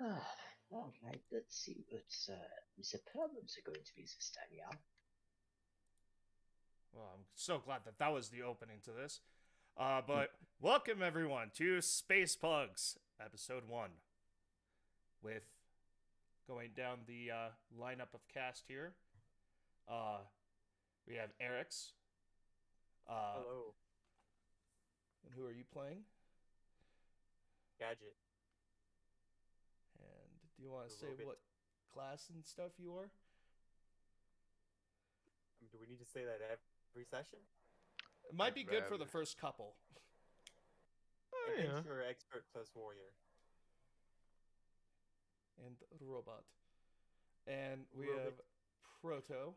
All right, let's see what Mr. Problems are going to be this time, yeah? Well, I'm so glad that was the opening to this. But welcome everyone to Space Pugs, episode 1. With going down the lineup of cast here, uh, we have Eric's. Uh, Hello, and who are you playing? Gadget, And do you want the to say robot. what class and stuff you are? Do we need to say that every session? It might I'd be good for rather. the first couple. Oh, yeah. Adventurer, expert plus warrior. And robot. And we Robot. have Proto.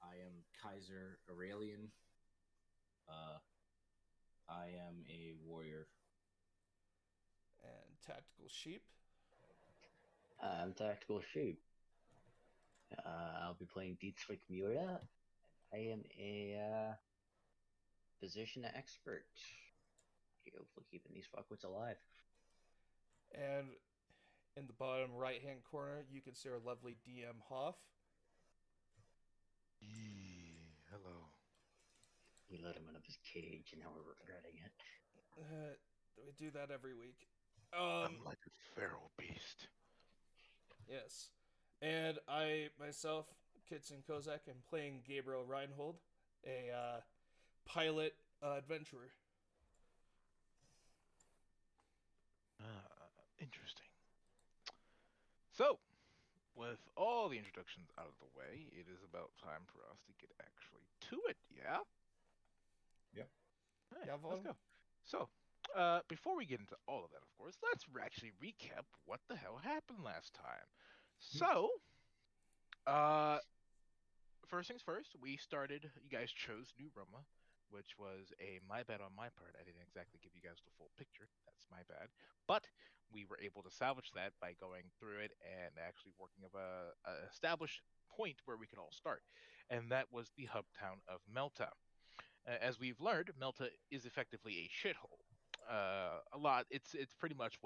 I am Kaiser Aurelian. Uh, I am a warrior. And Tactical Sheep. I'm Tactical Sheep. I'll be playing Dietrich Mura. I am a physician expert. Hopefully keeping these fuckwits alive. And in the bottom right hand corner, you can see our lovely DM Hoff. Hello. He let him out of his cage and now we're regretting it. We do that every week. I'm like a feral beast. Yes. And I myself, Kitson Kozak, am playing Gabriel Reinhold, a pilot adventurer. Interesting. So, with all the introductions out of the way, it is about time for us to get actually to it, yeah? Yep. Hey, Yeah, let's Vaughn? go. So, before we get into all of that, of course, let's actually recap what the hell happened last time. So, uh, first things first, we started, you guys chose New Roma, which was a my bad on my part. I didn't exactly give you guys the full picture. That's my bad. But we were able to salvage that by going through it and actually working of a established point where we could all start. And that was the hub town of Melta. As we've learned, Melta is effectively a shithole. It's pretty much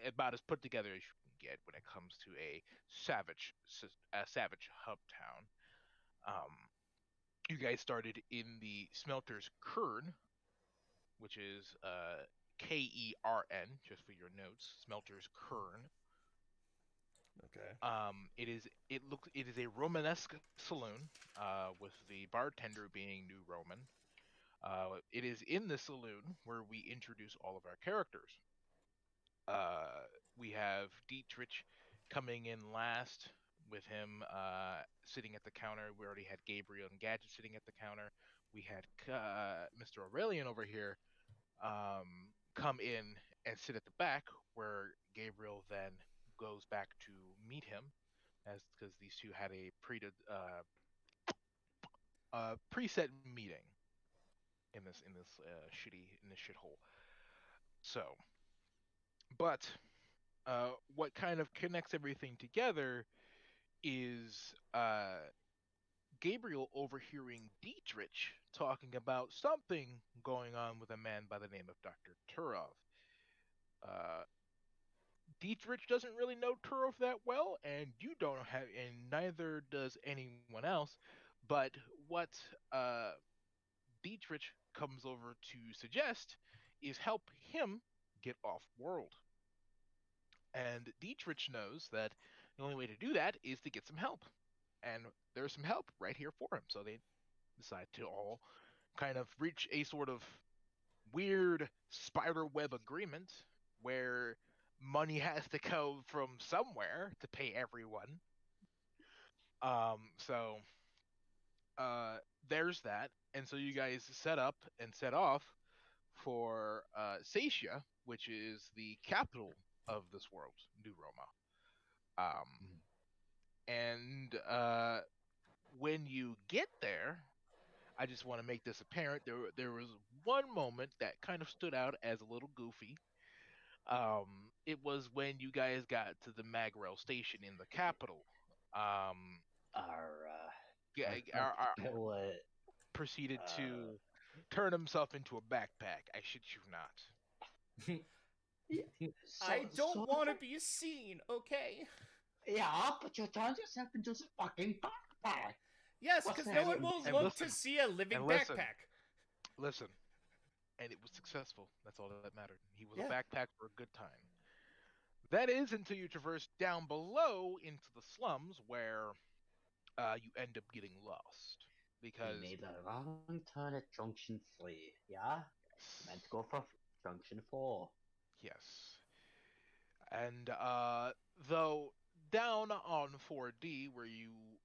about as put together as you can get when it comes to a savage hub town. Um, you guys started in the smelter's Kern, which is Kern, just for your notes. Smelter's Kern. Okay. It is a Romanesque saloon, with the bartender being New Roman. It is in the saloon where we introduce all of our characters. We have Dietrich coming in last, with him sitting at the counter. We already had Gabriel and Gadget sitting at the counter. We had Mr. Aurelian over here come in and sit at the back, where Gabriel then goes back to meet him, as because these two had a preset meeting in this shithole. So, but what kind of connects everything together is Gabriel overhearing Dietrich talking about something going on with a man by the name of Dr. Turov. Uh, Dietrich doesn't really know Turov that well, and you don't have, and neither does anyone else. But what Dietrich comes over to suggest is help him get off world. And Dietrich knows that the only way to do that is to get some help. And there's some help right here for him. So they decide to all kind of reach a sort of weird spider web agreement where money has to come from somewhere to pay everyone. So there's that. And so you guys set up and set off for Caesia, which is the capital of this world, New Roma. And when you get there, I just want to make this apparent. There was one moment that kind of stood out as a little goofy. It was when you guys got to the Magrail station in the capital. Our, Our what? proceeded to turn himself into a backpack. I shit you not. I don't want to be seen, okay? Yeah, but you turned yourself into a fucking backpack. Yes, What's because the no hell one you will mean? look to listen, see a living and listen. backpack. Listen, and it was successful. That's all that mattered. He was Yeah. a backpack for a good time. That is until you traverse down below into the slums where you end up getting lost. We Because, made a wrong turn at Junction 3, yeah? Meant to go for Junction 4. yes. And though down on 4D, where you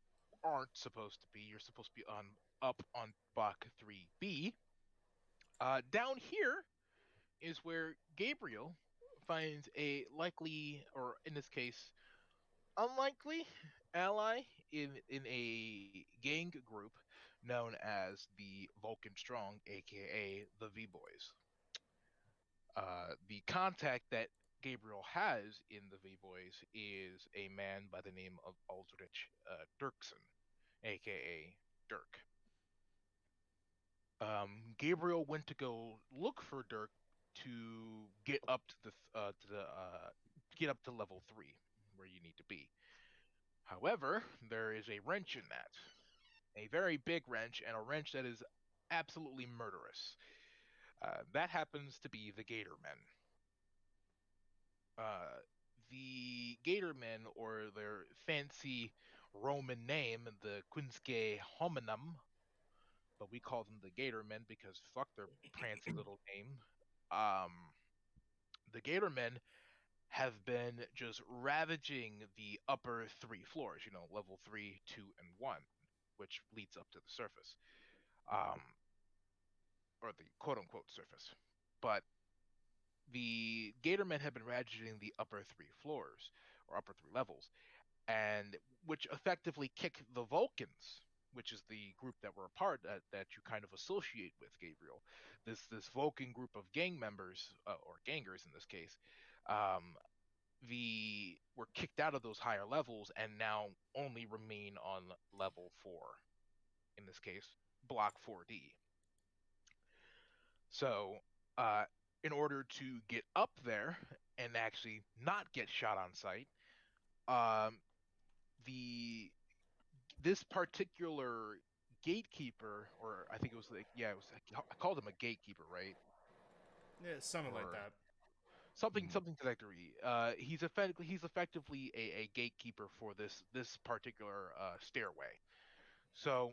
aren't supposed to be, you're supposed to be on up on Bach 3B. Down here is where Gabriel finds a likely, or in this case, unlikely ally in a gang group known as the Vulcan Strong, aka the V Boys. The contact that Gabriel has in the V Boys is a man by the name of Aldrich Dirksen, aka Dirk. Gabriel went to go look for Dirk to get up to get up to level 3, where you need to be. However, there is a wrench in that, a very big wrench, and a wrench that is absolutely murderous. That happens to be the Gator Men. The Gator Men, or their fancy Roman name, the Quinske Hominum, but we call them the Gator Men because fuck their prancy little name. Um, the Gator Men have been just ravaging the upper 3 floors, level 3, 2, and 1, which leads up to the surface, um, or the quote unquote surface. But the Gatormen have been ravaging the upper 3 floors, or upper 3 levels, and which effectively kick the Vulcans, which is the group that we're a part that you kind of associate with Gabriel. This Vulcan group of gang members, or gangers in this case, um, the were kicked out of those higher levels and now only remain on level 4, in this case block 4D. So in order to get up there and actually not get shot on sight, um, the this particular gatekeeper, or I think it was like, yeah, it was, I called him a gatekeeper, right? Yeah, something like Or that. something to that degree. He's effectively a gatekeeper for this particular stairway. So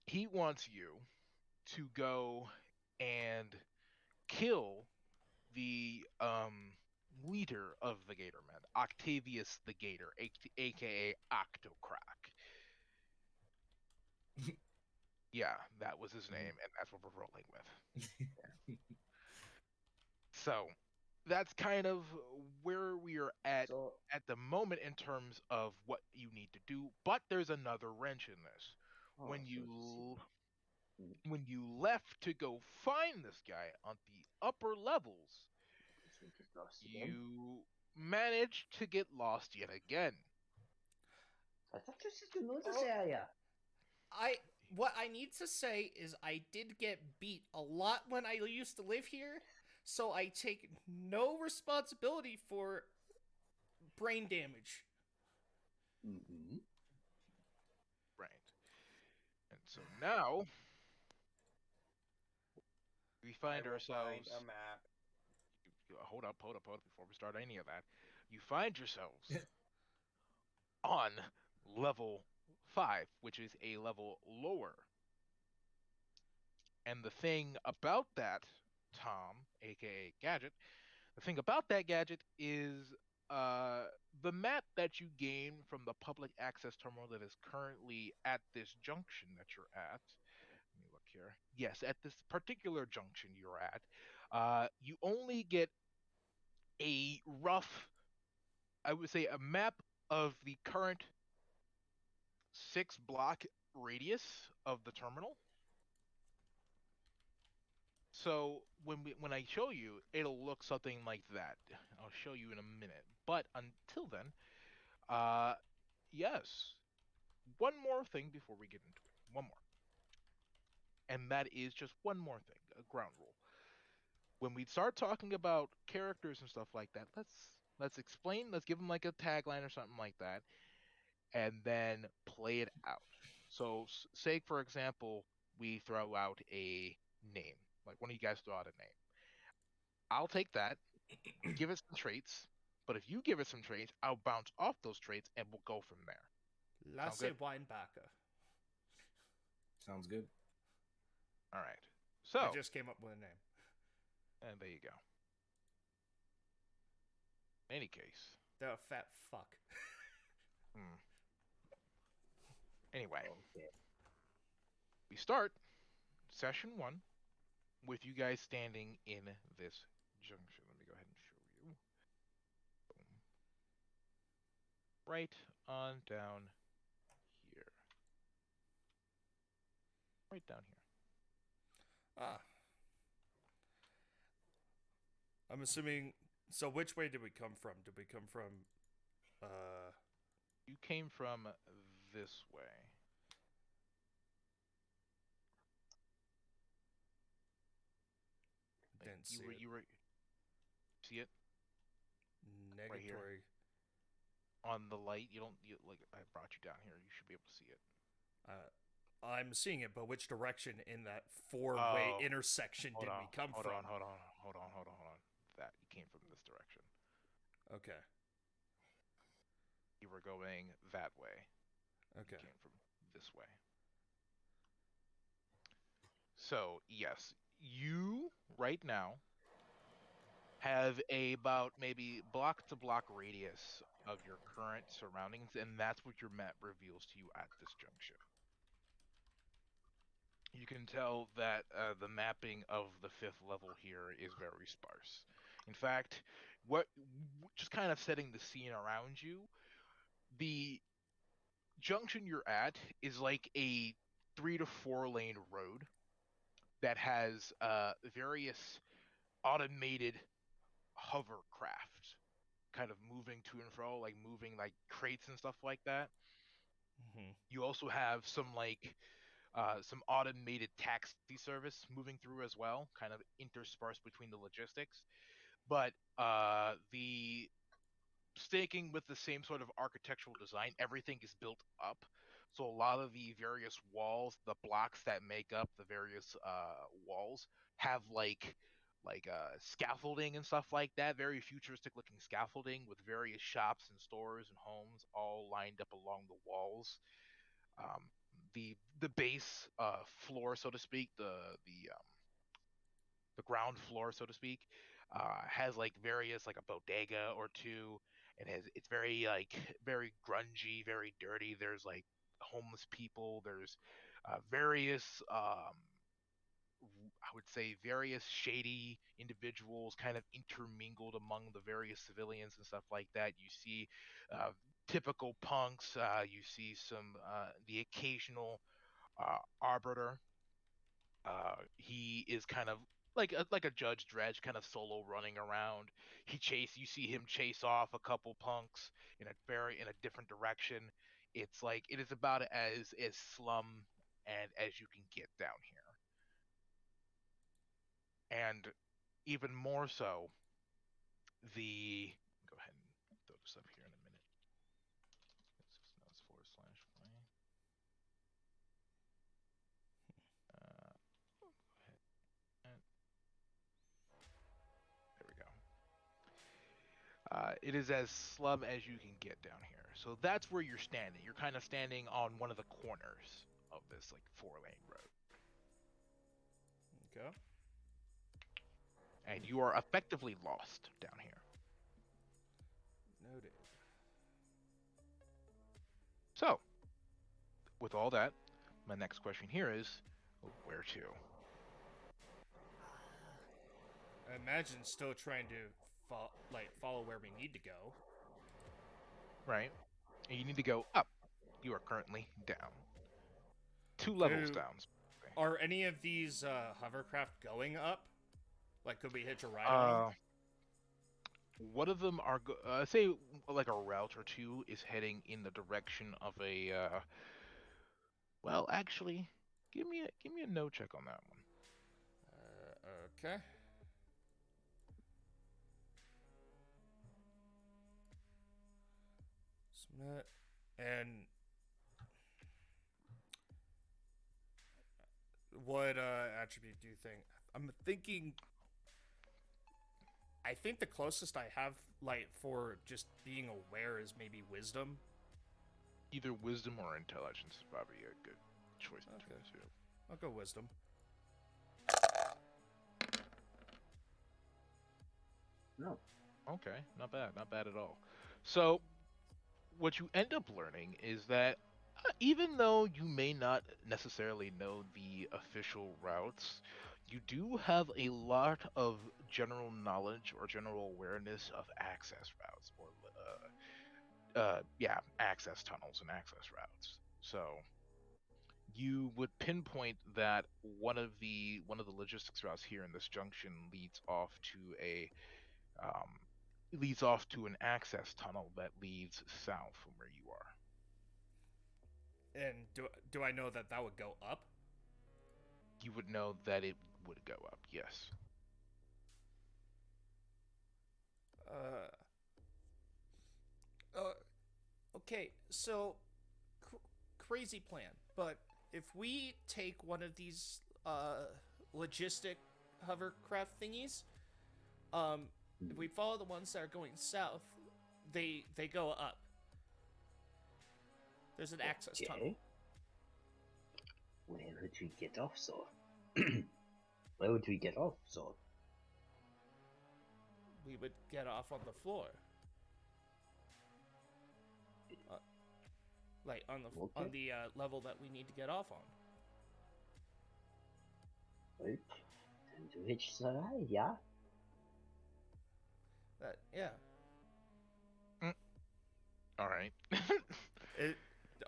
he wants you to go and kill the leader of the Gatormen, Octavius the Gator, aka Octocrack. Yeah, that was his name, and that's what we're rolling with. So that's kind of where we are So, at the moment in terms of what you need to do. But there's another wrench in this. When so you Mm. when you left to go find this guy on the upper levels, we get lost again. you managed to get lost yet again. I thought you said you know this Oh. area. What I need to say is I did get beat a lot when I used to live here, so I take no responsibility for brain damage. Mm-hmm. Right. And so now we find I will find ourselves. a map. Hold up, before we start any of that. You find yourselves on level 5, which is a level lower. And the thing about that, Tom, aka Gadget, the thing about that gadget is the map that you gain from the public access terminal that is currently at this junction that you're at. Let me look here. Yes, at this particular junction you're at, you only get a rough, I would say, a map of the current 6 block radius of the terminal. So when I show you, it'll look something like that. I'll show you in a minute. But until then, uh, yes, one more thing before we get into it. One more, and that is just one more thing, a ground rule. when we start talking about characters and stuff like that, let's explain. Let's give them like a tagline or something like that, and then play it out. So, say for example, we throw out a name. Like one of you guys throw out a name. I'll take that, give it some traits. But if you give it some traits, I'll bounce off those traits, and we'll go from there. Lasse good? Weinbacher. Sounds good. All right. I So, just came up with a name. and there you go. In any case, They're a fat fuck. anyway, Okay. we start session 1 with you guys standing in this junction. Let me go ahead and show you. Boom. Right on down here. Right down here. Ah. I'm assuming. So, which way did we come from? Did we come from? You came from this way. Didn't see it. You were. See it right here. Negatory. On the light. You don't. Like I brought you down here. You should be able to see it. I'm seeing it, but which direction in that four-way intersection did we come from? Hold on. That you came from this direction. Okay. You were going that way. Okay. You came from this way. So yes, you right now have about maybe block to block radius of your current surroundings, and that's what your map reveals to you at this junction. You can tell that the mapping of the 5th level here is very sparse. In fact, just kind of setting the scene around you, the junction you're at is like a 3 to 4 lane road that has various automated hovercraft kind of moving to and fro, like moving like crates and stuff like that. Mm-hmm. You also have some some automated taxi service moving through as well, kind of interspersed between the logistics. But the sticking with the same sort of architectural design, everything is built up. So a lot of the various walls, the blocks that make up the various walls, have scaffolding and stuff like that. Very futuristic looking scaffolding with various shops and stores and homes all lined up along the walls. Um, the base floor, so to speak, the ground floor, so to speak, has like various like a bodega or two. It's very very grungy, very dirty. There's like homeless people. There's various I would say various shady individuals kind of intermingled among the various civilians and stuff like that. You see typical punks. You see some the occasional arbiter. He is kind of like a Judge Dredge, kind of solo running around. You see him chase off a couple punks in a different direction. It's like it is about as slum and as you can get down here, and even more so, the go ahead and throw this up here in a minute. It's forward slash play. There we go. It is as slum as you can get down here. So that's where you're standing. You're kind of standing on one of the corners of this like 4-lane road. Okay. And you are effectively lost down here. Noted. So, with all that, my next question here is, where to? I imagine still trying to follow where we need to go. Right? And you need to go up. You are currently down. 2 levels down. Are any of these hovercraft going up? Like, could we hitch a ride on them? One of them are say like a route or two is heading in the direction of a well, actually, give me a no check on that one. Okay. And what attribute do you think? I'm thinking. I think the closest I have, like, for just being aware is maybe wisdom. Either wisdom or intelligence is probably a good choice between Okay. the two. I'll go wisdom. No. Okay, not bad at all. So, what you end up learning is that even though you may not necessarily know the official routes, you do have a lot of general knowledge or general awareness of access routes, or access tunnels and access routes. So you would pinpoint that one of the logistics routes here in this junction um, leads off to an access tunnel that leads south from where you are. And do I know that would go up? You would know that it would go up, yes. Okay, so crazy plan, but if we take one of these logistic hovercraft thingies, if we follow the ones that are going south, they go up. There's an access tunnel. Where would we get off, so? Where would we get off, so? We would get off on the floor. Like on the level that we need to get off on. Right. And to which side, yeah? Yeah. All right.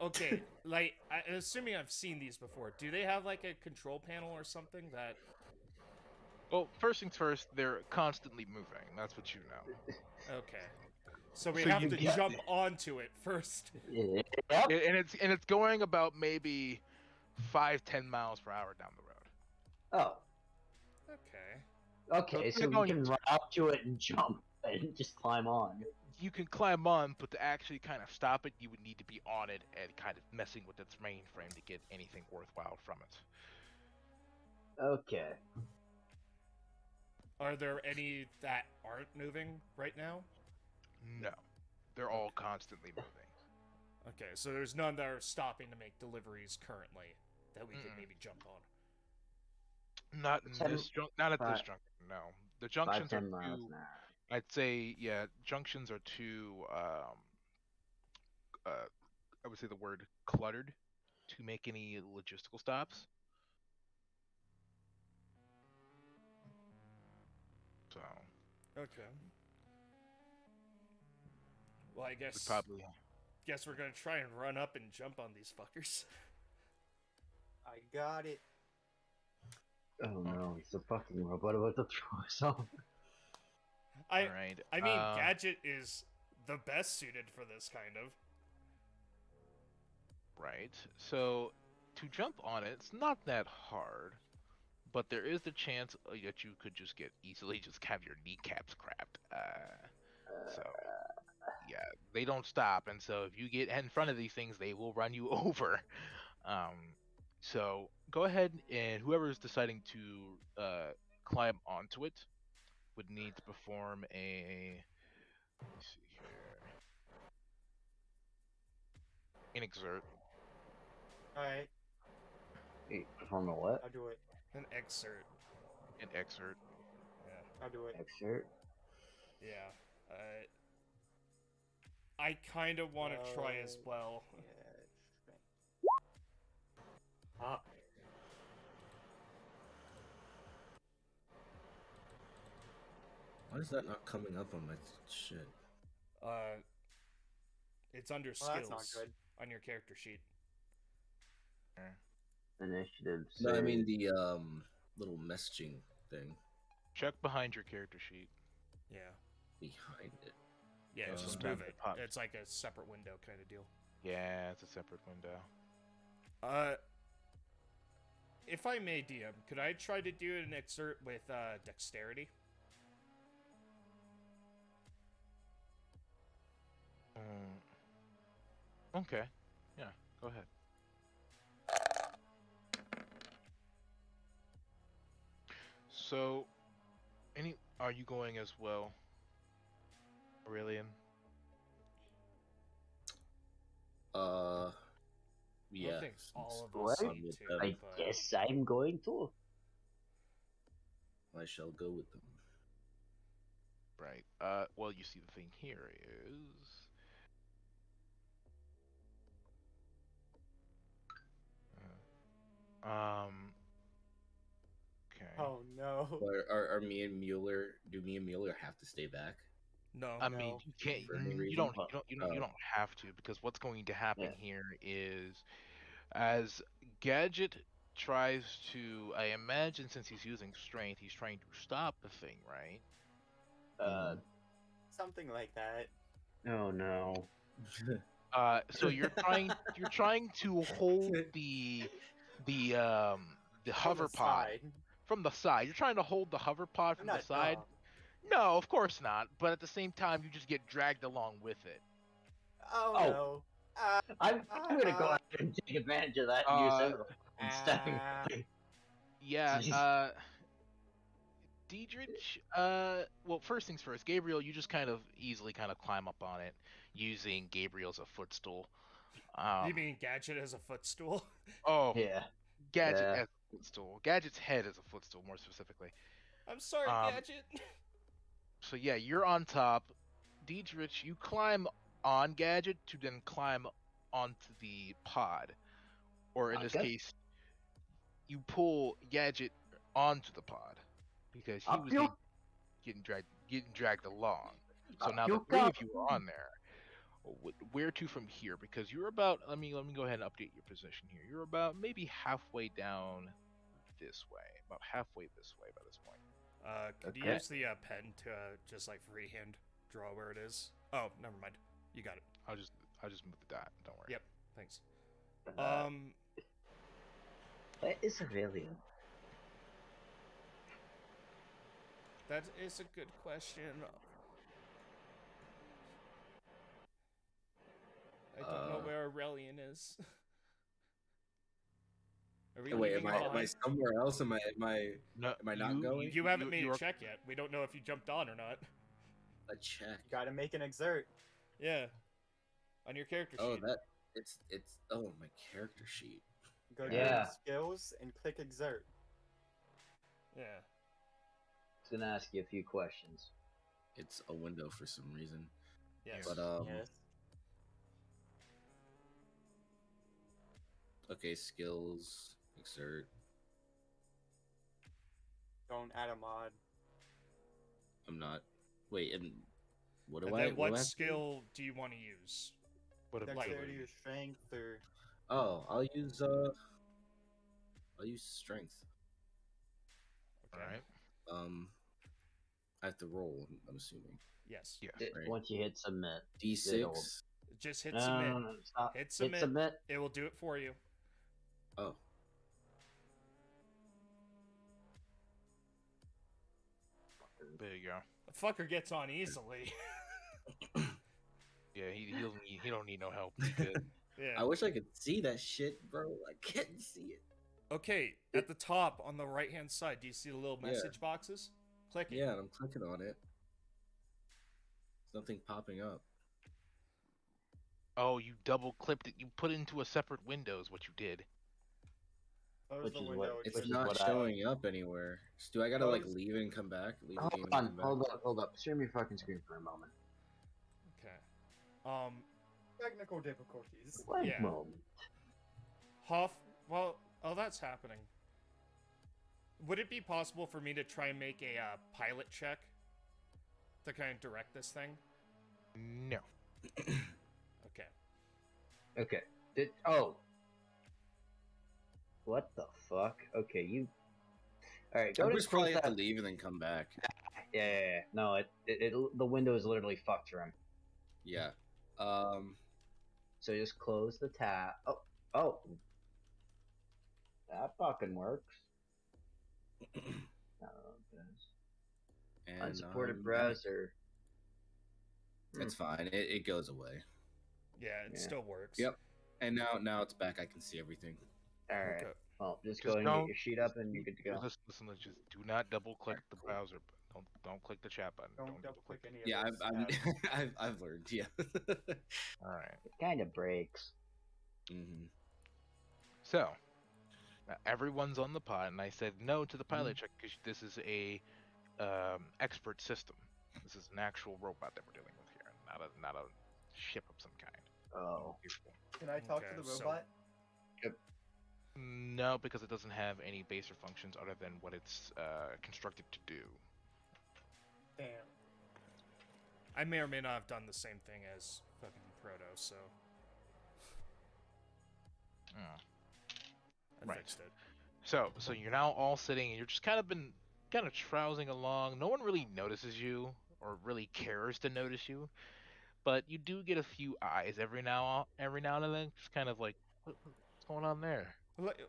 Okay, like, assuming I've seen these before, do they have like a control panel or something that... Well, first things first, they're constantly moving. That's what you know. Okay. So we So have you to get- jump onto it first. Yep. And it's going about maybe 5-10 miles per hour down the road. Oh, Okay. okay, So so you're we can going- run up to it and jump and just climb on. You can climb on, but to actually kind of stop it, you would need to be on it and kind of messing with its mainframe to get anything worthwhile from it. Okay. Are there any that aren't moving right now? No, they're all constantly moving. Okay, so there's none that are stopping to make deliveries currently that we could Mm-mm. maybe jump on. Not in Ten- this not at this five- junction. No, the junctions are 5-10 miles too. an hour. I'd say junctions are too. I would say the word cluttered to make any logistical stops. So Okay. Well, I we guess we're gonna try and run up and jump on these fuckers. I got it. Oh no, he's a fucking robot about to throw us off. all right. I mean, Gadget is the best suited for this kind of. Right. So to jump on it, it's not that hard, but there is the chance that you could just get easily just have your kneecaps cracked. So yeah, they don't stop, and so if you get in front of these things, they will run you over. So go ahead, and whoever is deciding to climb onto it would need to perform a. Let me see here. An exert. Alright, Wait, perform a what? I'll do it. An excerpt. An exert. Yeah. I'll do it. Excerpt? Yeah. I kind of want to try as well. Ah, Why is that not coming up on my shit? It's under well, that's skills not good. on your character sheet. Initiative. No, I mean save. the little messaging thing Check behind your character sheet. Yeah. behind it. Yeah, just Just move move it. it, pop. It's like a separate window kind of deal. Yeah, it's a separate window. If I may, DM, could I try to do an excerpt with dexterity? Okay. Yeah. Go ahead. So, are you going as well, Aurelian? Uh, I yeah. don't think all of Well, us need with to, them. I but guess I'm going to. I shall go with them. Right. Well, you see, the thing here is, okay. Oh no. But are me and Mueller? Do me and Mueller have to stay back no. I No. mean, you can't. for any You reason? don't. You don't have to, because what's going to happen Yeah. here is, as Gadget tries to, I imagine, since he's using strength, he's trying to stop the thing, right? Something like that. Oh no. So you're trying to hold the From hover the pod side. from the side. You're trying to hold the hover pod I'm from the not side. dumb. No, of course not. But at the same time, you just get dragged along with it. Oh, Oh. no. I'm gonna go out and take advantage of that and use Uh, everything. Stepping. Yeah. Diedrich, well, first things first, Gabriel, you just kind of easily kind of climb up on it using Gabriel as a footstool. You mean Gadget as a footstool? Oh, Yeah. Gadget Yeah. as a footstool. Gadget's head as a footstool, more specifically. I'm sorry, Um, Gadget. So yeah, you're on top. Diedrich, you climb on Gadget to then climb onto the pod. Or in this Okay. case, you pull Gadget onto the pod because he Up was you, getting dragged along. So up now the you three come. of you are on there. Where to from here? Because you're about. Let me go ahead and update your position here. You're about maybe halfway down this way. About halfway this way by this point. Could you Okay. use the pen to just like freehand draw where it is? Oh, never mind. You got it. I'll just move the dot. Don't worry. Yep. Thanks. What is Aurelian? That is a good question. I don't know where Aurelian is. Are we Wait, leaving am him I behind? somewhere else? Am I No, not going? You haven't made you a are- check yet. We don't know if you jumped on or not. A check. You gotta make an exert. Yeah. On your character Oh, sheet. it's my character sheet. Go to Yeah. your skills and click exert. Yeah. I was gonna ask you a few questions. It's a window for some reason. Yes. But Yes. okay, skills, exert. Don't add a mod. I'm not. Wait, and what do And I? then what do I have to do? skill do you want to use? What Dexterity or strength or Oh, I'll use strength. Okay. All right. I have to roll. I'm assuming. Yes. Yes. Right. Once you hit submit. D6. Just hit No, submit. no, no, stop. Hit submit. Hit submit. It will do it for you. Oh. There you go. The fucker gets on easily. Yeah, he don't need no help. He's good. Yeah. I wish I could see that shit, bro. I can't see it. Okay, at the top on the right hand side, do you see the little message boxes? Click it. Yeah, and I'm clicking on it. There's nothing popping up. Oh, you double clipped it. You put it into a separate window is what you did. close Which the is window. what- and It's Which is click not what I- showing up anywhere. Do I gotta like Close- leave and come back? Leave the Hold game and on, come back? hold up. Stream your fucking screen for a moment. Okay. technical difficulties. One Yeah. moment. Huff. Well, oh, that's happening. Would it be possible for me to try and make a pilot check to kind of direct this thing? No. Okay. Okay. What the fuck? Okay, you. All right, go I to just probably have to that. leave and then come back. Yeah. No, the window is literally fucked for him. Yeah. So just close the tab. Oh. That fucking works. And Unsupported I'm back. browser. It's fine. It goes away. Yeah, it Yeah. still works. Yep. And now it's back. I can see everything. Alright. Okay. Well, just Just go and get don't- your sheet up and you're good to go. Listen, just do not double click Alright, the cool. browser. Don't click the chat button. Don't double click any of Yeah, this. I've learned. Yeah. All right. It kind of breaks. hmm So everyone's on the pod, and I said no to the pilot check because this is a expert system. This is an actual robot that we're dealing with here, not a ship of some kind. Oh. Can I talk to Okay, the so- robot? No, because it doesn't have any baser functions other than what it's constructed to do. Damn. I may or may not have done the same thing as fucking Proto, so I Right. fixed it. So you're now all sitting, and you're just kind of trousing along. No one really notices you or really cares to notice you, but you do get a few eyes every now and then, just kind of like, what's going on there?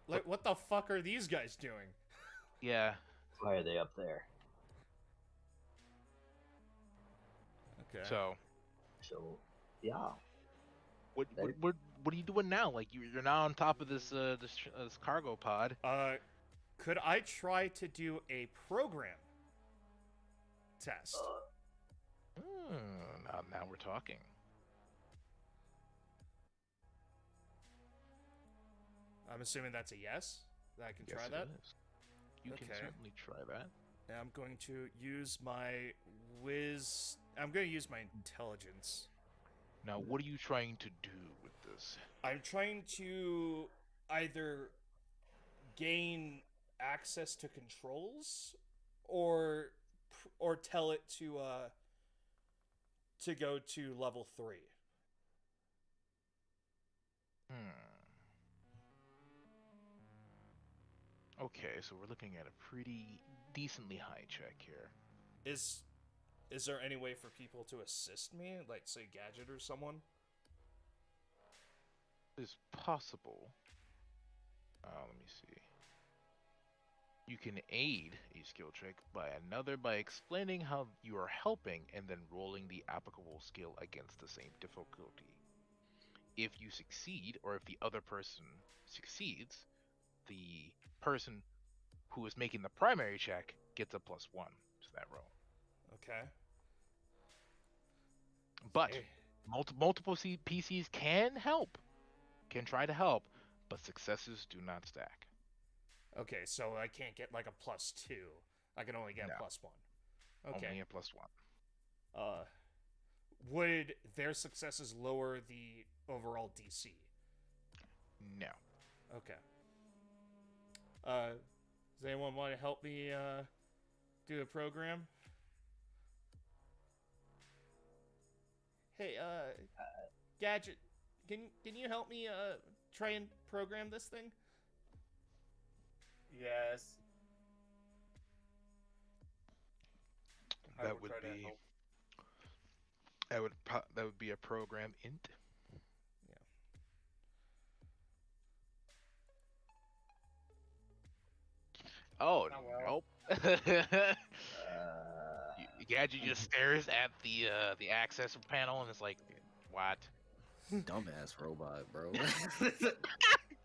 Like, what the fuck are these guys doing? Yeah. Why are they up there? Okay. So So, yeah. what are you doing now? Like you're now on top of this cargo pod. Could I try to do a program test? Now we're talking. I'm assuming that's a yes. That I can Yes, try it that. is. You can Okay. certainly try that. And I'm going to use my whiz. I'm going to use my intelligence. Now, what are you trying to do with this? I'm trying to either gain access to controls, or tell it to go to level 3. Okay, so we're looking at a pretty decently high check here. Is there any way for people to assist me, like say Gadget or someone? It's possible. Let me see. You can aid a skill check by explaining how you are helping and then rolling the applicable skill against the same difficulty. If you succeed, or if the other person succeeds, the person who is making the primary check gets a +1 to that roll. Okay. But Hey. multiple PCs can try to help, but successes do not stack. Okay, so I can't get like a +2. I can only get No. a +1. Okay. Only a +1. Would their successes lower the overall DC? No. Okay. Does anyone want to help me do a program? Hey, Gadget, can you help me try and program this thing? Yes. I That will would try to be help. that would be a program int. Yeah. Oh, Oh, well. nope. Gadget just stares at the access panel and is like, "What?" Dumbass robot, bro.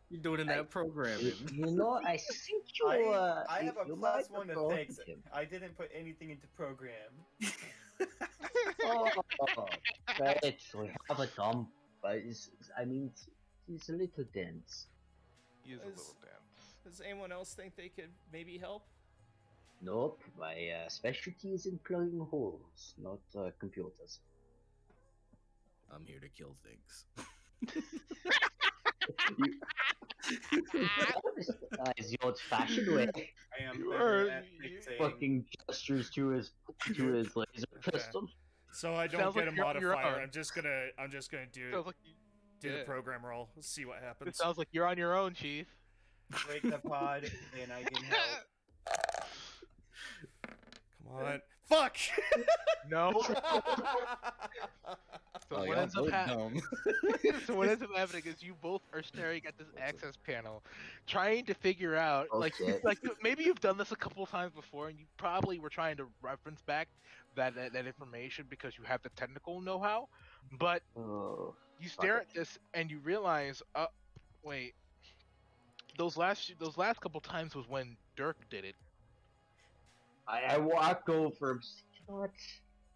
You're doing in that programming. You know, I think you, I have a you might +1 have to fix broken it. him. I didn't put anything into program. Oh, right. We have a dump, but he's a little dense. He is a Is- little dense. Does anyone else think they could maybe help? Nope, my specialty is in plugging holes, not computers. I'm here to kill things. Is the old-fashioned way. I am You better are- at you- fixing. Fucking gestures to his laser pistol. So I don't Sounds get like a you're modifier. on. I'm just gonna do Sounds like the yeah. program roll. See what It happens. sounds like you're on your own, Chief. Break the pod, and I can help. Come on. Fuck. No. So Oh, what y'all ends up both happening? dumb. So what ends up happening is you both are staring at this access panel, trying to figure out, Oh, like shit. maybe you've done this a couple of times before, and you probably were trying to reference back that information because you have the technical know-how. But Oh, you fuck stare it. at this and you realize, wait, those last couple times was when Dirk did it. I walk over. You know what?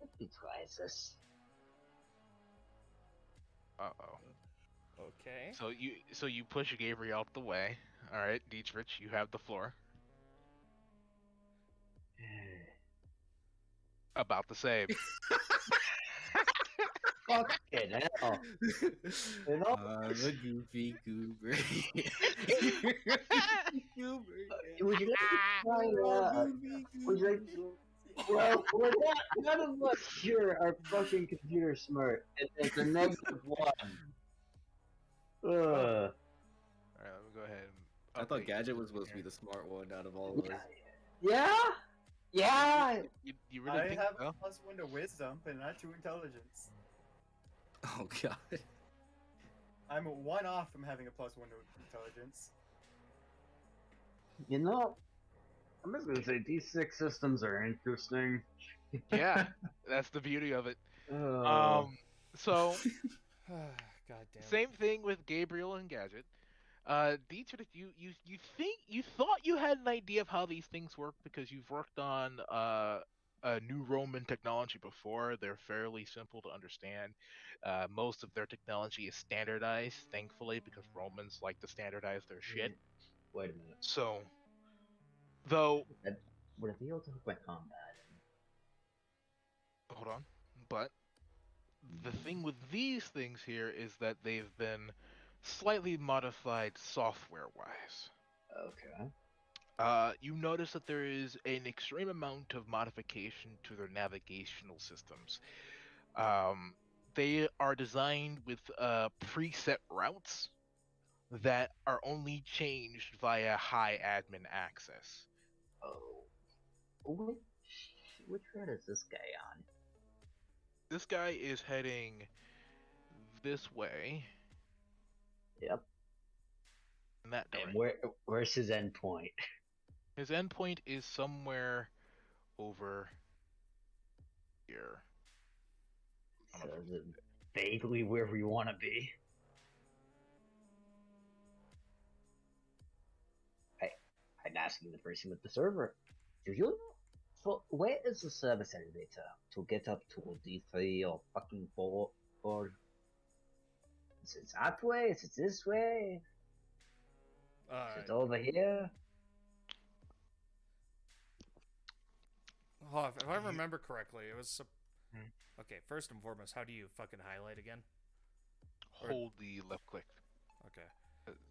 Let me try this. Uh-oh. Okay. So you push Gabriel out the way. All right, Dietrich, you have the floor. About the same. Fucking hell. You know? I'm a goofy goober. Goober. Would you like to try Goofy would you like goober. well, we're not, none of us here are fucking computer smart, and it's a -1. All right, let me go ahead and I thought update Gadget you was supposed to be here. the smart one out of all of us. Yeah? Yeah! You really I think have so? a +1 to wisdom, but not to intelligence. Oh god. I'm 1 off from having a +1 to intelligence. You know, I'm just gonna say these 6 systems are interesting. Yeah, that's the beauty of it. Uh, So God damn. same thing with Gabriel and Gadget. Dietrich, you thought you had an idea of how these things work because you've worked on New Roman technology before. They're fairly simple to understand. Most of their technology is standardized, thankfully, because Romans like to standardize their shit. wait a minute. So, though, Would it be able to hook my combat? hold on, but the thing with these things here is that they've been slightly modified software-wise. Okay. You notice that there is an extreme amount of modification to their navigational systems. They are designed with preset routes that are only changed via high admin access. Oh. Which route is this guy on? This guy is heading this way Yep. in that And direction. where's his endpoint? His endpoint is somewhere over here. So is it vaguely where we want to be? I'm asking the person with the server. Do you know? So where is the service elevator to get up to D3 or fucking 4? Or is it that way? Is it this way? Is it over here? Oh, if I You- remember correctly, it was. Hmm. Okay, first and foremost, how do you fucking highlight again? Hold the left click. Okay.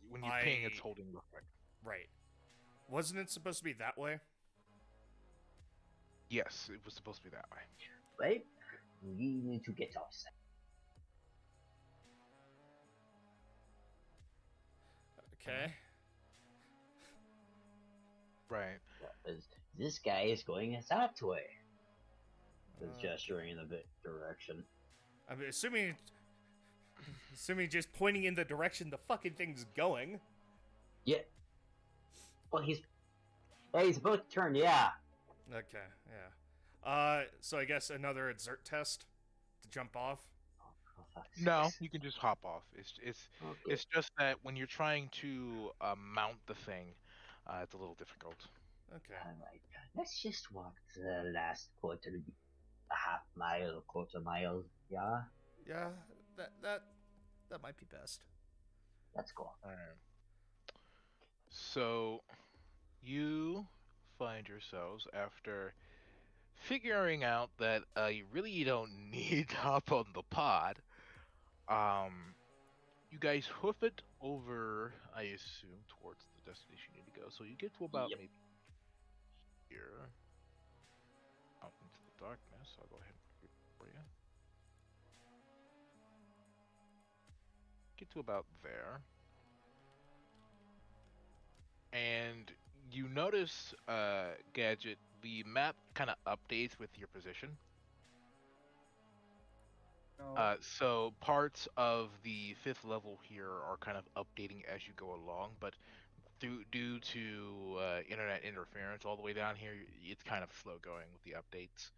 When you ping, it's holding left click. Right. Wasn't it supposed to be that way? Yes, it was supposed to be that way. Right? We need to get outside. Okay. Right. Because this guy is going that way. With Uh, gesturing in the direction. I'm assuming just pointing in the direction the fucking thing's going. Yeah. Well, he's about to turn. Yeah. Okay, yeah. So I guess another exert test to jump off. Oh, fuck's No, sakes. you can just hop off. Okay. It's just that when you're trying to mount the thing, it's a little difficult. Okay. Alright. Let's just walk the last a half mile, quarter mile. Yeah. Yeah, that might be best. Let's go. All right. So you find yourselves after figuring out that you really don't need to hop on the pod. You guys hoof it over, I assume, towards the destination you need to go. So you get to about Yep. maybe here, out into the darkness. I'll go ahead and read it for you. Get to about there, and you notice, Gadget, the map kind of updates with your position. No. So parts of the 5th level here are kind of updating as you go along, but due to internet interference all the way down here, it's kind of slow going with the updates.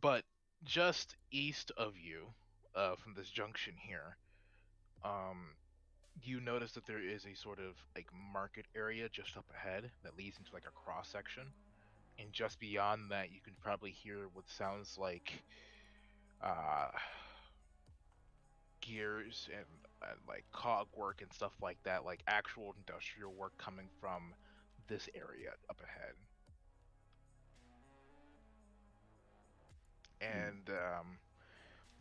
But just east of you, from this junction here, um, you notice that there is a sort of like market area just up ahead that leads into like a cross section, and just beyond that, you can probably hear what sounds like uh, gears and like cog work and stuff like that, like actual industrial work coming from this area up ahead. And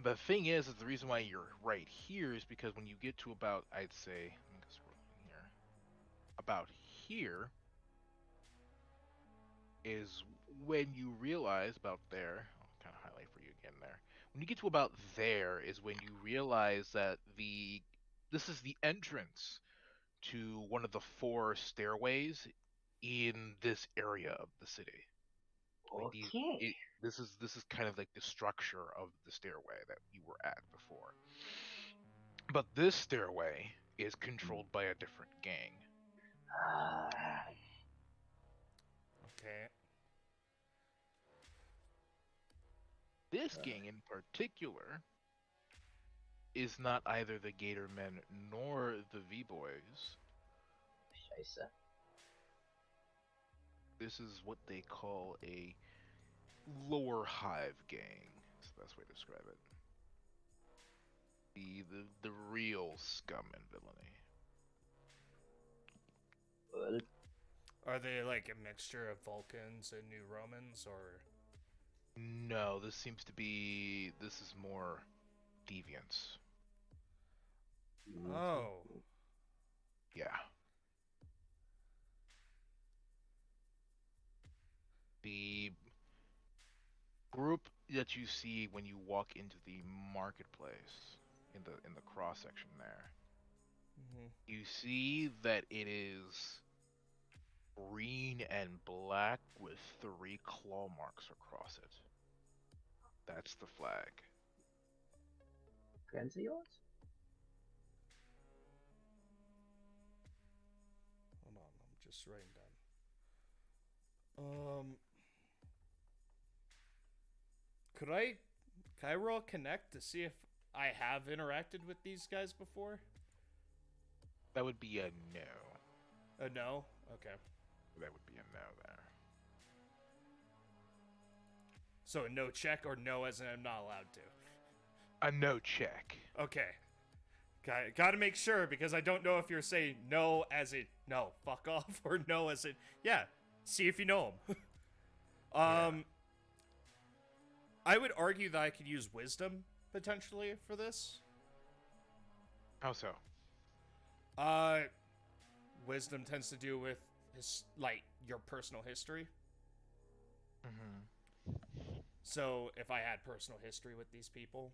the thing is the reason why you're right here is because when you get to about, I'd say, let me go scroll in here, about here is when you realize about there. I'll kind of highlight for you again there. When you get to about there is when you realize that this is the entrance to one of the four stairways in this area of the city. Like Okay. this is kind of like the structure of the stairway that you were at before. But this stairway is controlled by a different gang. Ah, Okay. This gang in particular is not either the Gatormen nor the V-Boys. Scheiße. This is what they call a lower hive gang. That's the best way to describe it. The real scum and villainy. Well, Are they like a mixture of Vulcans and New Romans, or? No, this is more deviants. Oh. Yeah. The group that you see when you walk into the marketplace in the cross section there, Mhm. you see that it is green and black with 3 claw marks across it. That's the flag. Can see yours? Hold on, I'm just writing down. Can I roll connect to see if I have interacted with these guys before? That would be a no. No. Okay. That would be a no there. So a no check or no as in I'm not allowed to. A no check. Okay. Got to make sure because I don't know if you're saying no as in no, fuck off, or no as in yeah. See if you know them. Yeah. I would argue that I could use wisdom potentially for this. How so? Wisdom tends to do with like your personal history. Mm-hmm. So if I had personal history with these people,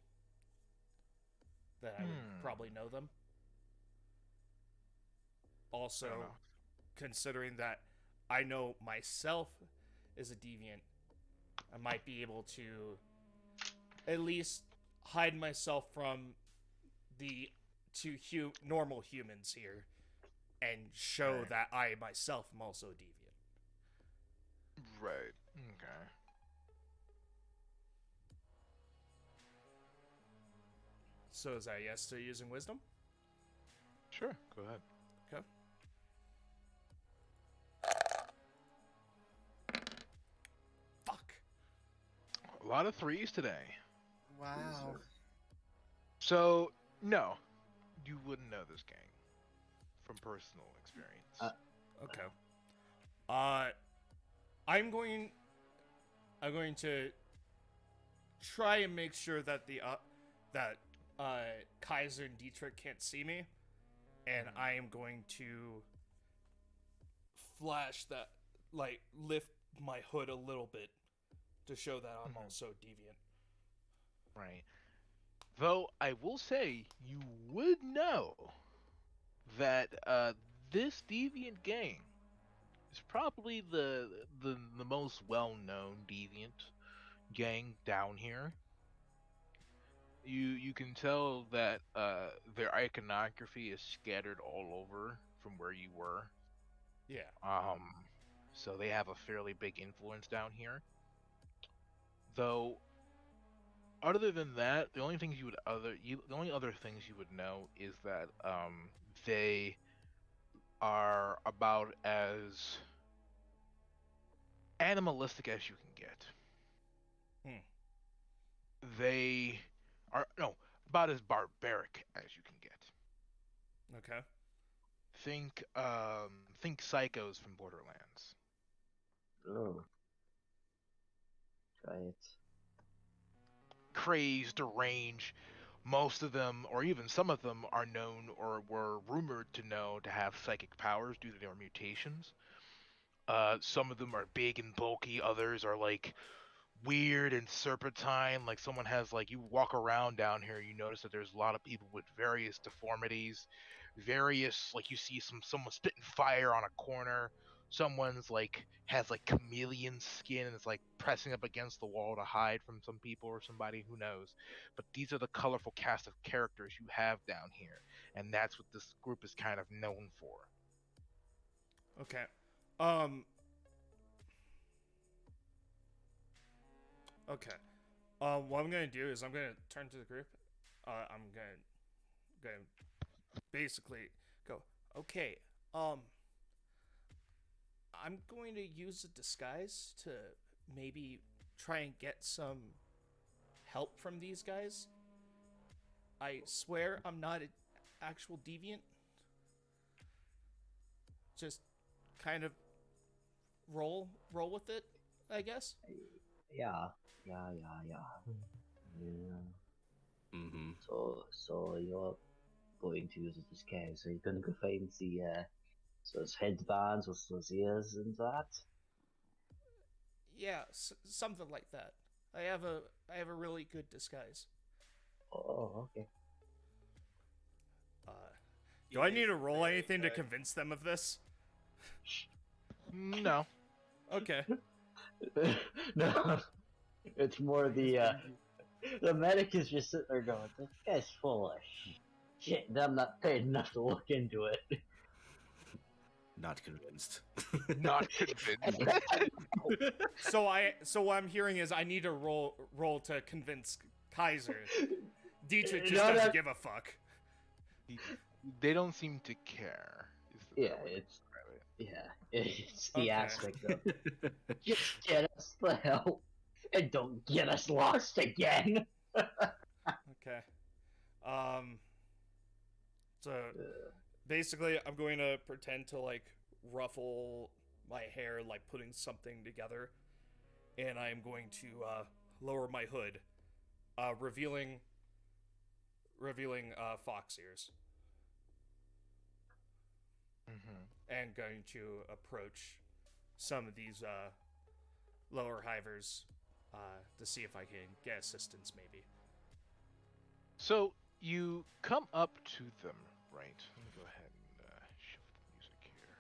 then I would probably know them. Also, considering that I know myself is a deviant, I might be able to at least hide myself from the normal humans here and show Right. that I myself am also a deviant. Right. Okay. So is that a yes to using wisdom? Sure. Go ahead. Okay. Fuck. A lot of threes today. Wow. So no, you wouldn't know this gang from personal experience. Okay. I'm going to try and make sure that Kaiser and Dietrich can't see me, and I am going to flash that, like, lift my hood a little bit to show that I'm also deviant. Right. Though I will say you would know that this deviant gang is probably the most well-known deviant gang down here. You can tell that their iconography is scattered all over from where you were. Yeah. So they have a fairly big influence down here. Though other than that, the only things the only other things you would know is that they are about as animalistic as you can get. Hmm. They are no about as barbaric as you can get. Okay. Think psychos from Borderlands. Oh, try it. Crazed, deranged. Most of them, or even some of them, are known or were rumored to know to have psychic powers due to their mutations. Some of them are big and bulky. Others are like weird and serpentine. Like someone has like you walk around down here, you notice that there's a lot of people with various deformities, various like you see someone spitting fire on a corner. Someone's like has like chameleon skin and is like pressing up against the wall to hide from some people or somebody who knows. But these are the colorful cast of characters you have down here, and that's what this group is kind of known for. Okay. Um. Okay. What I'm gonna do is I'm gonna turn to the group. I'm gonna basically go. Okay. I'm going to use a disguise to maybe try and get some help from these guys. I swear I'm not an actual deviant. Just kind of roll with it, I guess. Yeah, yeah. Mm-hmm. So you're going to use a disguise. So you're gonna go find the those headbands with those ears and that. Yeah, something like that. I have a really good disguise. Oh, okay. Uh, do I need to roll anything to convince them of this? No. Okay. No, it's more the medic is just sitting there going, "This guy's full of shit. And I'm not paid enough to look into it." Not convinced. Not convinced. So what I'm hearing is I need to roll to convince Kaiser. Dietrich just doesn't give a fuck. They don't seem to care. Yeah, it's the Okay. aspect of just get us the help and don't get us lost again. Okay. So basically, I'm going to pretend to like ruffle my hair, like putting something together, and I'm going to lower my hood, revealing fox ears, and going to approach some of these lower hivers to see if I can get assistance, maybe. So you come up to them, right? Let me go ahead and shift the music here.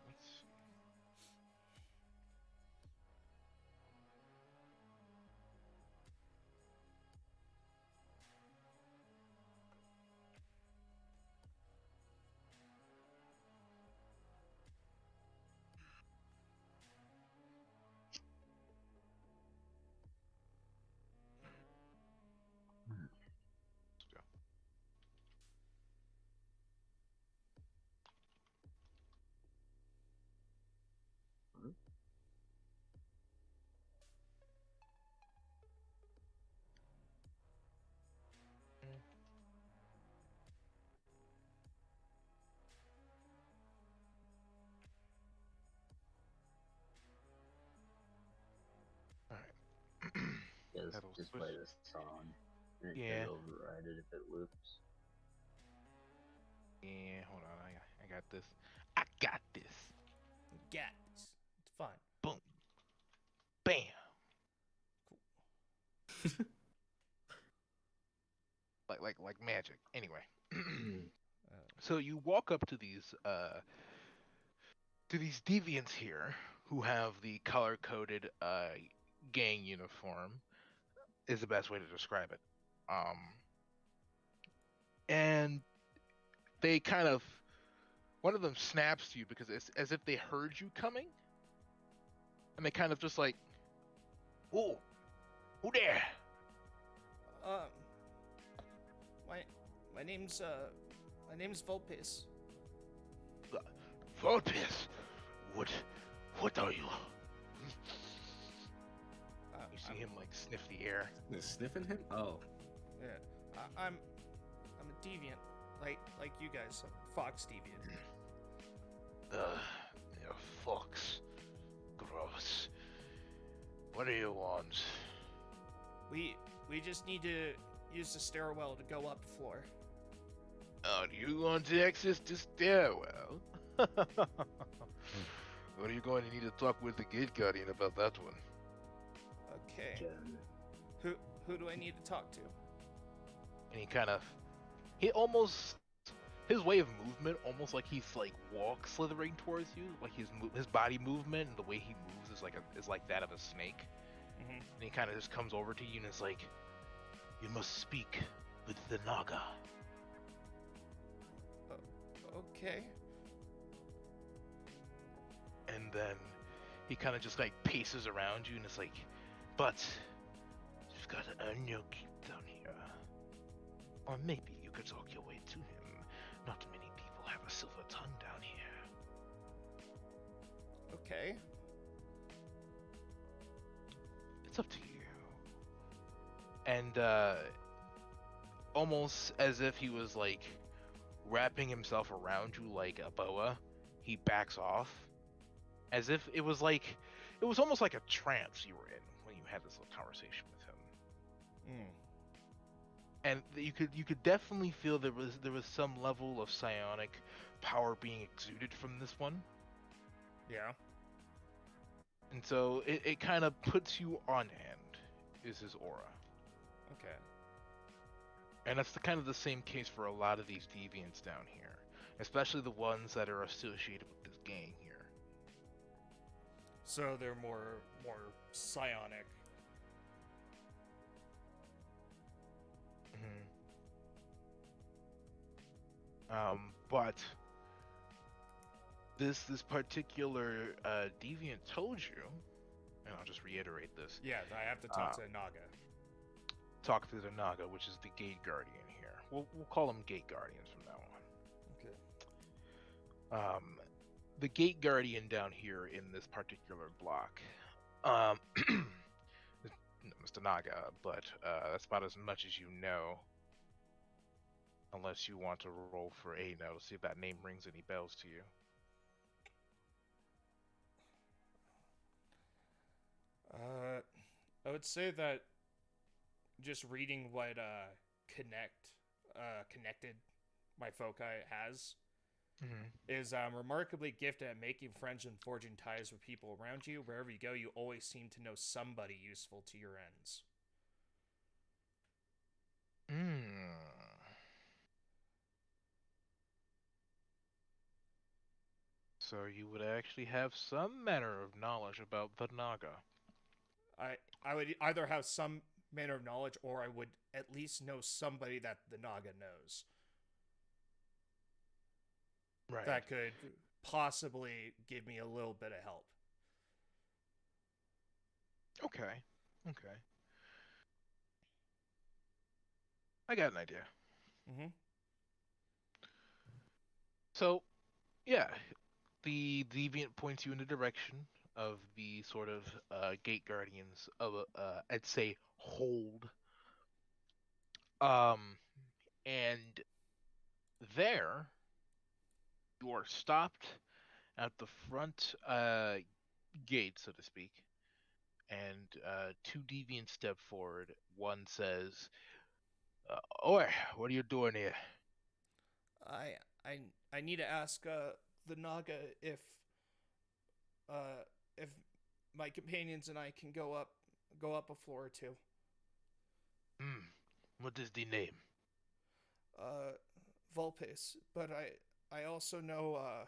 Let's see. Let's go. All right. That'll Just switch. play this song. And it Yeah. can override it if it loops. Yeah, hold on. I got this. I got this. Get this. It's fun. Boom. Bam. like magic. Anyway. So you walk up to these deviants here who have the color coded gang uniform is the best way to describe it. And they kind of one of them snaps to you because it's as if they heard you coming. And they kind of just like, who there? Um, my my name's Volpes. Vulpes. What are you? You see him like sniff the air. They're sniffing him? Oh. Yeah, I'm a deviant, like you guys, a fox deviant. You're fox. Gross. What do you want? We just need to use the stairwell to go up the floor. Oh, do you want to access the stairwell? What are you going to need to talk with the gate guardian about that one? Okay. Jen. Who do I need to talk to? And his way of movement, almost like he's like slithering towards you, like his body movement and the way he moves is like that of a snake. Mm-hmm. And he kind of just comes over to you and is like, "You must speak with the Naga." Okay. And then he kind of just like paces around you and is like, "But you've got to earn your keep down here, or maybe you could talk your way to him. Not many people have a silver tongue down here." Okay. It's up to you. And almost as if he was like wrapping himself around you like a boa, he backs off. As if it was almost like a trance you were in when you had this little conversation with him. And you could definitely feel there was some level of psionic power being exuded from this one. Yeah. And so it kind of puts you on end, is his aura. Okay. And that's kind of the same case for a lot of these deviants down here, especially the ones that are associated with this gang here. So they're more psionic. But this particular deviant told you, and I'll just reiterate this. Yeah, I have to talk to Naga. Talk to the Naga, which is the gate guardian here. We'll call them gate guardians from now on. Okay. The gate guardian down here in this particular block, Mr. Naga, but that's about as much as you know. Unless you want to roll for A now to see if that name rings any bells to you. I would say that just reading what connected my foci has is remarkably gifted at making friends and forging ties with people around you. Wherever you go, you always seem to know somebody useful to your ends. So you would actually have some manner of knowledge about the Naga. I would either have some manner of knowledge, or I would at least know somebody that the Naga knows. Right. That could possibly give me a little bit of help. Okay. I got an idea. Mm-hmm. So, yeah, the deviant points you in the direction of the sort of gate guardians of I'd say hold. And there you are stopped at the front gate, so to speak, and two deviants step forward. One says, "Oi, what are you doing here?" I need to ask the Naga if my companions and I can go up a floor or two. What is the name? Volpes, but I also know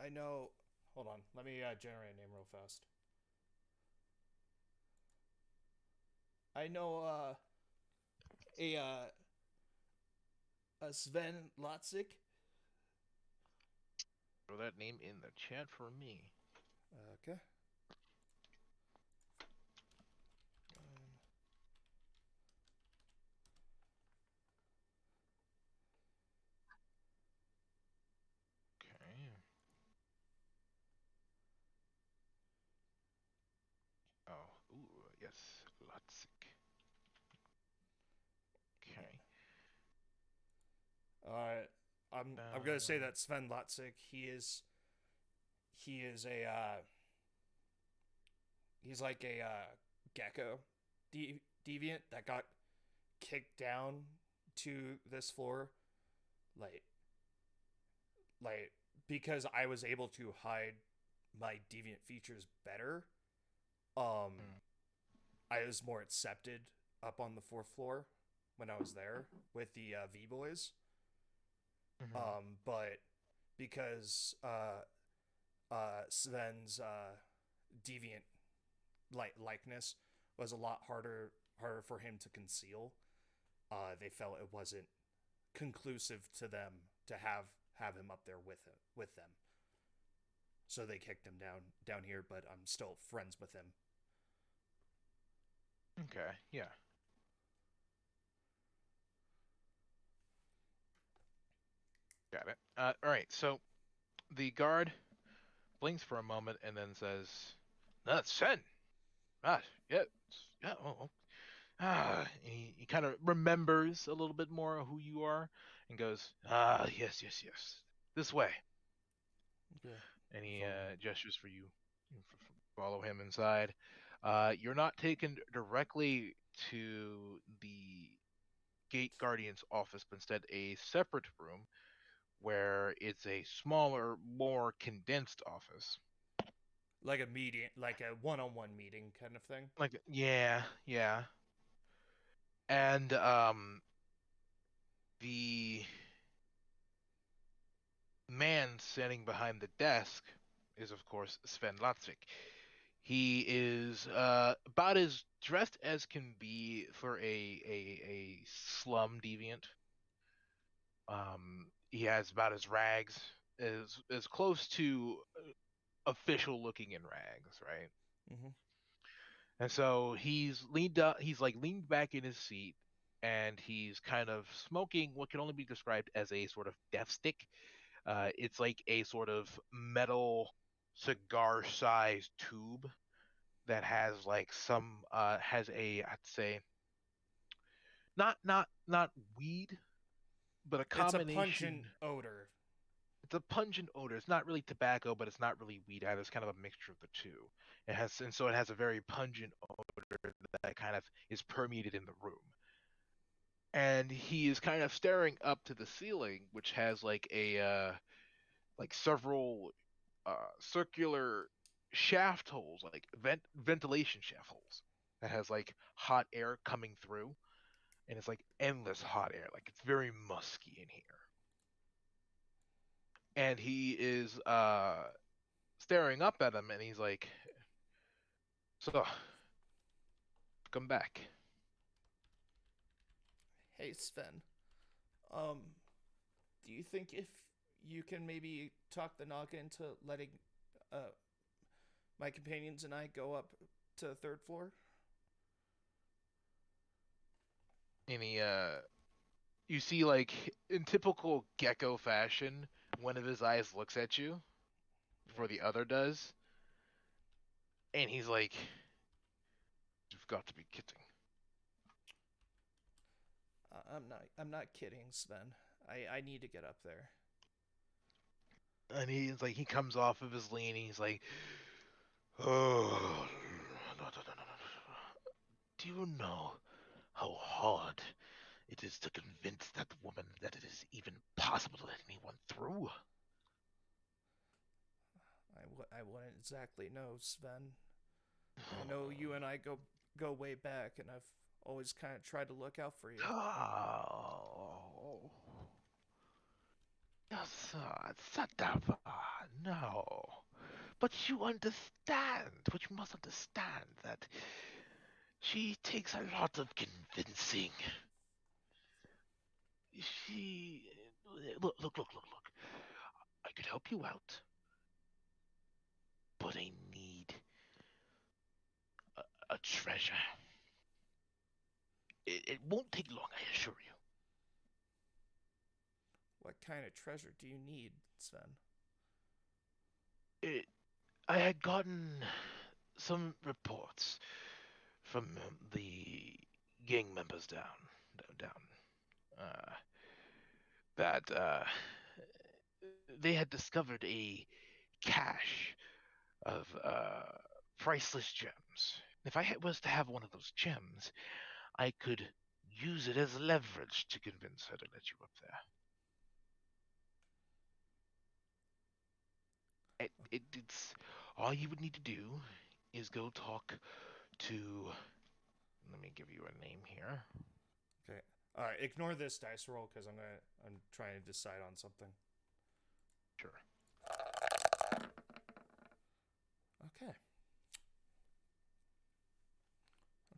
I know. Hold on, let me generate a name real fast. I know a Sven Lotzik. Throw that name in the chat for me. Okay. Yes, Lotzik. Okay. I'm gonna say that Sven Latzik, he is a he's like a gecko deviant that got kicked down to this floor, like like because I was able to hide my deviant features better. Mm. I was more accepted up on the fourth floor when I was there with the V boys. Mhm. But because Sven's deviant likeness was a lot harder for him to conceal. They felt it wasn't conclusive to them to have him up there with them. So they kicked him down here, but I'm still friends with him. Okay, yeah. Got it. All right. So the guard blinks for a moment and then says, "That's Sen. Ah, yeah, yeah. Oh, he kind of remembers a little bit more of who you are and goes, yes, yes, yes. This way." Okay. And he Follow. gestures for you. You follow him inside. You're not taken directly to the gate guardian's office, but instead a separate room where it's a smaller, more condensed office. Like a meeting, like a one-on-one meeting kind of thing. Like, yeah, yeah. And the man standing behind the desk is, of course, Sven Latzik. He is about as dressed as can be for a slum deviant. He has about his rags, as close to official looking in rags, right? Mm-hmm. And so he's leaned up, he's like leaned back in his seat, and he's kind of smoking what can only be described as a sort of death stick. It's like a sort of metal cigar-sized tube that has like some has a, I'd say, not weed, but a It's a combination. pungent odor. It's a pungent odor. It's not really tobacco, but it's not really weed either. It's kind of a mixture of the two. It has, and so it has a very pungent odor that kind of is permeated in the room. And he is kind of staring up to the ceiling, which has like a like several circular shaft holes, like ventilation shaft holes that has like hot air coming through, and it's like endless hot air. Like it's very musky in here. And he is staring up at him, and he's like, "So, come back." Hey Sven, um, do you think if you can maybe talk the Naga into letting uh my companions and I go up to the third floor? And he you see, like, in typical gecko fashion, one of his eyes looks at you before the other does, and he's like, "You've got to be kidding." I'm not kidding, Sven. I need to get up there. And he's like, he comes off of his lean, and he's like, "Oh, no, no, no, no, no, no. Do you know how hard it is to convince that woman that it is even possible to let anyone through?" I wouldn't exactly know, Sven. I know you and I go way back, and I've always kind of tried to look out for you. Oh. Yes, Sadava, no. But you understand, but you must understand that she takes a lot of convincing. She. Look. I could help you out, but I need a treasure. It won't take long, I assure you. What kind of treasure do you need, Sven? I had gotten some reports from the gang members down, that they had discovered a cache of priceless gems. If was to have one of those gems, I could use it as leverage to convince her to let you up there. It's all you would need to do is go talk to. Let me give you a name here. Okay. Ignore this dice roll because I'm trying to decide on something. Sure. Okay.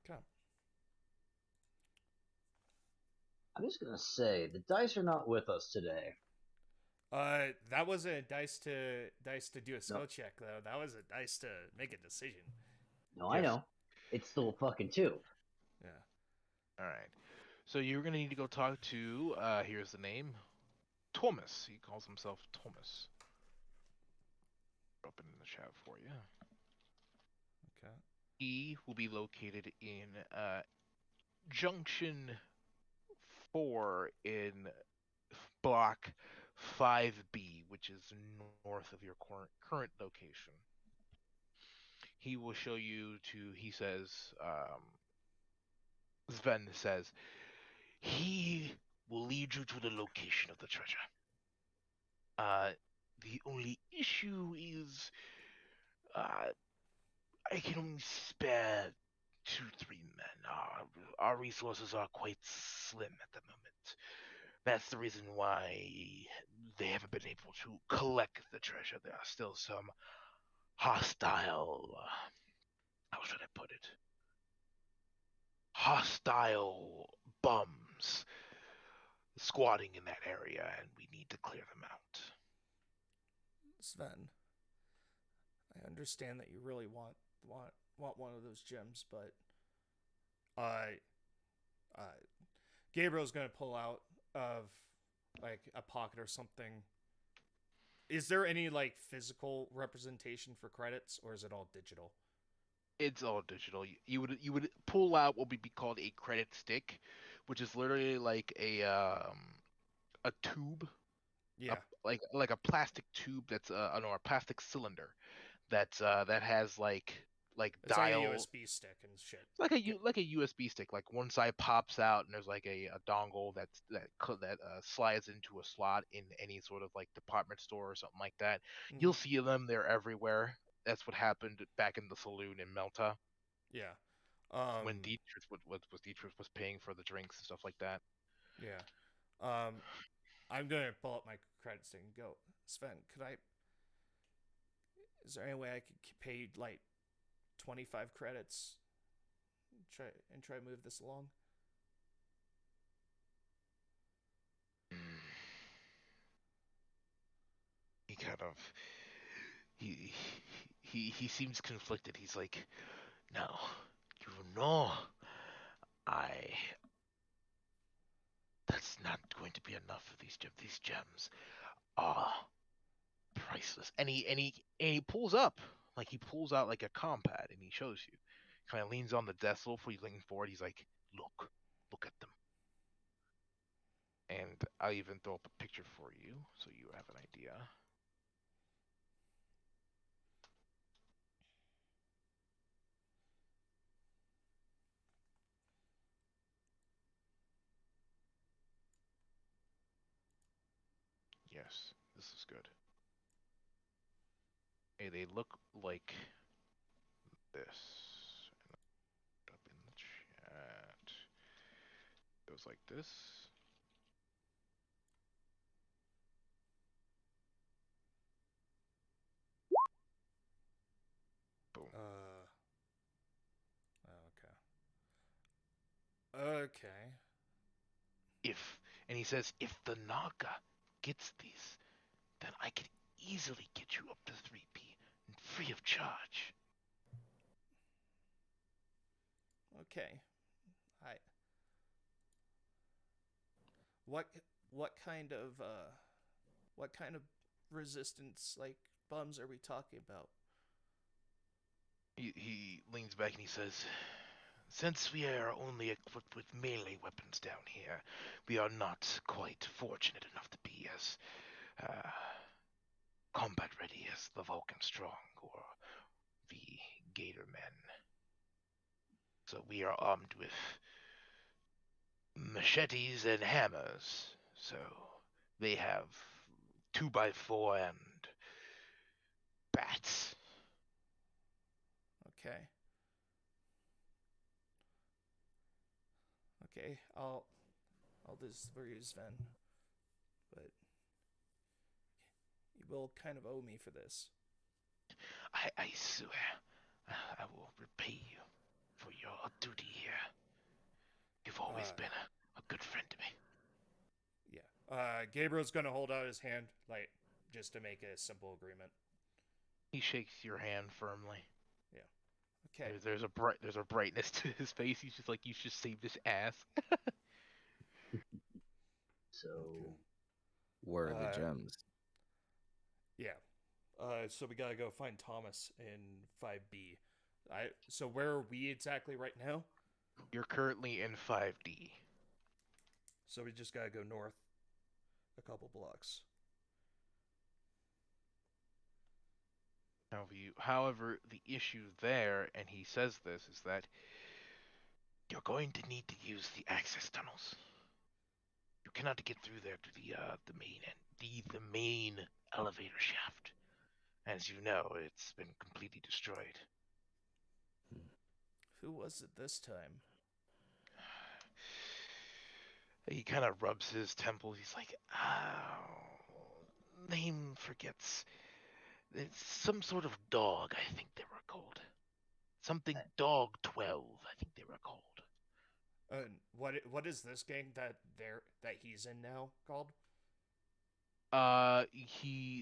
Okay. I'm just gonna say the dice are not with us today. That wasn't a dice to do a skill check though. That was a dice to make a decision. No, I Yes. know. It's still a fucking 2. Yeah. All right. So you're gonna need to go talk to. Here's the name. Thomas. He calls himself Thomas. Open in the chat for you. Okay. He will be located in Junction 4 in Block 5B, which is north of your current location. He will show you to. He says. Sven says he will lead you to the location of the treasure. The only issue is I can only spare 2-3 men. Our resources are quite slim at the moment. That's the reason why they haven't been able to collect the treasure. There are still some hostile. How should I put it? Hostile bums squatting in that area, and we need to clear them out. Sven, I understand that you really want one of those gems, but Gabriel's gonna pull out of like a pocket or something. Is there any like physical representation for credits, or is it all digital? It's all digital. You would pull out what would be called a credit stick, which is literally like a tube. Yeah. Like a plastic tube that's no, a plastic cylinder that's that has like It's dial. like a USB stick and shit. Like a USB stick. Like one side pops out and there's like a dongle that slides into a slot in any sort of like department store or something like that. Mhm. You'll see them. They're everywhere. That's what happened back in the saloon in Melta Yeah. when Dietrich was paying for the drinks and stuff like that. Yeah. I'm gonna pull up my credit stick and go, Sven, is there any way I could pay like 25 credits and try to move this along? He kind of he seems conflicted. He's like, no, I that's not going to be enough for these gems. These gems are priceless. And he pulls up, like he pulls out like a compad and he shows you. Kind of leans on the desk before he's leaning forward. He's like, look at them. And I'll even throw up a picture for you so you have an idea. Yes, this is good. Hey, they look like this. Up in the chat. Goes like this. Boom. Okay. And he says, if the Naga gets these, then I can easily get you up to 3P free of charge. Okay. What kind of resistance like bums are we talking about? He leans back and he says, Since we are only equipped with melee weapons down here, we are not quite fortunate enough to be as uh, combat ready as the Vulcan Strong or the Gator Men. So we are armed with machetes and hammers. So they have 2x4 and bats. Okay. Okay, I'll do this for you, Sven. But you will kind of owe me for this. I swear, I will repay you for your duty here. You've always been a good friend to me. Yeah. Gabriel's gonna hold out his hand, like, just to make a simple agreement. He shakes your hand firmly. Okay. There's a brightness to his face. He's just like, you should save this ass. So, Where are the gems? Yeah. So we gotta go find Thomas in 5B. So where are we exactly right now? You're currently in 5D. So we just gotta go north a couple blocks. However, the issue there, and he says this, is that you're going to need to use the access tunnels. You cannot get through there to the main elevator shaft. As you know, it's been completely destroyed. Who was it this time? He kind of rubs his temples. He's like, oh, name forgets. It's some sort of dog, I think they were called. Something Dog 12, I think they were called. What is this gang that he's in now called?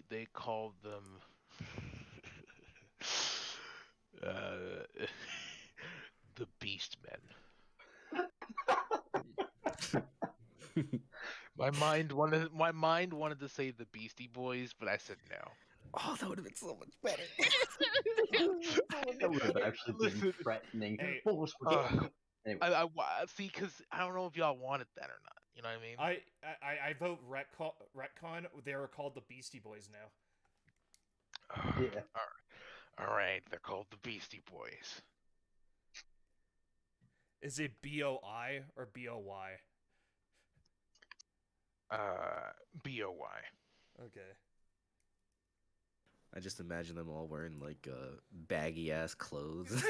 They called them the Beast Men. My mind wanted to say the Beastie Boys, but I said no. Oh, that would have been so much better. that would have actually been threatening. Hey, Anyway. I see, because I don't know if y'all wanted that or not. You know what I mean? I vote retcon. They are called the Beastie Boys now. Yeah. All right, they're called the Beastie Boys. Is it BOI or BOY? BOY. Okay. I just imagine them all wearing like baggy ass clothes.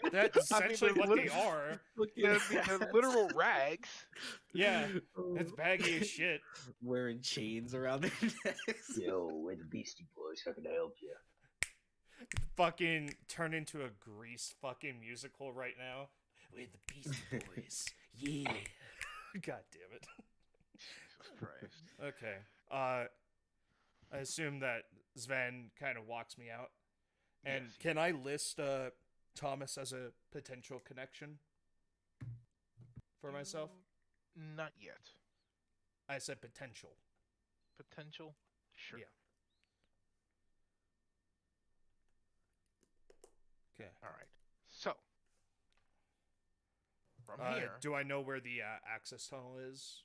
That's essentially what they are. Yeah, they're literal rags. Yeah, it's baggy as shit. Wearing chains around their necks. Yo, we're the Beastie Boys. How can I help you? Fucking turn into a Grease fucking musical right now. We're the Beastie Boys. Yeah. God damn it. Jesus Christ. Okay. I assume that Sven kind of walks me out. And Yes. can I list Thomas as a potential connection for myself? Not yet. I said potential. Potential? Sure. Yeah. Okay. All right. So, from here, Do I know where the access tunnel is?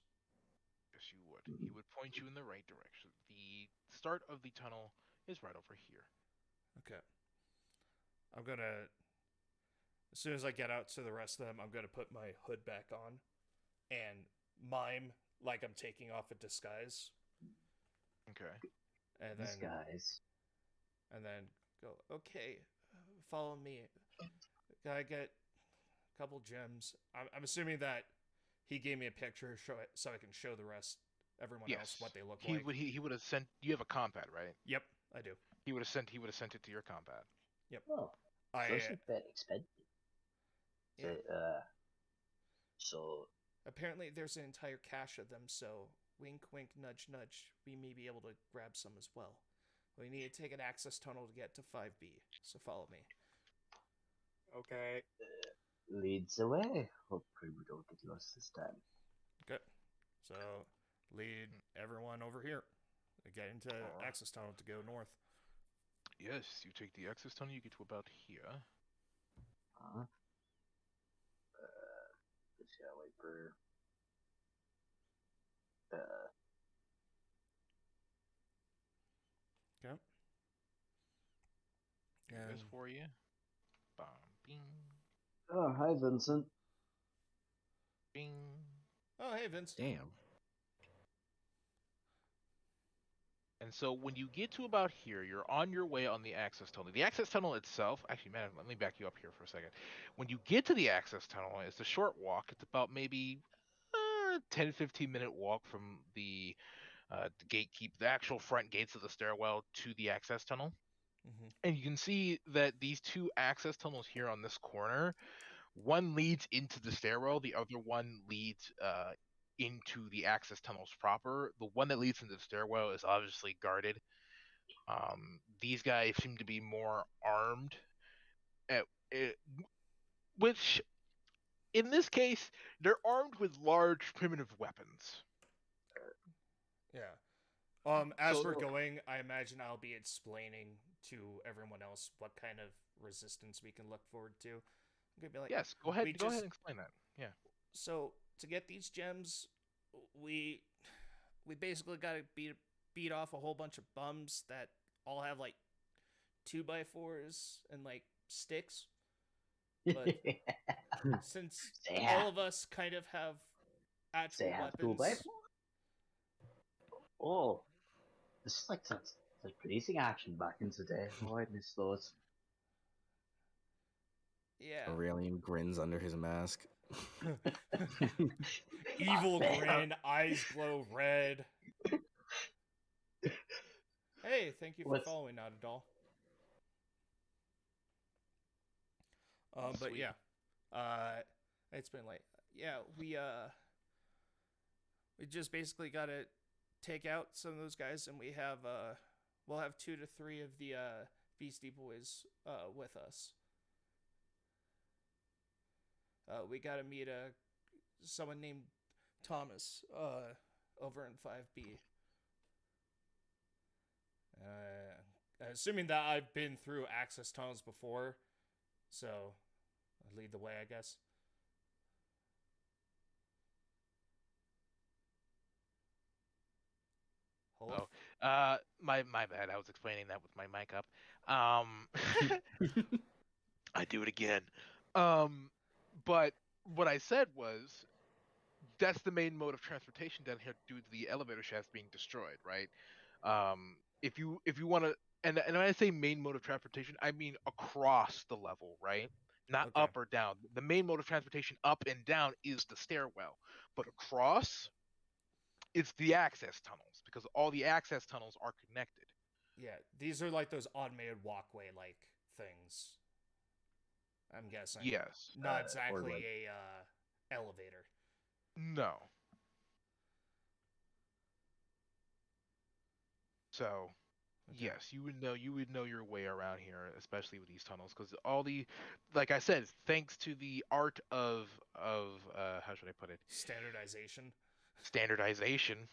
yes, you would. He would point you in the right direction. The start of the tunnel is right over here. Okay. I'm gonna, as soon as I get out to the rest of them, I'm gonna put my hood back on and mime like I'm taking off a disguise. Okay. And then, Disguise. and then go, okay, follow me. Gotta get a couple gems. I'm assuming that he gave me a picture so I can show the rest, everyone else, what they look like. He would have sent. You have a compad, right? Yep, I do. He would have sent it to your compad. Yep. Oh, I those are that expensive. yeah. So Apparently, there's an entire cache of them, so wink, wink, nudge, nudge. We may be able to grab some as well. We need to take an access tunnel to get to 5B, so follow me. Okay. leads the way. Hopefully we don't get lost this time. Okay. So, lead everyone over here. Get into access tunnel to go north. Yes, you take the access tunnel. You get to about here. for Okay. Do this for you. Bum, bing, Oh, hi Vincent. bing. Oh, hey, Vince. Damn. And so when you get to about here, you're on your way on the access tunnel. The access tunnel itself, actually, man, let me back you up here for a second. When you get to the access tunnel, it's a short walk. It's about maybe 10, 15-minute walk from the gatekeep, the actual front gates of the stairwell to the access tunnel. Mm-hmm. And you can see that these two access tunnels here on this corner, one leads into the stairwell, the other one leads into the access tunnels proper. The one that leads into the stairwell is obviously guarded. These guys seem to be more armed, at, eh, which in this case, they're armed with large primitive weapons. Yeah. As So- we're going, I imagine I'll be explaining to everyone else what kind of resistance we can look forward to. I'm gonna be like, Yes, go ahead. we Go ahead just- and explain that. Yeah. so to get these gems, we basically got to beat off a whole bunch of bums that all have like 2x4s and like sticks. But since Say all half. of us kind of have actual Say half weapons, 2x4. Oh, this is like such racing action back in the day. Oh, I miss those. yeah, Aurelian grins under his mask. evil Damn. grin, eyes glow red. Hey, thank you for What's- following, not a doll. But Sweet. yeah, it's been like, yeah, we just basically got to take out some of those guys, and we'll have 2 to 3 of the Beastie Boys with us. We got to meet someone named Thomas over in 5B. Assuming that I've been through access tunnels before, so I'll lead the way, I guess. Hold. My bad. I was explaining that with my mic up. I do it again. But what I said was that's the main mode of transportation down here due to the elevator shafts being destroyed, right? If you want to, and when I say main mode of transportation, I mean across the level, right? Not Okay. up or down. The main mode of transportation up and down is the stairwell, but across, it's the access tunnels because all the access tunnels are connected. Yeah, these are like those automated walkway like things. I'm guessing. Yes. Not exactly like- a elevator. No. So, Okay. yes, you would know your way around here, especially with these tunnels, because all the, like I said, thanks to the art of how should I put it, Standardization. standardization,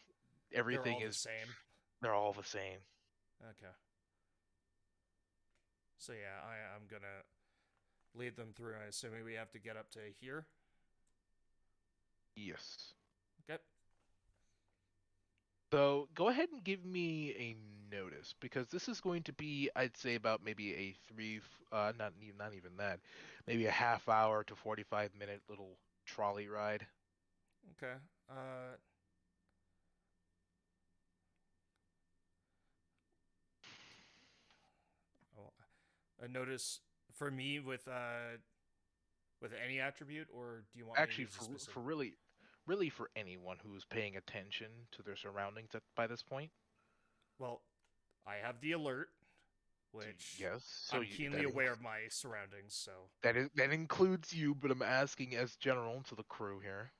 everything They're all is the same. they're all the same. Okay. So yeah, I'm gonna lead them through. I assuming we have to get up to here. Yes. Okay. So go ahead and give me a notice because this is going to be, I'd say, about maybe a not even that, maybe a half hour to 45-minute little trolley ride. Okay. Oh, a notice for me with any attribute, or do you want Actually, me to use a specific? for really for anyone who's paying attention to their surroundings by this point. Well, I have the alert, which Yes, so I'm keenly aware of my surroundings. So that includes you, but I'm asking as general to the crew here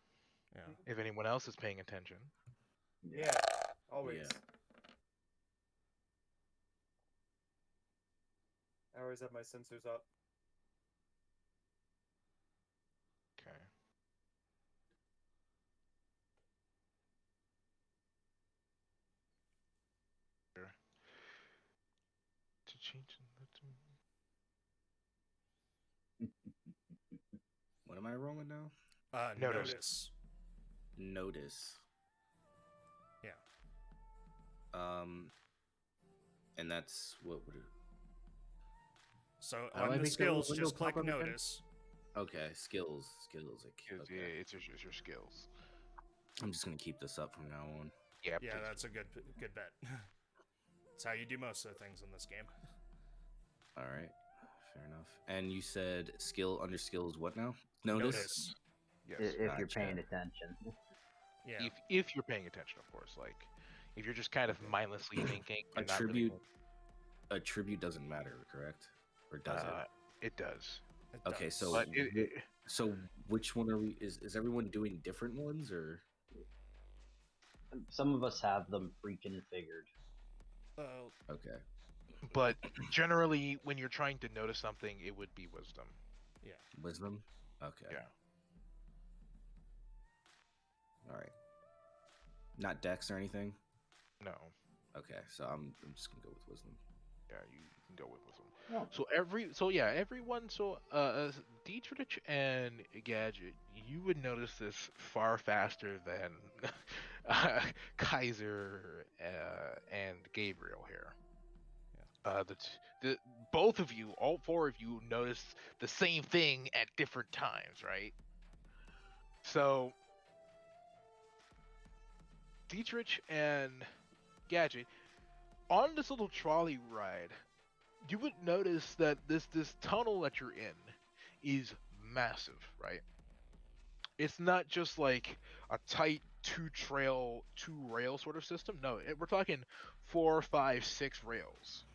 yeah. if anyone else is paying attention. Yeah, always. Yeah. I always have my sensors up. Okay. Here. To change What am I rolling now? Notice. Notice. notice. Yeah. And that's what would it... So How do I on the make that little skills, window just click pop up again? notice. Okay, skills. Like, Yeah, okay. it's your skills. I'm just gonna keep this up from now on. Yeah, Yeah, please. that's a good bet. That's how you do most of the things in this game. All right, fair enough. And you said skill under skills. What now? Notice. Yes. If you're Gotcha. paying attention. Yeah. If you're paying attention, of course. Like, if you're just kind of mindlessly thinking, you're not really Attribute. Attribute doesn't matter, correct? Or does it does. It Okay, does. so But so which one are we? Is everyone doing different ones or? Some of us have them pre-configured. Okay. but generally, when you're trying to notice something, it would be wisdom. Yeah. Wisdom. Okay. Yeah. All right. Not dex or anything. No. Okay, so I'm just gonna go with wisdom. Yeah, you can go with wisdom. No. So everyone. Dietrich and Gadget, you would notice this far faster than Kaiser and Gabriel here. Yeah. The both of you, all four of you, notice the same thing at different times, right? So Dietrich and Gadget, on this little trolley ride, you would notice that this tunnel that you're in is massive, right? It's not just like a tight two rail sort of system. No, we're talking 4, 5, 6 rails,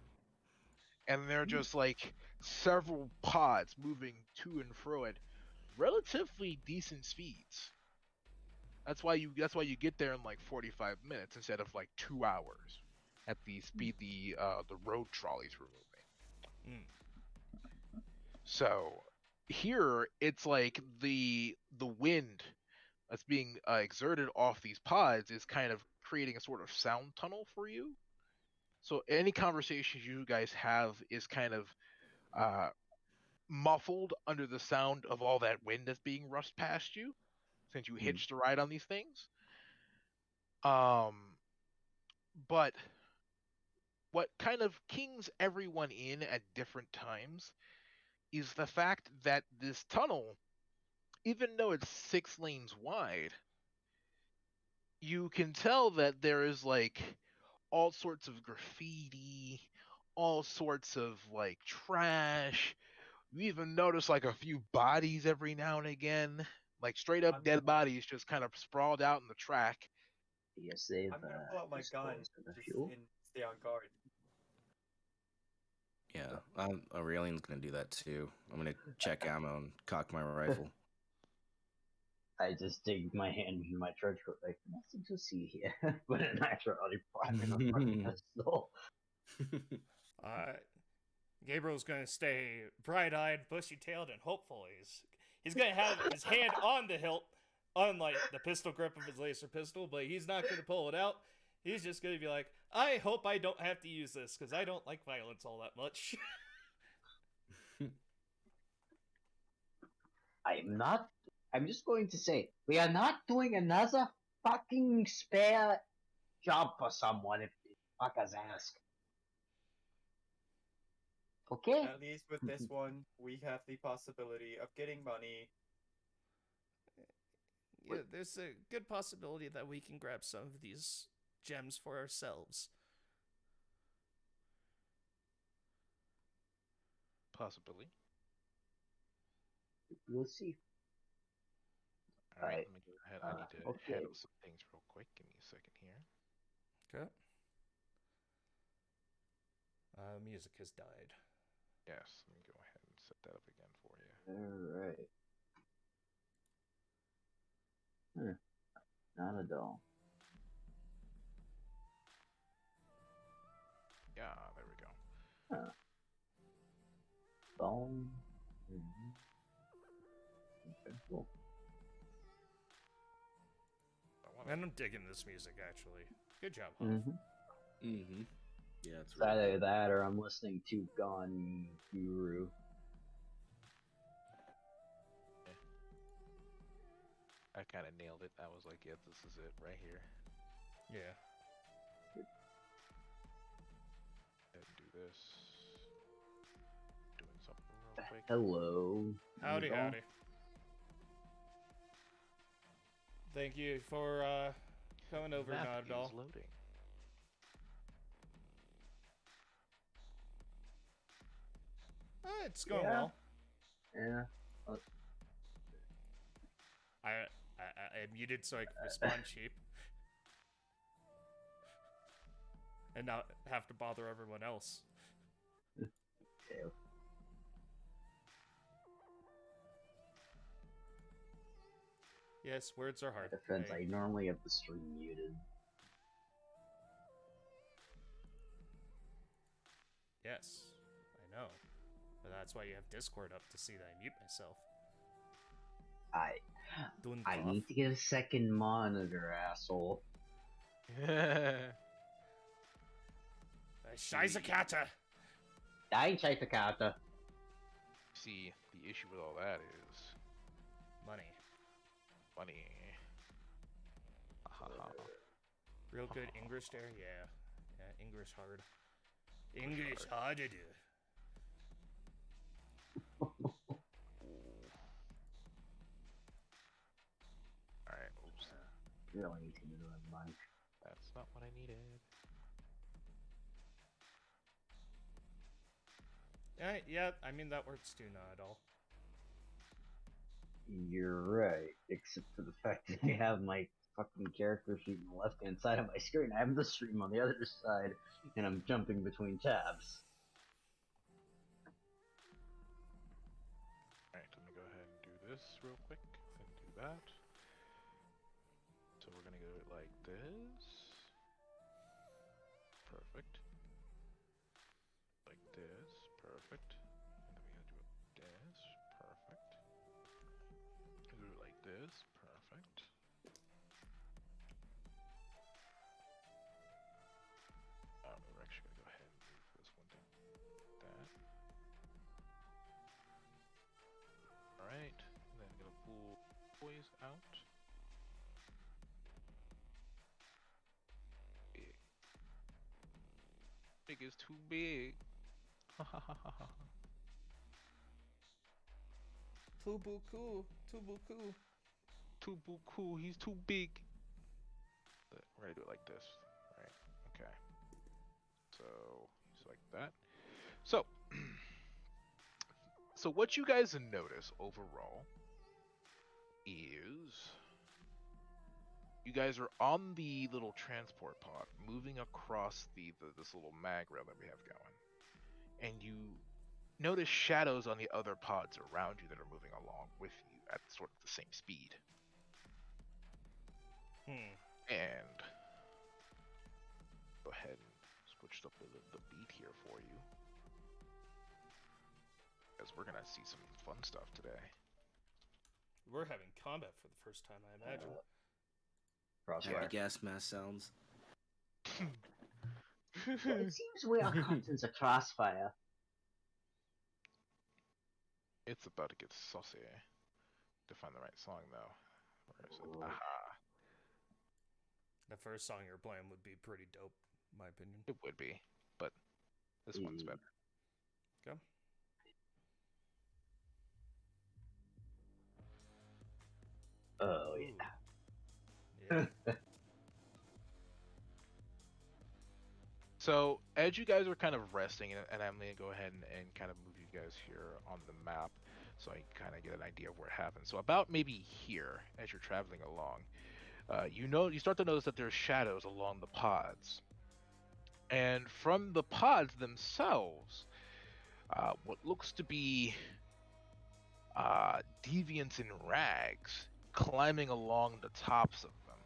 and they're just like several pods moving to and fro at relatively decent speeds. That's why you get there in like 45 minutes instead of like 2 hours at the speed the road trolleys were moving. So here it's like the wind that's being exerted off these pods is kind of creating a sort of sound tunnel for you. So any conversations you guys have is kind of muffled under the sound of all that wind that's being rushed past you, since you hitched a ride on these things. But what kind of kings everyone in at different times is the fact that this tunnel, even though it's 6 lanes wide, you can tell that there is like all sorts of graffiti, all sorts of like trash. You even notice like a few bodies every now and again, like straight up dead bodies just kind of sprawled out in the track. Yes, they've I'm gonna pull out my gun disposed of the just fuel. and stay on guard. Yeah, Aurelian's gonna do that too. I'm gonna check ammo and cock my rifle. I just dig my hand in my trench coat, like, nothing to see here. But then I actually firing a fucking pistol. Gabriel's gonna stay bright-eyed, bushy-tailed, and hopeful. He's gonna have his hand on the hilt, on like the pistol grip of his laser pistol, but he's not gonna pull it out. He's just gonna be like, I hope I don't have to use this because I don't like violence all that much. I'm just going to say, we are not doing another fucking spare job for someone if fuckers ask. Okay? At least with this one, we have the possibility of getting money. Yeah, there's a good possibility that we can grab some of these gems for ourselves. Possibly. We'll see. All right, Right. let me go ahead. I need to Okay. handle some things real quick. Give me a second here. Okay. Music has died. Yes, let me go ahead and set that up again for you. Alright. Not a doll. Yeah, there we go. Bone. Okay, cool. And I'm digging this music, actually. Good job, Huff. Yeah, it's It's really either that or I'm listening to Gone Guru. I kind of nailed it. I was like, yeah, this is it right here. Yeah. And do this. Doing something real quick. Hello. Howdy, Eagle. howdy. Thank you for coming over, Map not at all. is loading. It's going Yeah. well. Yeah. I muted so I could respond cheap. And not have to bother everyone else. Okay. Yes, words are hard. Defense, Hey, I normally have the stream muted. yes, I know. But that's why you have Discord up to see that I mute myself. I need to get a second monitor, asshole. Scheissekarte! Die, Chaitakata. See, the issue with all that is Money. money. Real good English there? Yeah. Yeah, English hard. English hard to do. Alright, oops. Really need to do a mic. That's not what I needed. Yeah, I mean, that works too, not at all. You're right, except for the fact that I have my fucking character sheet on the left hand side of my screen. I have the stream on the other side, and I'm jumping between tabs. Alright, let me go ahead and do this real quick and do that. So we're gonna go like this. Perfect. Like this. Perfect. And then we gotta do this. Perfect. And do it like this. Perfect. We're actually gonna go ahead and move this one down. That. Alright. And then gonna pull boys out. Big. Big is too big. Tubuku, Tubuku. Too cool. He's too big. We're gonna do it like this, right? Okay. So just like that. So, so what you guys notice overall is you guys are on the little transport pod, moving across this little mag rail that we have going, and you notice shadows on the other pods around you that are moving along with you at sort of the same speed. And go ahead and switch up the beat here for you, because we're gonna see some fun stuff today. We're having combat for the first time, I imagine. Crossfire. Happy gas mask sounds. Well, it seems we are contents of Crossfire. It's about to get saucy. To find the right song though. Where is it? Ooh. Aha. The first song you're playing would be pretty dope, in my opinion. It would be, but this one's better. Go. Oh, Yeah. So, as you guys are kind of resting, and I'm going to go ahead and kind of move you guys here on the map so I can kind of get an idea of where it happened. So, about maybe here, as you're traveling along, you start to notice that there's shadows along the pods. And from the pods themselves, what looks to be deviants in rags climbing along the tops of them.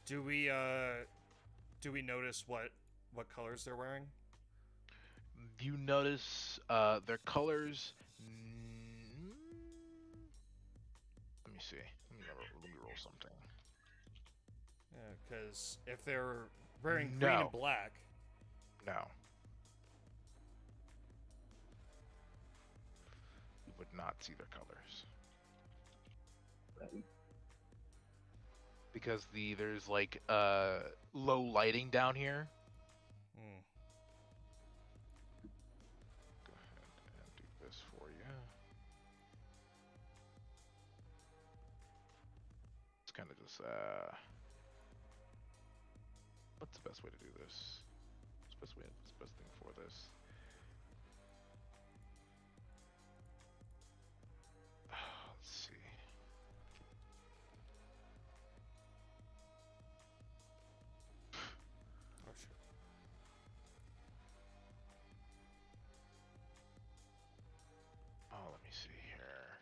Do we notice what colors they're wearing? You notice their colors. Let me see. Let me roll something. Yeah, because if they're wearing green No. and black, No. You would not see their colors. Okay. because there's like low lighting down here. Hmm. Go ahead and do this for you. It's kind of just what's the best way to do this? What's the best thing for this? Let's see. Oh shit. Oh, let me see here.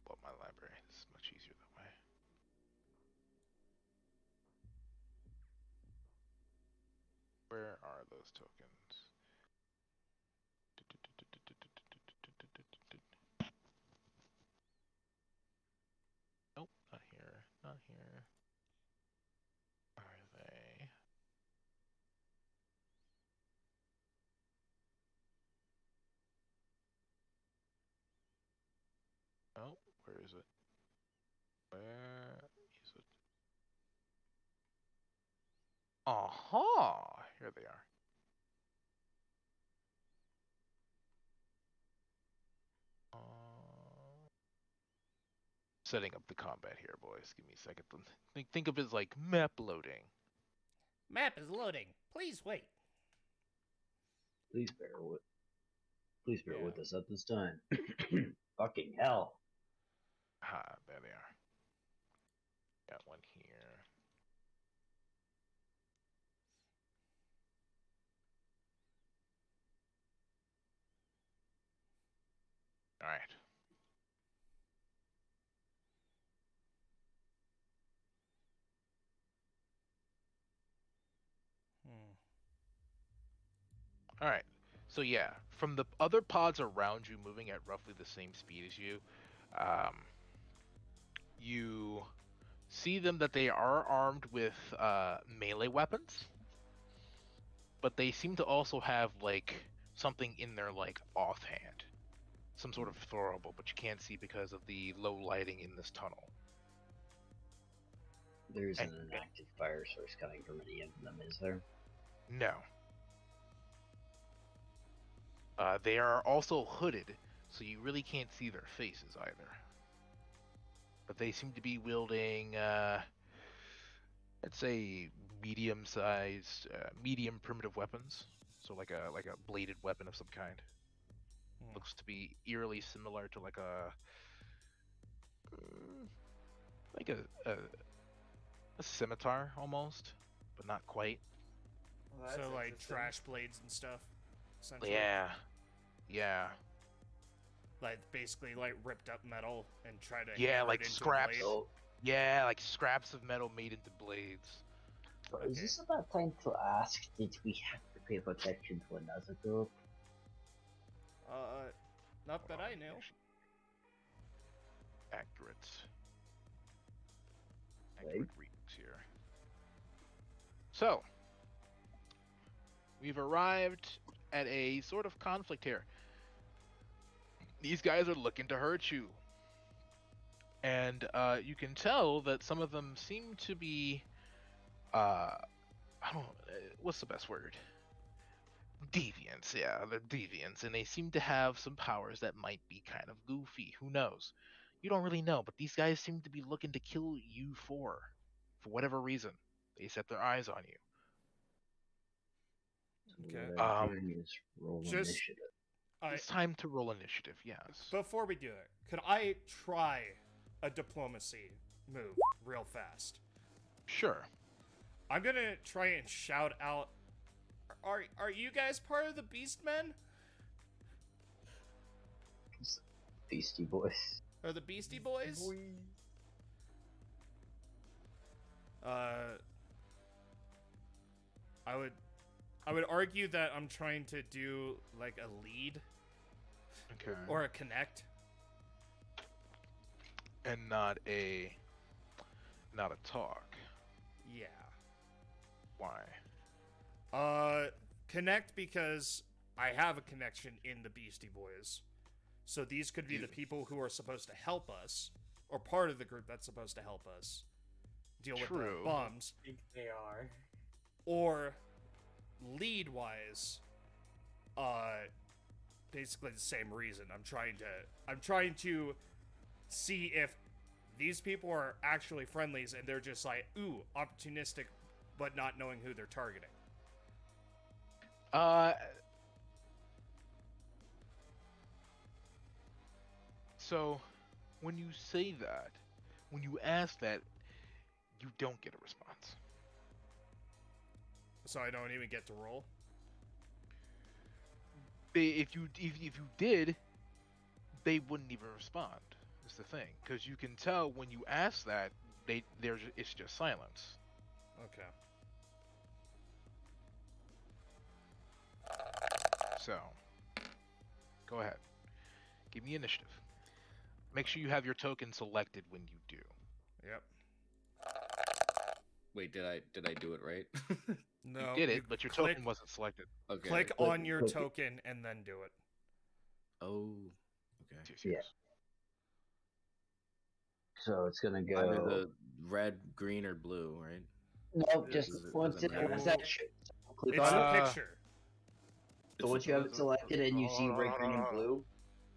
Pull up my library. This is much easier that way. Where are those tokens? Nope, not here. Not here. Are they? Oh, where is it? Where is it? Aha! Here they are. Setting up the combat here, boys. Give me a second. Think of it as like map loading. Map is loading. Please wait. Please bear Yeah. with us at this time. Fucking hell. Ah, there they are. Got one here. All right. Hmm. All right. So yeah, from the other pods around you moving at roughly the same speed as you, um, you see them that they are armed with melee weapons, but they seem to also have like something in their like offhand, some sort of throwable, but you can't see because of the low lighting in this tunnel. There isn't And- an active fire source coming from any of them, is there? No. They are also hooded, so you really can't see their faces either. But they seem to be wielding, I'd say, medium-sized, medium primitive weapons. So like a bladed weapon of some kind. Hmm. Looks to be eerily similar to like like a scimitar almost, but not quite. Well, that's So like interesting. trash blades and stuff. Essentially. Yeah, yeah, Like basically like ripped up metal and try to yeah, hammer like it into scraps. a blade. So, Yeah, like scraps of metal made into blades. so is Okay. this about time to ask, did we have to pay protection to another group? Not that I know. Accurate. Okay. Accurate readings here. So, we've arrived at a sort of conflict here. These guys are looking to hurt you. And you can tell that some of them seem to be, I don't, what's the best word? Deviants, yeah, they're deviants, and they seem to have some powers that might be kind of goofy. Who knows? You don't really know, but these guys seem to be looking to kill you for whatever reason. They set their eyes on you. So Okay. what I'm doing is roll Just- initiative. It's time to roll initiative, yes. Before we do it, could I try a diplomacy move real fast? Sure. I'm gonna try and shout out. Are you guys part of the Beastmen? Beastie Boys. Or the Beastie Boys? I would argue that I'm trying to do like a lead Okay. or a connect. And not a talk. Yeah. Why? Connect because I have a connection in the Beastie Boys. So these could be the people who are supposed to help us, or part of the group that's supposed to help us deal with the True. bombs, I think they are. or lead-wise, basically the same reason. I'm trying to see if these people are actually friendlies and they're just like, ooh, opportunistic, but not knowing who they're targeting. So when you say that, when you ask that, you don't get a response. So I don't even get to roll. If you did, they wouldn't even respond. Is the thing, because you can tell when you ask that it's just silence. Okay. So go ahead, give me initiative. Make sure you have your token selected when you do. Yep. Wait, did I do it right? No. You did it, but your token wasn't selected. Okay. Click on your token and then do it. Oh, okay. Yeah. So it's gonna go. Either the red, green, or blue, right? No, just once doesn't matter. that click It's on a it. picture. So once you have it selected and you see red, green, and blue,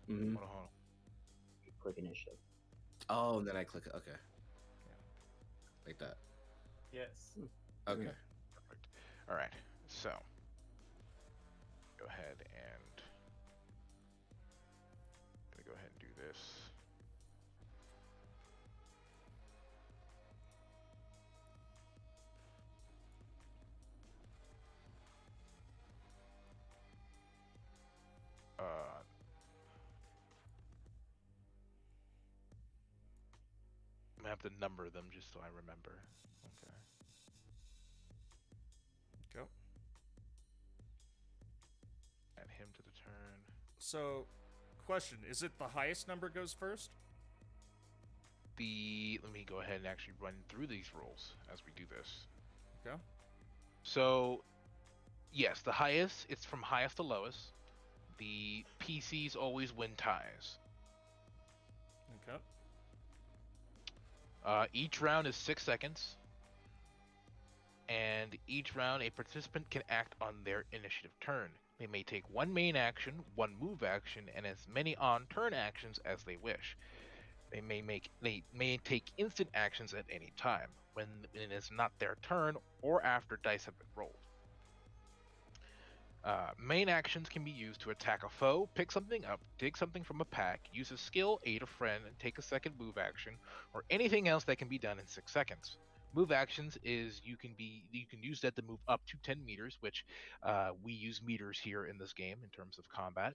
Mm-hmm. Hold on. you click initiative. Oh, and then I click it. Okay. Like that. Yes. Okay. Perfect. All right. So go ahead and go ahead and do this. I'm gonna have to number them just so I remember. Okay. Go. Add him to the turn. So, question: is it the highest number goes first? Let me go ahead and actually run through these rules as we do this. Okay. So, yes, the highest. It's from highest to lowest. The PCs always win ties. Okay. Each round is 6 seconds, and each round a participant can act on their initiative turn. They may take one main action, one move action, and as many on-turn actions as they wish. They may take instant actions at any time when it is not their turn or after dice have been rolled. Main actions can be used to attack a foe, pick something up, dig something from a pack, use a skill, aid a friend, and take a second move action, or anything else that can be done in 6 seconds. Move actions is you can use that to move up to 10 meters, which we use meters here in this game in terms of combat.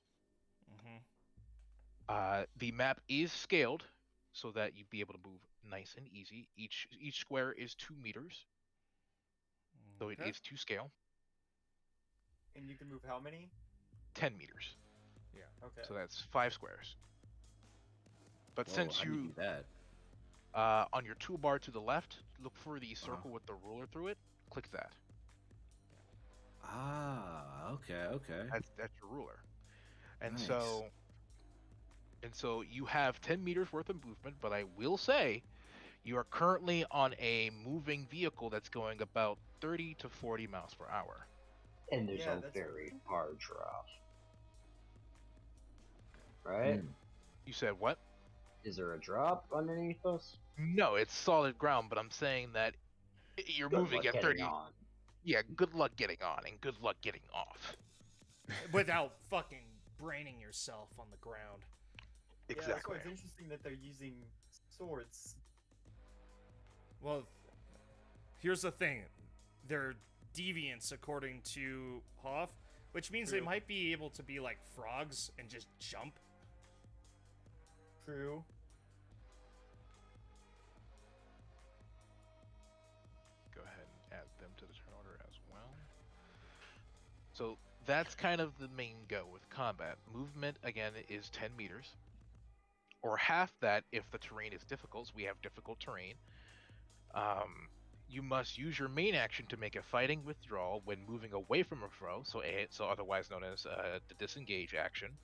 Mm-hmm. The map is scaled so that you'd be able to move nice and easy. Each square is 2 meters, so it is to scale. And you can move how many? 10 meters. Yeah. Okay. So that's 5 squares. But Whoa, since how do you do that? on your toolbar to the left, look for the circle with the ruler through it. Click that. Ah, okay. That's your ruler. And Nice. so you have 10 meters worth of movement, but I will say you are currently on a moving vehicle that's going about 30 to 40 miles per hour. And there's Yeah, a that's very pretty- hard drop. Right? You said what? Is there a drop underneath us? No, it's solid ground, but I'm saying that you're Good moving luck at getting 30. on. Yeah, good luck getting on and good luck getting off. Without fucking braining yourself on the ground. Yeah, that's Exactly. why it's interesting that they're using swords. Well, here's the thing. They're deviants according to Hoff, which means they True. might be able to be like frogs and just jump. True. Go ahead and add them to the turn order as well. So that's kind of the main go with combat. Movement, again, is 10 meters. Or half that if the terrain is difficult. So we have difficult terrain. You must use your main action to make a fighting withdrawal when moving away from a foe, so otherwise known as the disengage action.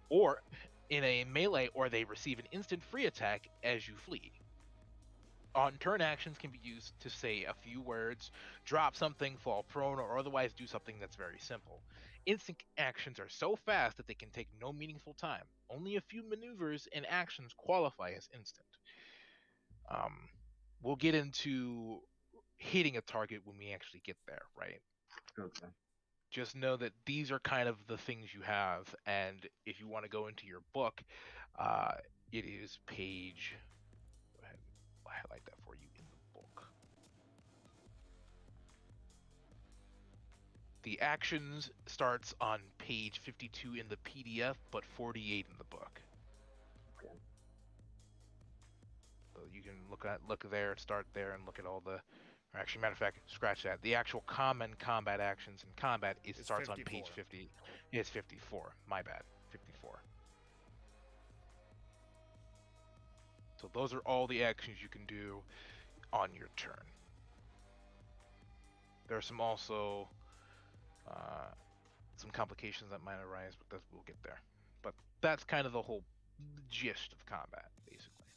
or in a melee, or they receive an instant free attack as you flee. On turn actions can be used to say a few words, drop something, fall prone, or otherwise do something that's very simple. Instant actions are so fast that they can take no meaningful time. Only a few maneuvers and actions qualify as instant. We'll get into hitting a target when we actually get there, right? Okay. Just know that these are kind of the things you have, and if you want to go into your book, it is page. Go ahead, I'll highlight that for you in the book. The actions starts on page 52 in the PDF, but 48 in the book. Okay. So you can look there, start there, and look at all the. Or actually, matter of fact, scratch that. The actual common combat actions in combat it It's starts on 54. page 50. It's 54. My bad, 54. So those are all the actions you can do on your turn. There are some also some complications that might arise, but we'll get there. But that's kind of the whole gist of combat, basically.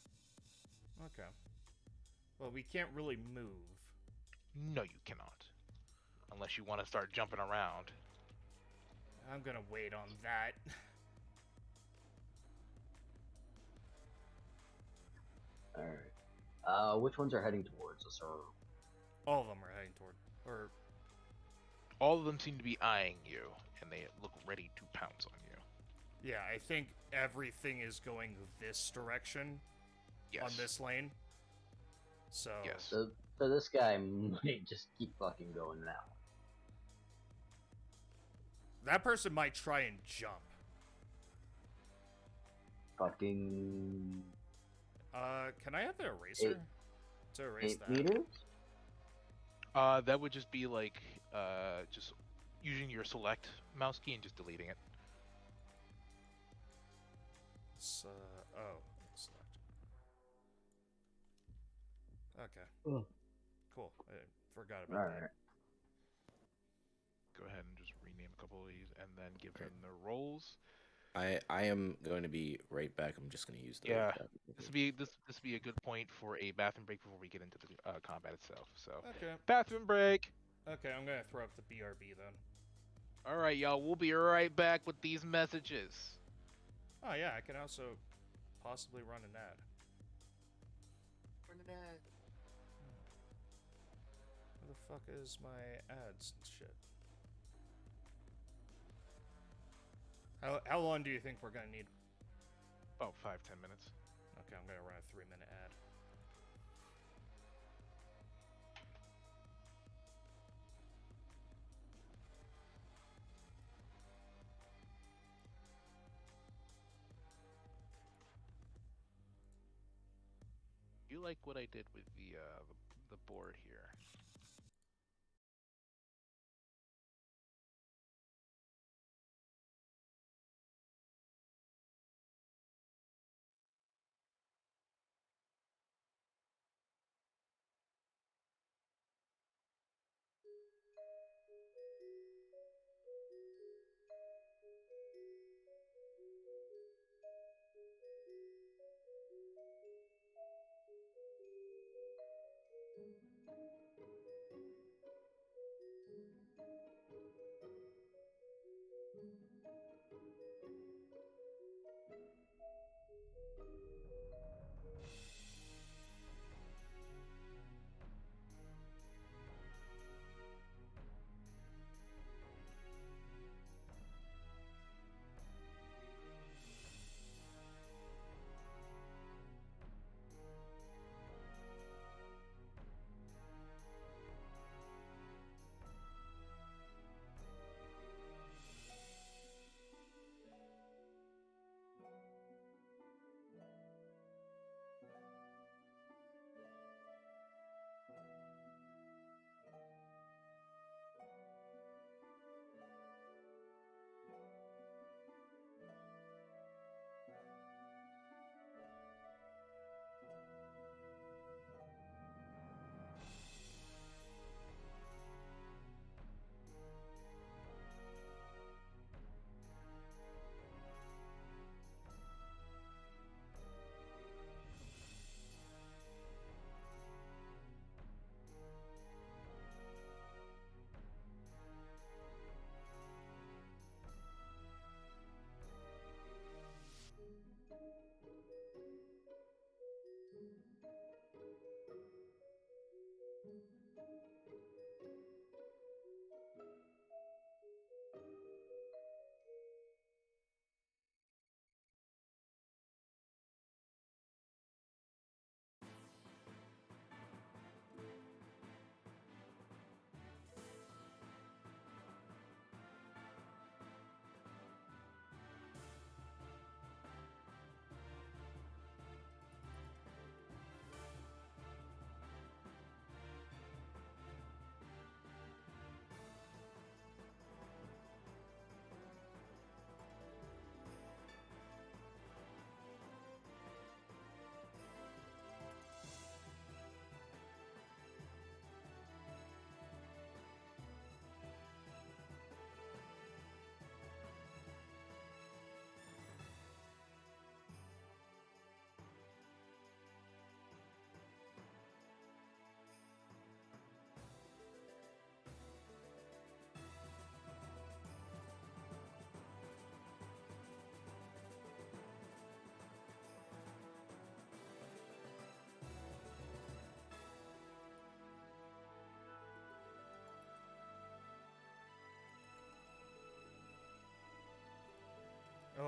Okay. Well, we can't really move. No, you cannot, unless you want to start jumping around. I'm gonna wait on that. Alright. Which ones are heading towards us, or... All of them are heading toward, or All of them seem to be eyeing you, and they look ready to pounce on you. yeah, I think everything is going this direction Yes. on this lane. So Yes. So this guy might just keep fucking going now. that person might try and jump. Fucking... Can I have the eraser to erase 8 that? meters? That would just be like just using your select mouse key and just deleting it. So, select. Okay, Ugh. cool. I forgot about that. Alright. Go ahead and just rename a couple of these, and then give them their roles. I am going to be right back. I'm just going to use the. Yeah. This would be a good point for a bathroom break before we get into the combat itself. So Okay. bathroom break. Okay, I'm gonna throw up the BRB then. All right, y'all. We'll be right back with these messages. Oh yeah, I can also possibly run an ad. Where the fuck is my ads and shit? How long do you think we're gonna need? About 5-10 minutes. Okay, I'm gonna run a 3-minute ad. You like what I did with the board here?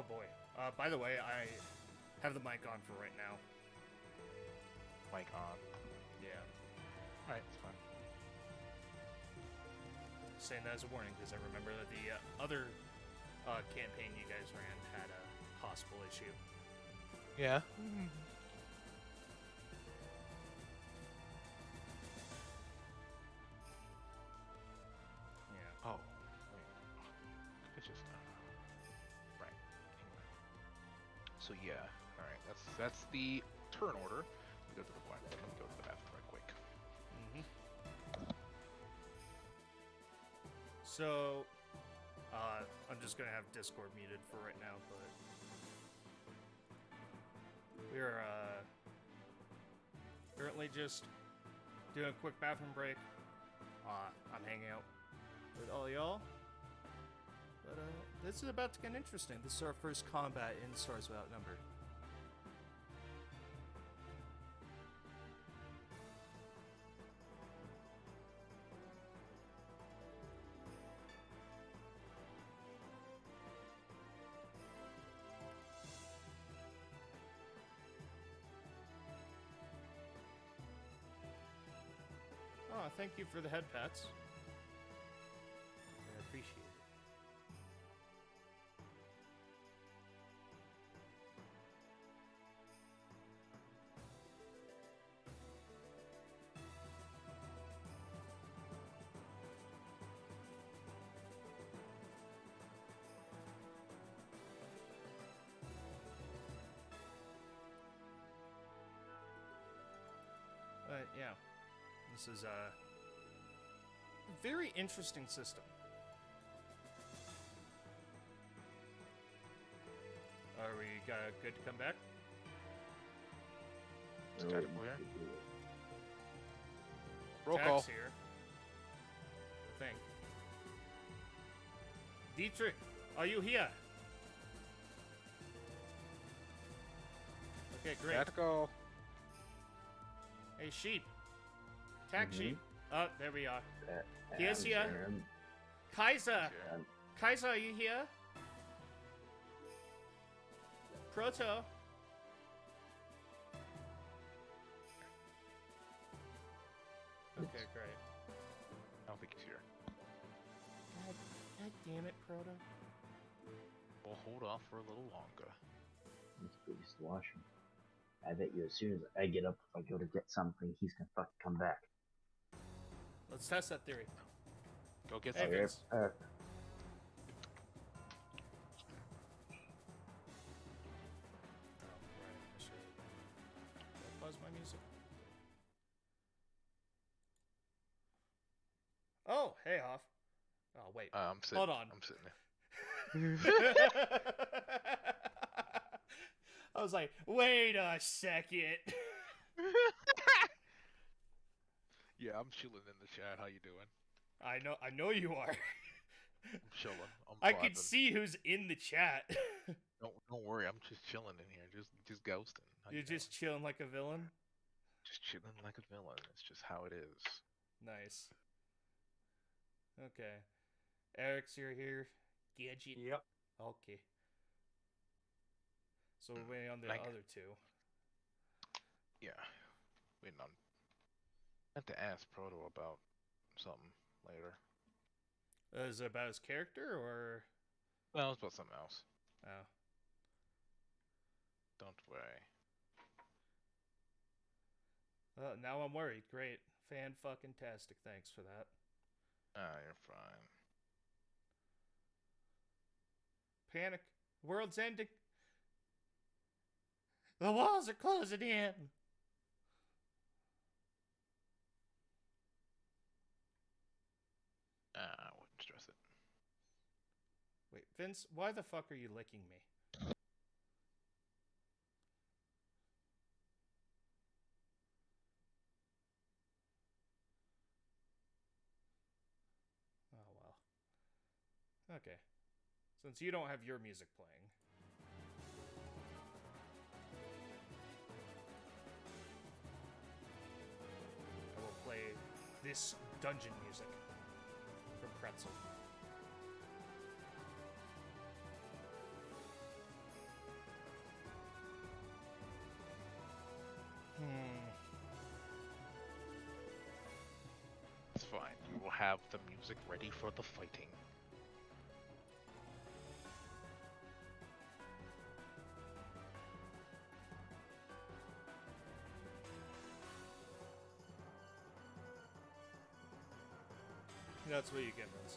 Oh boy. By the way, I have the mic on for right now. Mic on. Yeah. Alright, it's fine. Saying that as a warning because I remember that the other campaign you guys ran had a possible issue. Yeah. Yeah. Oh, wait. It's just right. Anyway. So yeah, all right. That's the turn order. We go to the black. Let me go to the bathroom right quick. Mm-hmm. So, I'm just gonna have Discord muted for right now, but we're currently just doing a quick bathroom break. I'm hanging out with all y'all, but this is about to get interesting. This is our first combat in Stars Without Number. Oh, thank you for the head pats. I appreciate it. But yeah, this is a very interesting system. Are we good to come back? Started here. Roll call. Jack's here. I think. Dietrich, are you here? Okay, great. Tactical. Hey, sheep. Tack sheep. Oh, there we are. And, Caesia. Caesia. um, Caesia, are you here? Proto. Okay, great. I don't think he's here. God damn it, Proto. We'll hold off for a little longer. Let's go just wash him. I bet you as soon as I get up, if I go to get something, he's gonna fucking come back. Let's test that theory. Go get Hey, some. Vince. Uh, Oh, right, I should pause my music. Oh, hey, Hoff. Oh, wait. I'm sitting. Hold on. I'm sitting there. I was like, wait a second. Yeah, I'm chilling in the chat. How you doing? I know you are. I'm chilling. I'm I vibing. can see who's in the chat. Don't worry. I'm just chilling in here. Just ghosting. How You're you doing? just chilling like a villain. Just chilling like a villain. It's just how it is. Nice. Okay. Eric's here. Gadget. Yep. Okay. So we're waiting on the Like- other two. Yeah. Waiting on. I have to ask Proto about something later. Is it about his character or? Well, it's about something else. Oh. Don't worry. Now I'm worried. Great. Fan-fucking-tastic. Thanks for that. Ah, you're fine. Panic. World's ending. The walls are closing in. I wouldn't stress it. Wait, Vince, why the fuck are you licking me? Oh, well. Okay. Since you don't have your music playing. I will play this dungeon music from Pretzel. have the music ready for the fighting. That's what you get, Vince.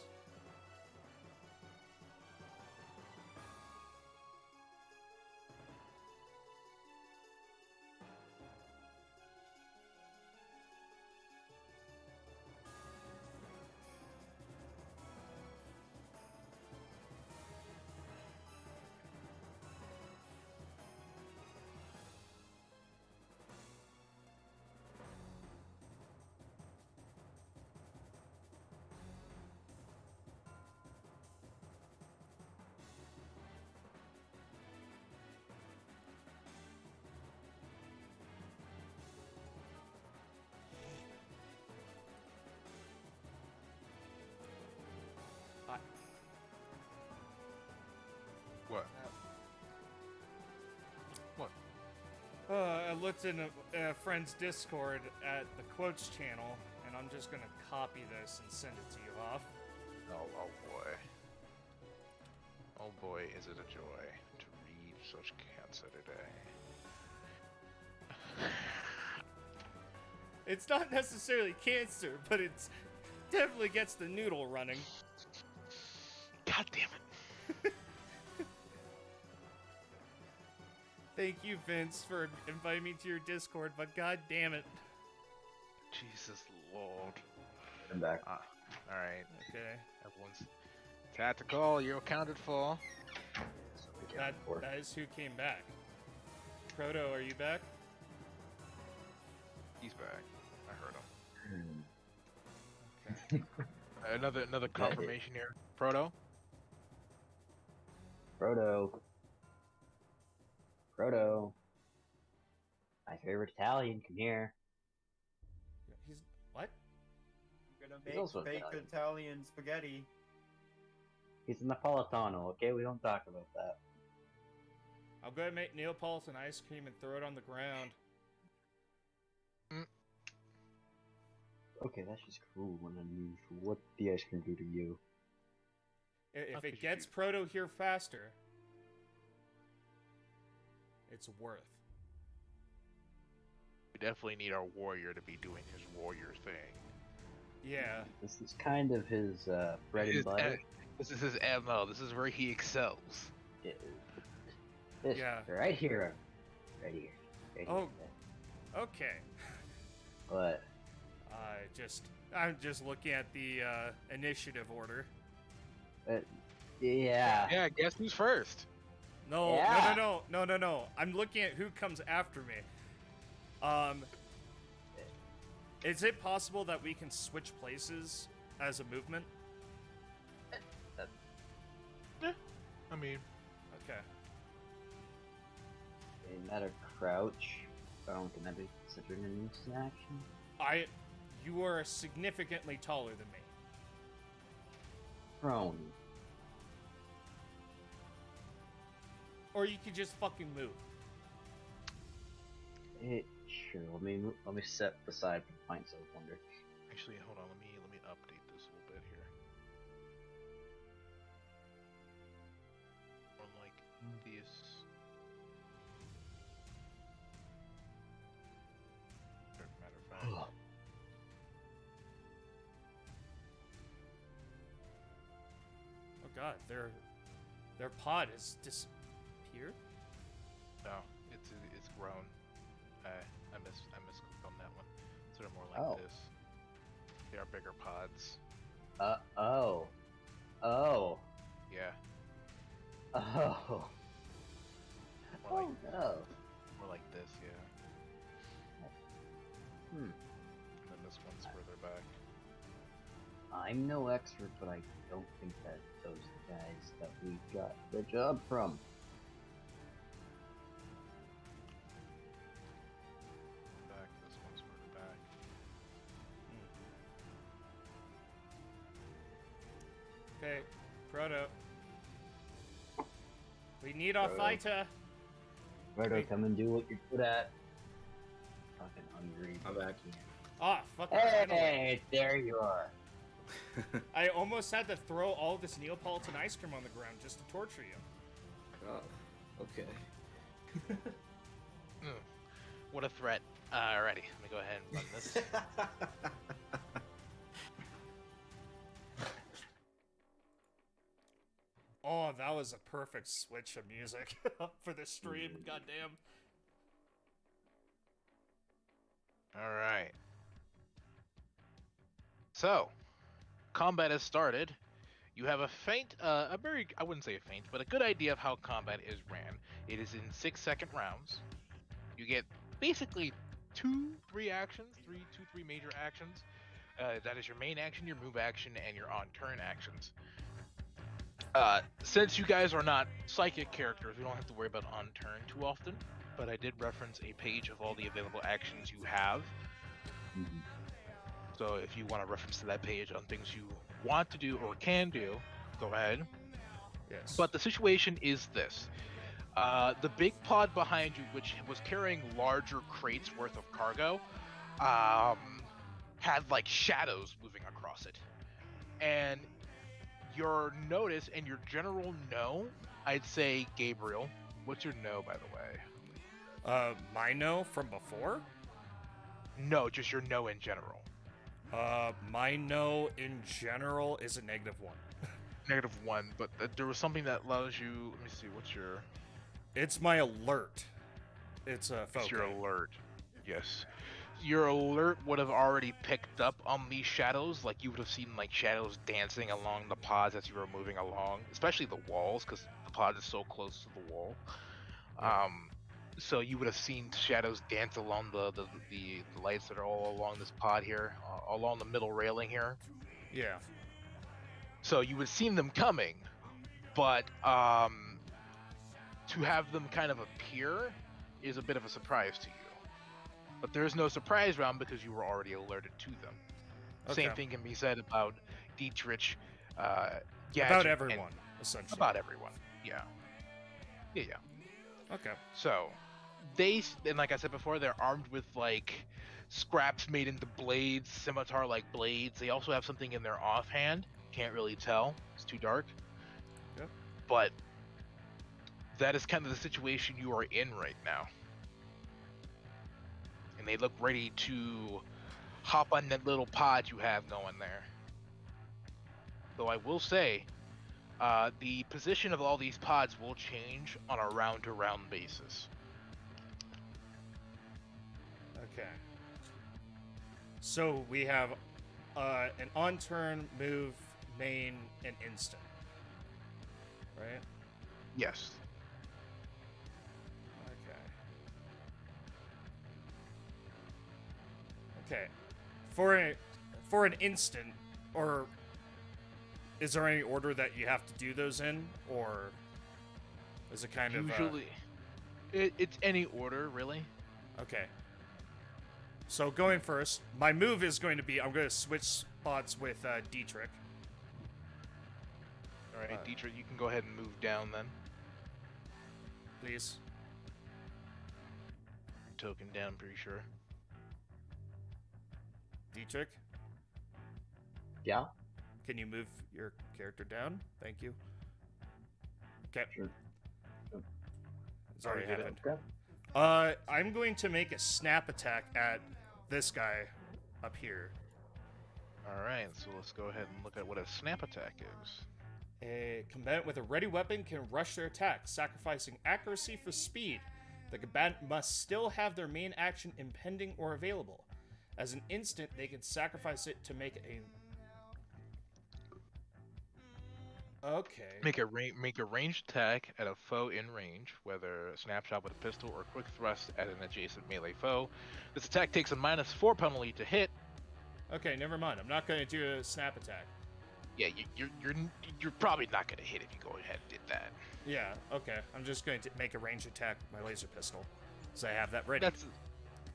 What? What? I looked in a friend's Discord at the quotes channel, and I'm just gonna copy this and send it to you off. Oh boy. Oh boy, is it a joy to read such cancer today. It's not necessarily cancer, but it's definitely gets the noodle running. God damn it. Thank you, Vince, for inviting me to your Discord, but god damn it. Jesus Lord. I'm back. Alright. Okay. Everyone's tactical, you're accounted for. So we can't afford- That is who came back. Proto, are you back? He's back. I heard him. Okay. Another confirmation here. Proto? Proto. My favorite Italian, come here. He's what? I'm gonna He's make also fake Italian. Italian spaghetti. He's a Napolitano, okay? We don't talk about that. I'm gonna make Neapolitan ice cream and throw it on the ground. Okay, that's just cruel and unusual. What did the ice cream do to you? If could it you gets do- Proto here faster, it's worth. We definitely need our warrior to be doing his warrior thing. Yeah. This is kind of his bread and butter. This is his MO. This is where he excels. This, Yeah. right here. Right here. Right Oh. here. Okay. But I'm just looking at the initiative order. yeah. Yeah, guess who's first? No, Yeah. no. I'm looking at who comes after me. Is it possible that we can switch places as a movement? I mean, Okay. A matter crouch. Can that be considered an instant action? You are significantly taller than me. Prone. Or you could just fucking move. Sure. Let me step aside from Pints of Wonder. actually, hold on. Let me update this a little bit here. On like this. Matter of fact. Oh god, their pod has disappeared? No, it's grown. I missed on that one. So they're more like Oh. this. They are bigger pods. Oh. Oh. Yeah, Oh. more like Oh no. more like this. Yeah, Hmm. and then this one's further back. I'm no expert, but I don't think that those are the guys that we got the job from. Back. This one's further back. Okay, Proto. We need a Proto. fighter. Roberto, Hey. come and do what you're good at. Fucking hungry. I'm back. Ah, fucking finally. Hey, there you are. I almost had to throw all this Neapolitan ice cream on the ground just to torture you. Oh, okay. What a threat. Alrighty, let me go ahead and run this. Oh, that was a perfect switch of music for the stream. Goddamn. Alright. So, combat has started. You have a faint, I wouldn't say a faint, but a good idea of how combat is ran. It is in 6-second rounds. You get basically two, three major actions. That is your main action, your move action, and your on-turn actions. Since you guys are not psychic characters, we don't have to worry about on-turn too often, but I did reference a page of all the available actions you have. Mhm. So if you want to reference to that page on things you want to do or can do, go ahead. Yes. But the situation is this. The big pod behind you, which was carrying larger crates worth of cargo, had like shadows moving across it. And your notice and your general no, I'd say, Gabriel, what's your no, by the way? My no from before? No, just your no in general. My no in general is a -1. -1, but there was something that allows you, let me see, what's your... It's my alert. It's a focus. It's your alert. Yes. Your alert would have already picked up on these shadows, like you would have seen like shadows dancing along the pods as you were moving along, especially the walls, because the pod is so close to the wall. Yeah. So you would have seen shadows dance along the lights that are all along this pod here, along the middle railing here. Yeah. So you would have seen them coming, but to have them kind of appear is a bit of a surprise to you. But there is no surprise round because you were already alerted to them. Okay. Same thing can be said about Dietrich, Gadget, About everyone, essentially. About everyone, yeah. Yeah. Okay. So, and like I said before, they're armed with like scraps made into blades, scimitar-like blades. They also have something in their offhand. Can't really tell. It's too dark. Yep. But that is kind of the situation you are in right now. And they look ready to hop on that little pod you have going there. Though I will say, the position of all these pods will change on a round-to-round basis. Okay. So we have an on-turn, move, main, and instant. Right? Yes. Okay. For an instant, or is there any order that you have to do those in, or is it kind of usually it's any order, really? Okay. So going first, my move is going to be I'm going to switch spots with Dietrich. All right, Dietrich, you can go ahead and move down then. Please. Token down, pretty sure. Dietrich, Yeah? can you move your character down? Thank you. Okay. Sure. It's already Already happened. Okay. I'm going to make a snap attack at this guy up here. All right, so let's go ahead and look at what a snap attack is. A combatant with a ready weapon can rush their attack, sacrificing accuracy for speed. The combatant must still have their main action impending or available. As an instant, they can sacrifice it to make a... Okay. Make a ranged attack at a foe in range, whether a snapshot with a pistol or a quick thrust at an adjacent melee foe. This attack takes a -4 penalty to hit. Okay, never mind. I'm not going to do a snap attack. Yeah, you're probably not going to hit if you go ahead and did that. Yeah, okay. I'm just going to make a ranged attack with my laser pistol. So I have that ready.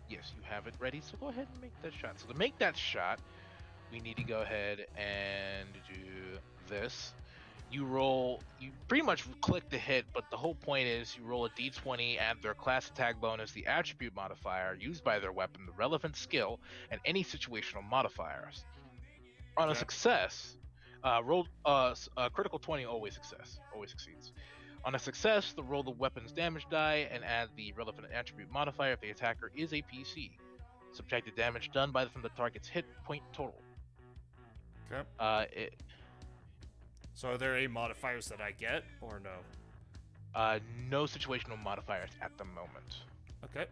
Yes, you have it ready, so go ahead and make that shot. So to make that shot, we need to go ahead and do this. You pretty much click the hit, but the whole point is you roll a d20, add their class attack bonus, the attribute modifier used by their weapon, the relevant skill, and any situational modifiers. On a Okay. success, a critical 20 always succeeds. On a success, roll the weapon's damage die and add the relevant attribute modifier if the attacker is a PC. Subtract the damage done from the target's hit point total. Okay. So are there any modifiers that I get, or no? No situational modifiers at the moment. Okay.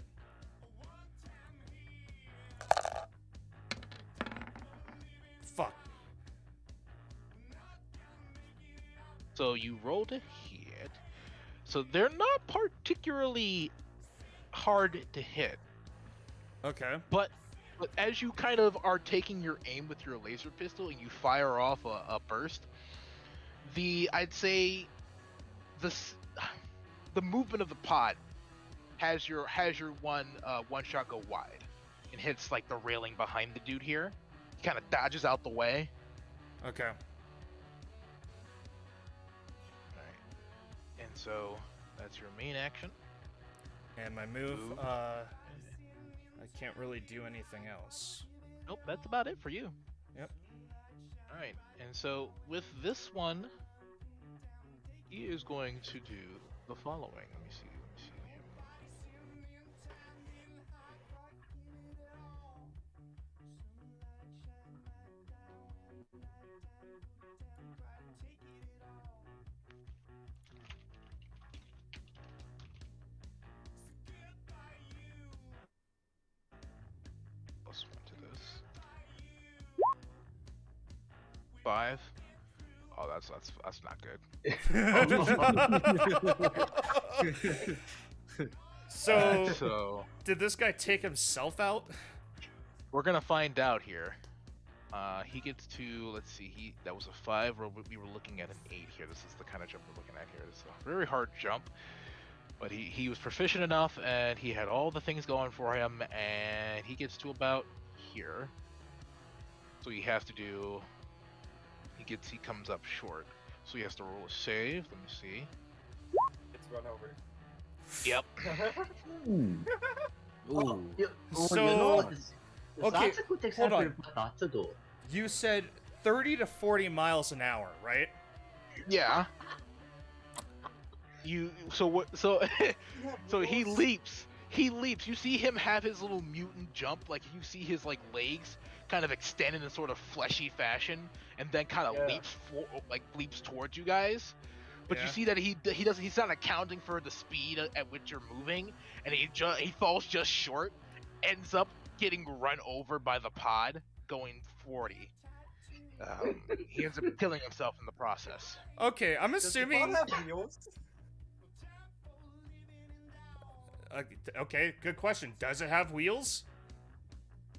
Fuck. So you rolled a hit. So they're not particularly hard to hit. Okay. But as you kind of are taking your aim with your laser pistol and you fire off a burst, I'd say the movement of the pod has your one shot go wide and hits like the railing behind the dude here. He kind of dodges out the way. Okay. Alright. And so that's your main action. And my move, Move. I can't really do anything else. Nope, that's about it for you. Yep. Alright, and so with this one, he is going to do the following. Let me see him. Plus one to this. 5. Oh, that's not good. So, did this guy take himself out? We're gonna find out here. He gets to, let's see, that was a 5, or we were looking at an 8 here. This is the kind of jump we're looking at here. It's a very hard jump, but he was proficient enough, and he had all the things going for him, and he gets to about here. So he has to do, he comes up short. So he has to roll a save. Let me see. It's run over. Yep. Ooh. So- you know what? okay, That's hold on. to do. You said 30 to 40 miles an hour, right? Yeah. So he leaps. You see him have his little mutant jump, like you see his like legs kind of extend in a sort of fleshy fashion, and then kind of leaps towards you guys. But you Yeah. see that he's not accounting for the speed at which you're moving, and he falls just short, ends up getting run over by the pod going 40. He ends up killing himself in the process. Okay, I'm Does the assuming. pod have wheels? Okay, good question. Does it have wheels?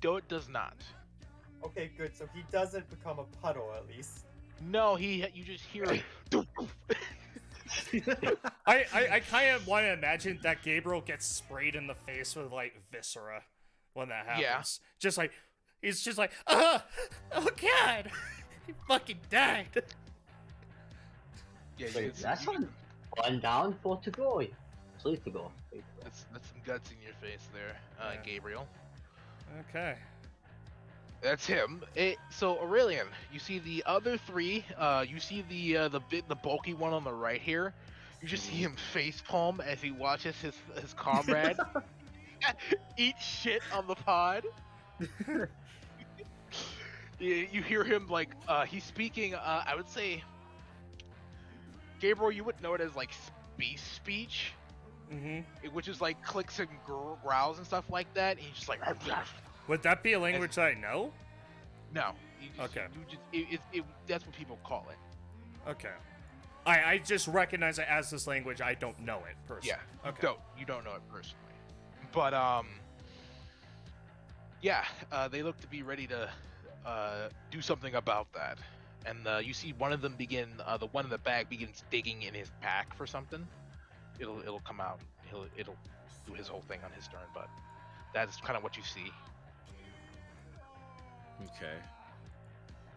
No, it does not. Okay, good. So he doesn't become a puddle at least. No, you just hear it. I kind of want to imagine that Gabriel gets sprayed in the face with like viscera when that happens. Yeah. Just like he's just like, oh god, he fucking died. Yeah, Wait, that's one down, 4 to go. 3 to go. That's some guts in your face there, Yeah. Gabriel. Okay. That's him. So Aurelian, you see the other 3. You see the bulky one on the right here. You just see him facepalm as he watches his comrade eat shit on the pod. You hear him like he's speaking. I would say, Gabriel, you would know it as like space speech, which is like clicks and growls and stuff like that. And he's just like. Would that be a language that I know? No. Okay. That's what people call it. Okay. I just recognize it as this language. I don't know it personally. Yeah. Okay. You don't know it personally. But they look to be ready to do something about that. And you see one of them the one in the bag begins digging in his pack for something. It'll come out. It'll do his whole thing on his turn, but that's kind of what you see. Okay.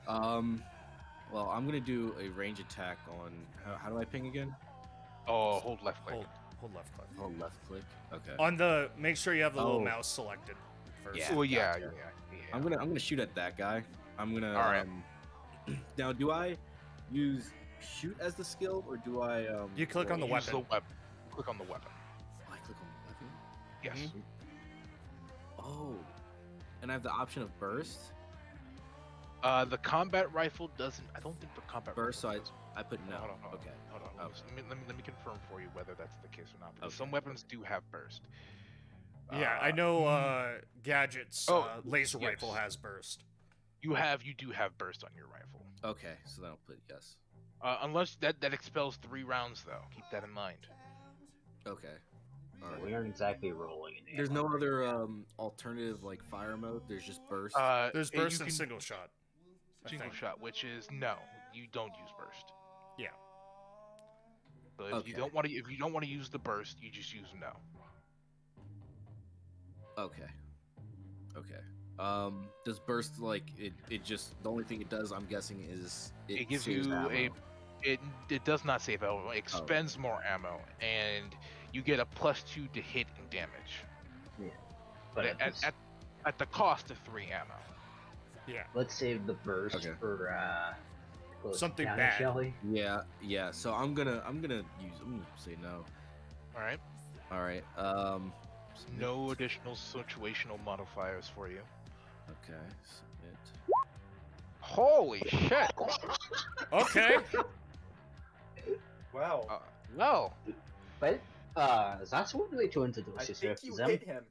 Well, I'm gonna do a range attack on. How do I ping again? Oh, hold left click. Hold left click. Oh, left click. Okay. On the make sure you have the little Oh. mouse selected first. Yeah. Well, yeah. I'm gonna shoot at that guy. I'm gonna. All right. Now, do I use shoot as the skill, or do I? You click on the Use weapon. the weapon. Click on the weapon. I click on the weapon. Yes. Mhm. Oh, and I have the option of burst. The combat rifle doesn't. I don't think the combat Burst. So rifle does. I put no. Hold on. Okay. Hold on. Okay. Let me confirm for you whether that's the case or not. Because Okay, some weapons do have burst. Yeah, I know. Gadgets. Oh, Laser yes. rifle has burst. You do have burst on your rifle. Okay. So then I'll put yes. Unless that expels 3 rounds though. Keep that in mind. Okay. All right. We aren't exactly rolling in. There's no other alternative like fire mode. There's just burst. There's you burst and can- single shot. I Single think. shot, which is no, you don't use burst. Yeah. So if you Okay. don't want to use the burst, you just use no. Okay. Okay. Does burst like it just the only thing it does, I'm guessing, is It gives saves you ammo. it does not save ammo. It expends more ammo, and you get a +2 to hit and damage. But At the cost of 3 ammo. Yeah. let's save the burst Okay. for close Something encounter, bad. shall we? Yeah, yeah. So I'm gonna say no. All right. All right. Submit. No additional situational modifiers for you. Okay. Submit. Holy shit! Okay. Wow. Well, But that's one way to introduce I yourself think to you them. hit him.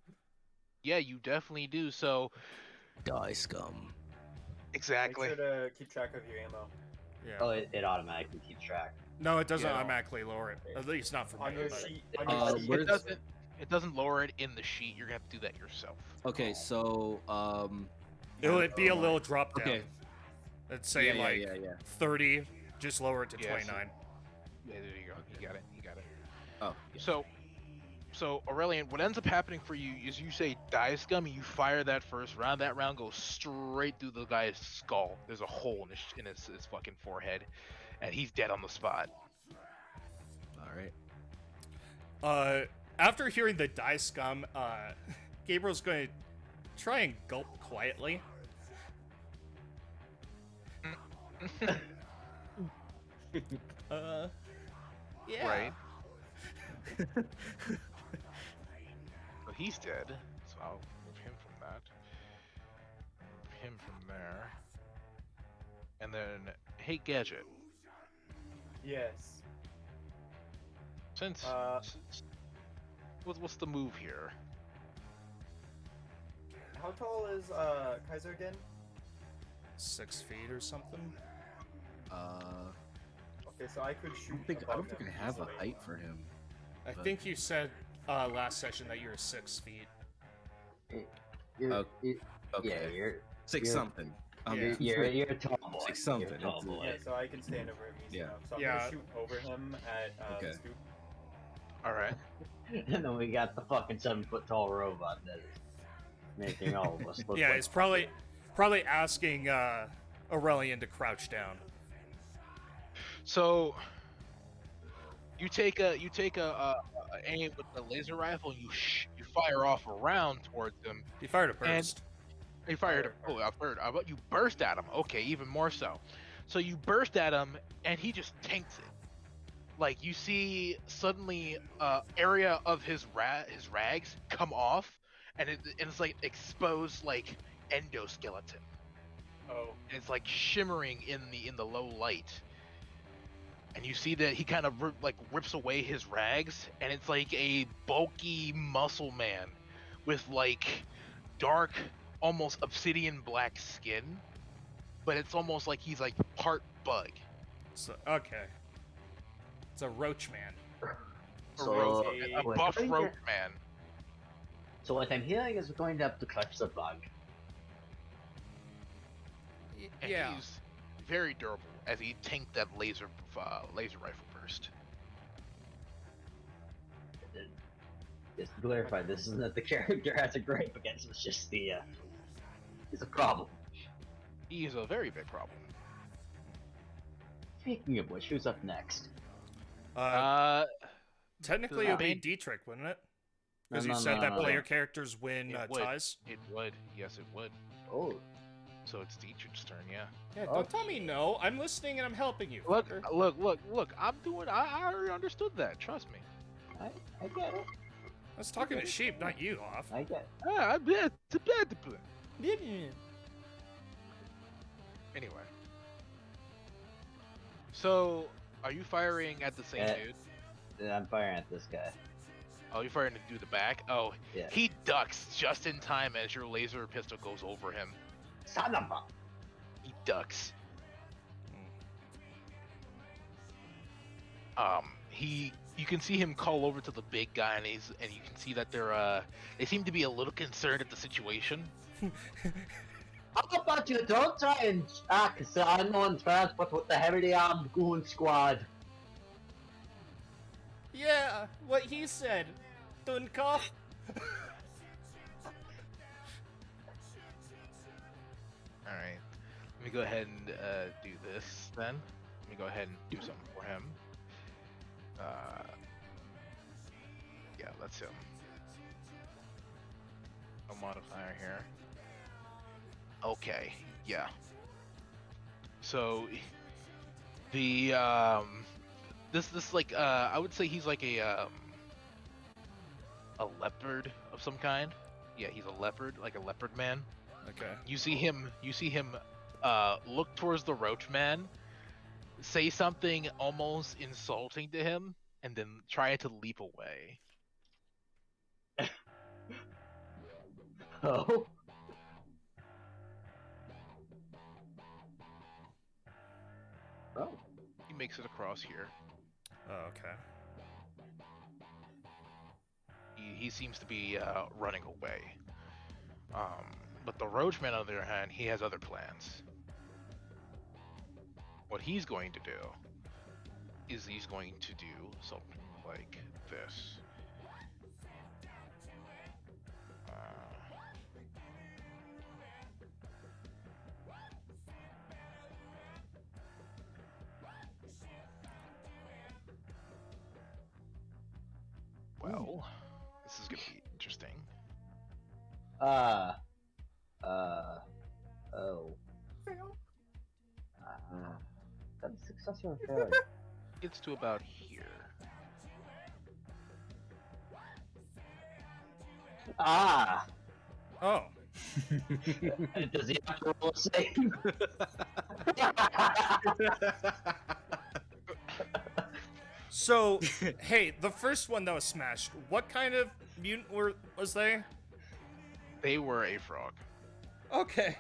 yeah, you definitely do. So Die scum. exactly. Make sure to keep track of your ammo. Yeah. Oh, it automatically keeps track. No, it doesn't Yeah. automatically lower it. At least not for On me. your but- sheet. On your sheet. where's- It doesn't lower it in the sheet. You're gonna have to do that yourself. Okay. So It'll be a little drop down. Okay. Let's say yeah, like yeah. 30. Just lower it to Yeah, so- 29. Yeah, there you go. You got it. You got it. Oh. Yeah. So Aurelian, what ends up happening for you is you say die scum, and you fire that first round. That round goes straight through the guy's skull. There's a hole in his fucking forehead, and he's dead on the spot. All right. After hearing the die scum, Gabriel's going to try and gulp quietly. Yeah. Right. So he's dead. So I'll move him from that. Move him from there. And then, hey Gadget. Yes. Since what's the move here? How tall is Kaiser again? 6 feet or something. Okay, so I could shoot. I above don't think him I have a easily. height for him. I But- think you said last session that you're 6 feet. You're, Oh, Yeah, Okay. you're 6 you're- something. Yeah. you're a tall boy. Six something, You're a tall it's- boy. Yeah, so I can stand over him easy Yeah. enough. So I'm Yeah. gonna shoot over him at Okay. the stoop. All right. And then we got the fucking 7-foot tall robot that is making all of us look Yeah, like it's probably asking Aurelian to crouch down. So you take a aim with the laser rifle. You fire off a round towards him. He fired a And- burst. You fired. Oh, I've heard. How about you burst at him? Okay, even more so. So you burst at him, and he just tanks it. Like you see, suddenly, area of his rags come off, and it's like exposed like endoskeleton. Oh. And it's like shimmering in the low light. And you see that he kind of rips away his rags, and it's like a bulky muscle man with like dark, almost obsidian black skin, but it's almost like he's like part bug. So, okay. It's a roach man. So, A what buff I'm rope hear- man. So what I'm hearing is we're going to have to clutch the bug. And Yeah. he's very durable as he tanked that laser rifle burst. Just to clarify, this isn't that the character has a gripe against, it's just the, it's a problem. He is a very big problem. Speaking of which, who's up next? Technically, the it would be main- Dietrich, wouldn't it? Because No, you no, said no, that no, no. player characters win It would. ties. It would. Yes, it would. Oh, So it's Dietrich's turn, yeah. Yeah, don't tell me no. I'm listening and I'm helping you. Look, fucker. look. I'm doing. I already understood that. Trust me. I get it. I was talking to sheep, not you, off. I get it. Ah, it's a bad plan. Anyway. So, are you firing at the same dude? Yeah, I'm firing at this guy. Oh, you're firing to do the back? Oh, Yeah. he ducks just in time as your laser pistol goes over him. Son of a... He ducks. You can see him call over to the big guy, and you can see that they seem to be a little concerned at the situation. How about you don't try and act so unknown transport with the heavily armed goon squad? Yeah, what he said. Dunkoff. Alright. Let me go ahead and do this then. Let me go ahead and do something for him. Yeah, that's him. No modifier here. Okay, yeah. So the this like I would say he's like a leopard of some kind. Yeah, he's a leopard, like a leopard man. Okay. You see him look towards the roach man, say something almost insulting to him, and then try to leap away. Oh? Oh. He makes it across here. Oh, okay. He seems to be running away. But the roachman, on the other hand, he has other plans. What he's going to do is he's going to do something like this. Well, this is going to be interesting. Oh. That's success or failure? Gets to about here. Ah! Oh. Does he have to roll a save? So, hey, the first one that was smashed, what kind of mutant was they? They were a frog. Okay.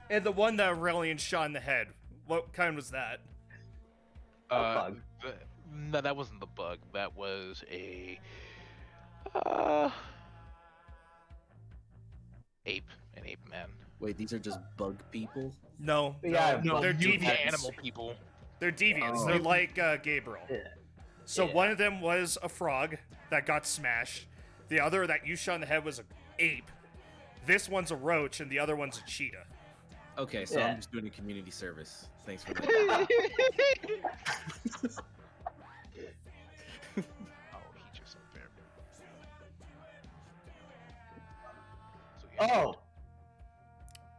And the one that Aurelian shot in the head, what kind was that? Bug. No, that wasn't the bug. That was a ape, an ape man. Wait, these are just bug people? No, Yeah, no, they're mutant deviants. animal people. They're deviants. Oh. They're like Gabriel. Yeah. So Yeah. one of them was a frog that got smashed. The other that you shot in the head was an ape. This one's a roach, and the other one's a cheetah. Okay, so Yeah. I'm just doing a community service. Thanks for that. Oh, he just fair. So Oh!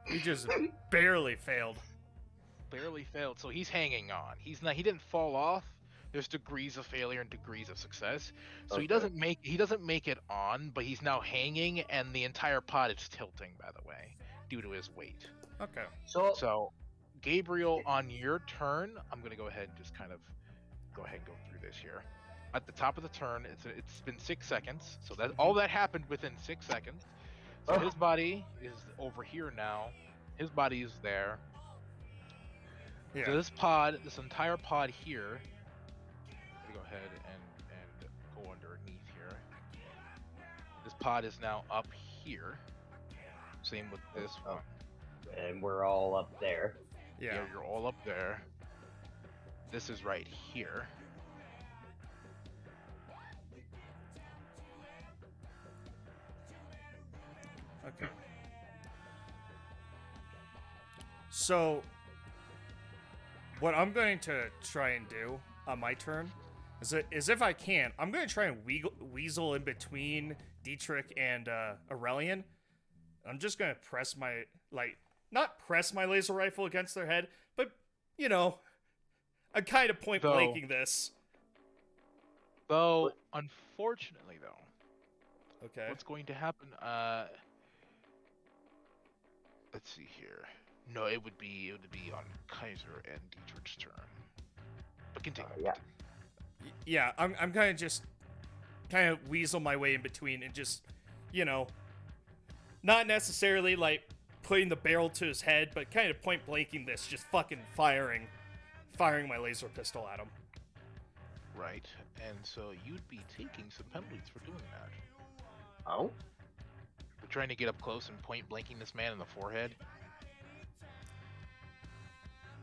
He just barely failed. barely failed. So he's hanging on. He's not. He didn't fall off. There's degrees of failure and degrees of success. So he Okay. doesn't make it on, but he's now hanging, and the entire pod is tilting. By the way, due to his weight. Okay. So, Gabriel, on your turn, I'm gonna go ahead and just kind of go through this here. At the top of the turn, it's been 6 seconds, so that all that happened within 6 seconds. So Oh. his body is over here now. His body is there. Yeah. So this entire pod here. Let me go ahead and go underneath here. This pod is now up here. Same with this Oh. one. And we're all up there. Yeah. You're all up there. This is right here. Okay. So, what I'm going to try and do on my turn is if I can, I'm going to try and weasel in between Dietrich and Aurelian I'm just gonna press my, not press my laser rifle against their head, but, I'm kind of point blanking this. Though, unfortunately, though, Okay. what's going to happen? Let's see here. No, it would be on Kaiser and Dietrich's turn. But continue. Yeah. Yeah, I'm kind of just weasel my way in between and just, not necessarily like putting the barrel to his head, but kind of point blanking this, just fucking firing my laser pistol at him. Right, and so you'd be taking some penalties for doing that. Oh? We're trying to get up close and point blanking this man in the forehead.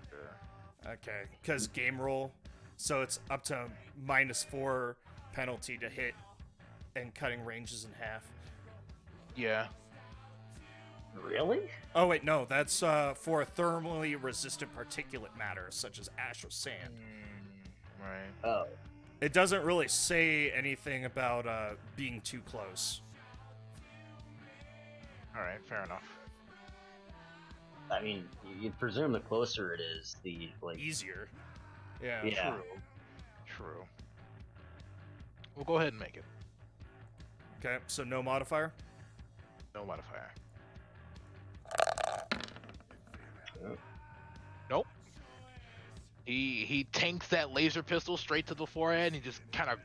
Sure. Okay, because game roll, so it's up to -4 penalty to hit, and cutting ranges in half. Yeah. Really? Oh wait, no, that's for thermally resistant particulate matter, such as ash or sand. Right. Oh. It doesn't really say anything about being too close. All right, fair enough. I mean, you presume the closer it is, the, like... Easier. Yeah. Yeah. True. We'll go ahead and make it. Okay, so no modifier? No modifier. Oh. Nope. He tanks that laser pistol straight to the forehead and he just kind of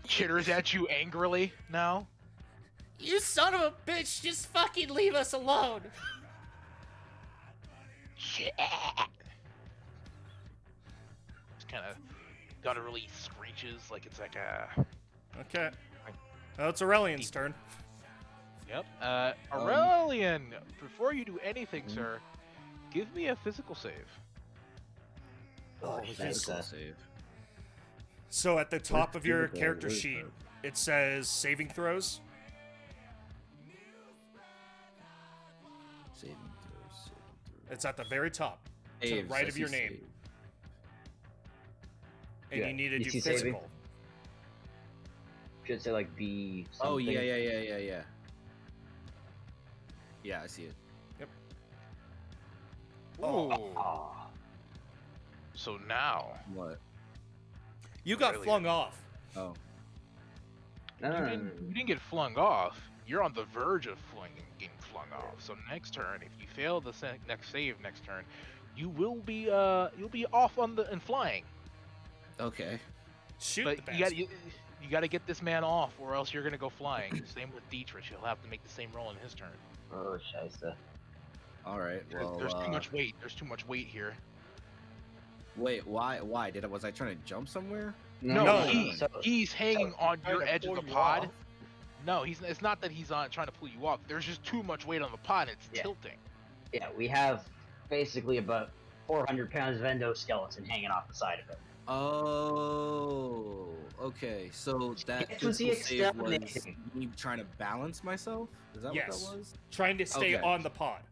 chitters at you angrily now. You son of a bitch, just fucking leave us alone! Shit. Just kind of gutturally screeches like it's like a... Okay. Well, it's Aurelian's turn. Yep. Aurelian, before you do anything, sir, give me a physical save. Oh, Physical save. So at the top of your physical? character Where's sheet, that? it says saving throws. Saving throws. It's at the very top, to the Saves, right I of your see name. save. And Yeah, you need to you do see saving? physical. Should say, like, B something. Oh, yeah. Yeah, I see it. Ooh. Oh. So now, What? You got Aurelian. flung off. Oh. No, no, no, no, you didn't get flung off. You're on the verge of getting flung off. So next turn, if you fail the next save next turn, you will be you'll be off and flying. Okay. Shoot But the you bastard. got to get this man off, or else you're gonna go flying. Same with Dietrich. He'll have to make the same roll in his turn. Oh, scheisse. All right. Well, There's too much weight. There's too much weight here. Wait, why? Why was I trying to jump somewhere? No, So- he's hanging on Trying your to edge of pull the you pod. off. No, it's not that he's on trying to pull you off. There's just too much weight on the pod. It's Yeah. tilting. Yeah, we have basically about 400 pounds of endoskeleton hanging off the side of it. Oh. Okay. So that It was the physical save was exterminating. me trying to balance myself. Is that Yes. what that was? Trying to stay Okay. on the pod.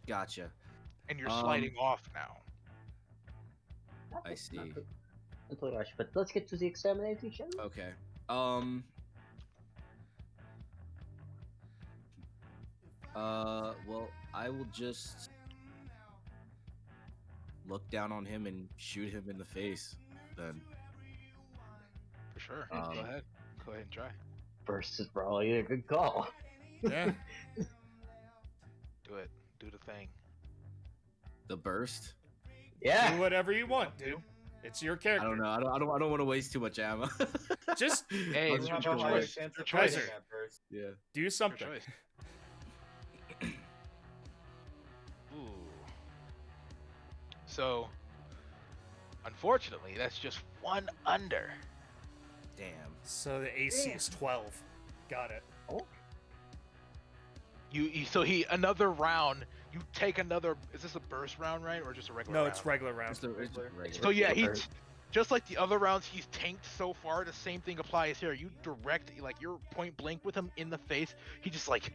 Gotcha. And you're sliding off now. I see. Not totally rush, but let's get to the exterminating shall we? Okay. Well, I will just look down on him and shoot him in the face. Then. For sure. Um, Go ahead. Go ahead and try. First is probably a good call. Yeah. Do it. Do the thing. The burst. Do Yeah. whatever you want, dude. It's your I character. don't know. I don't want to waste too much ammo. Just Hey, I'll it's just your How shoot high a choice. chance Your of choice. fighting that first? Yeah. do Your something. choice. Ooh. So, unfortunately, that's just one under. Damn. So the AC is 12. Got it. So another round. You take another. Is this a burst round, right, or just a regular? No, round? it's regular round. It's the regular. So yeah, Regular. just like the other rounds he's tanked so far. The same thing applies here. You direct, like you're point blank with him in the face. He just like.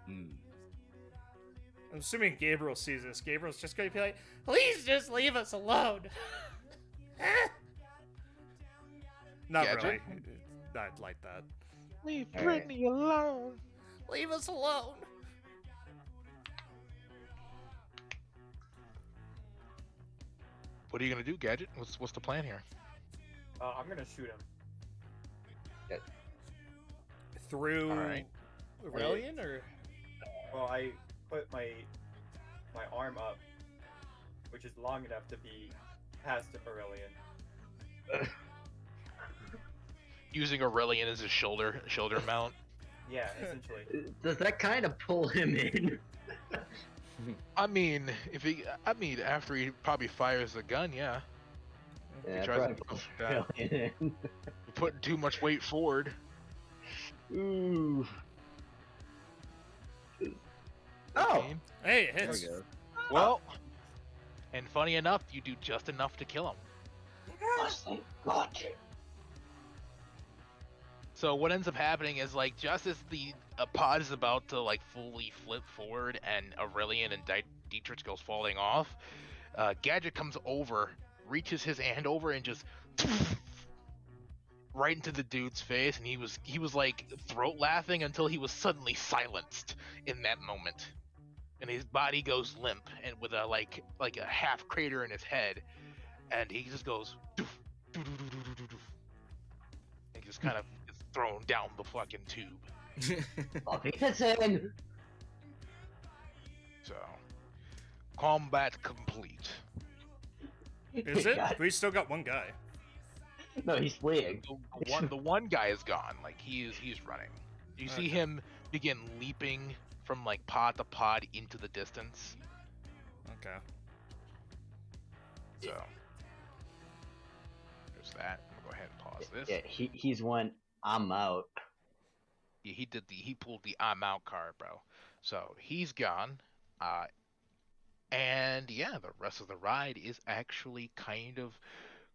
Hmm. I'm assuming Gabriel sees this. Gabriel's just gonna be like, please just leave us alone. Not Gadget? really. Not like that. Leave All right. Brittany alone. Leave us alone. What are you gonna do, Gadget? What's the plan here? I'm gonna shoot him. Through Alright. Aurelian, or Well, I put my arm up, which is long enough to be past Aurelian. Using Aurelian as a shoulder mount. Yeah, essentially. Does that kind of pull him in? I mean, after he probably fires the gun, yeah. Yeah, tries to probably push pull that. Aurelian in. You're putting too much weight forward. Ooh. I Oh. mean, hey, it There we hits. go. well, and funny enough, you do just enough to kill him. Yes, thank God. So what ends up happening is, like, just as the pod is about to like fully flip forward and Aurelian and Dietrich goes falling off, Gadget comes over, reaches his hand over, and just right into the dude's face, and he was like throat laughing until he was suddenly silenced in that moment, and his body goes limp and with a like a half crater in his head, and he just goes doof, doo, doo, doo, doo, doo, doo, doo. And just kind of is thrown down the fucking tube. Peterson. So combat complete. Is it? God. We still got one guy. No, he's fleeing. The one guy is gone. Like he's running. You see Okay. him begin leaping from like pod to pod into the distance. Okay. So there's that. I'm gonna go ahead and pause this. Yeah, he's one. I'm out. Yeah, he pulled the I'm out card, bro. So he's gone. And yeah, the rest of the ride is actually kind of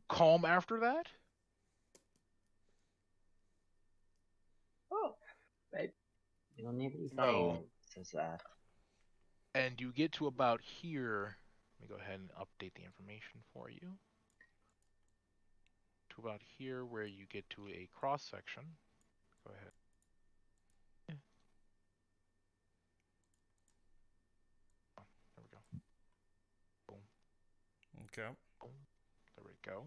calm after that. Oh, right. You don't need to be No. saying since that. And you get to about here. Let me go ahead and update the information for you. To about here where you get to a cross section. Go ahead. Oh, there we go. Boom. Okay. Boom. There we go.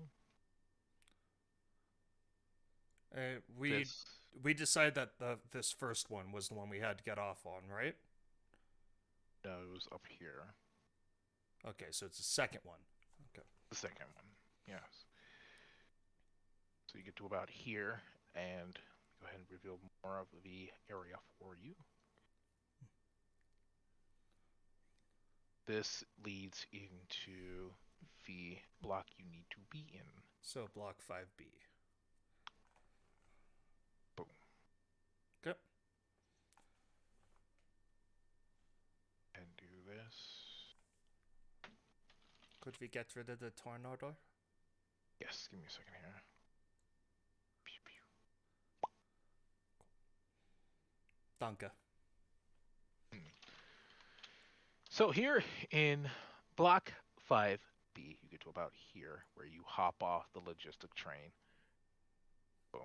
We This- we decided that this first one was the one we had to get off on, right? goes up here. Okay, so it's the second one. Okay. The second one. Yes. So you get to about here, and go ahead and reveal more of the area for you. This leads into the block you need to be in. So block 5B. Boom. Okay. And do this. Could we get rid of the tornado? Yes, give me a second here. Pew, pew. Danke. So here in block 5B, you get to about here where you hop off the logistic train. Boom.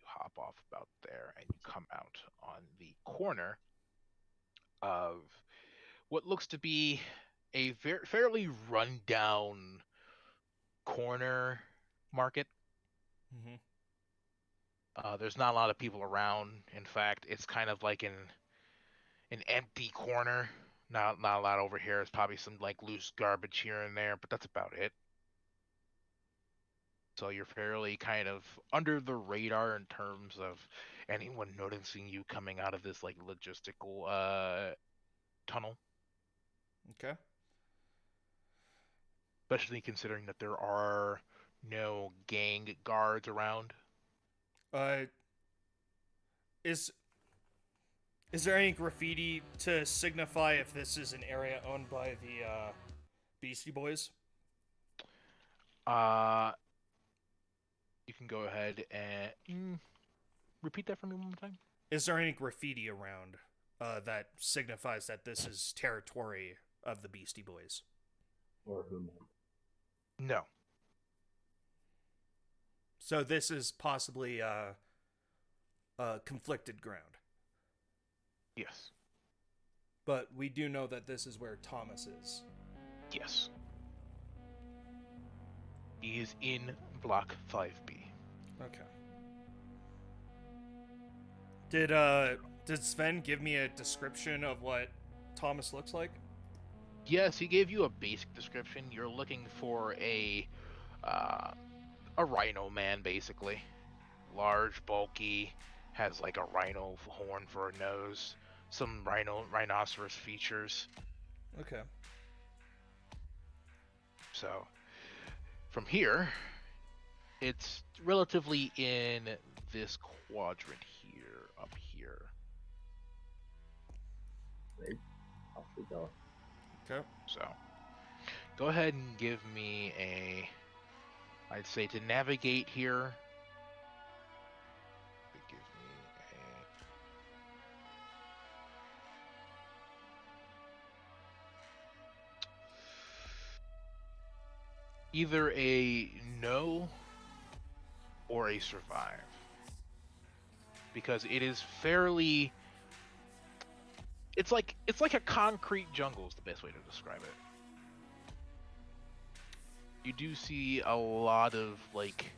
You hop off about there and you come out on the corner of what looks to be a fairly rundown corner market. Mm-hmm. There's not a lot of people around. In fact, it's kind of like an empty corner. Not a lot over here. There's probably some like loose garbage here and there, but that's about it. So you're fairly kind of under the radar in terms of anyone noticing you coming out of this like logistical tunnel. Okay. Especially considering that there are no gang guards around. Is there any graffiti to signify if this is an area owned by the Beastie Boys? You can go ahead and repeat that for me one more time. Is there any graffiti around that signifies that this is territory of the Beastie Boys? Or whom? No. So this is possibly conflicted ground. Yes. But we do know that this is where Thomas is. Yes. He is in block 5B. Okay. Did Sven give me a description of what Thomas looks like? Yes, he gave you a basic description. You're looking for a rhino man, basically. Large, bulky, has like a rhino horn for a nose, some rhinoceros features. Okay. So, from here, it's relatively in this quadrant here, up here. Right. Off we go. Okay. So, go ahead and give me a, I'd say to navigate here, give me either a no or a survive. Because it is fairly, it's like a concrete jungle is the best way to describe it. You do see a lot of like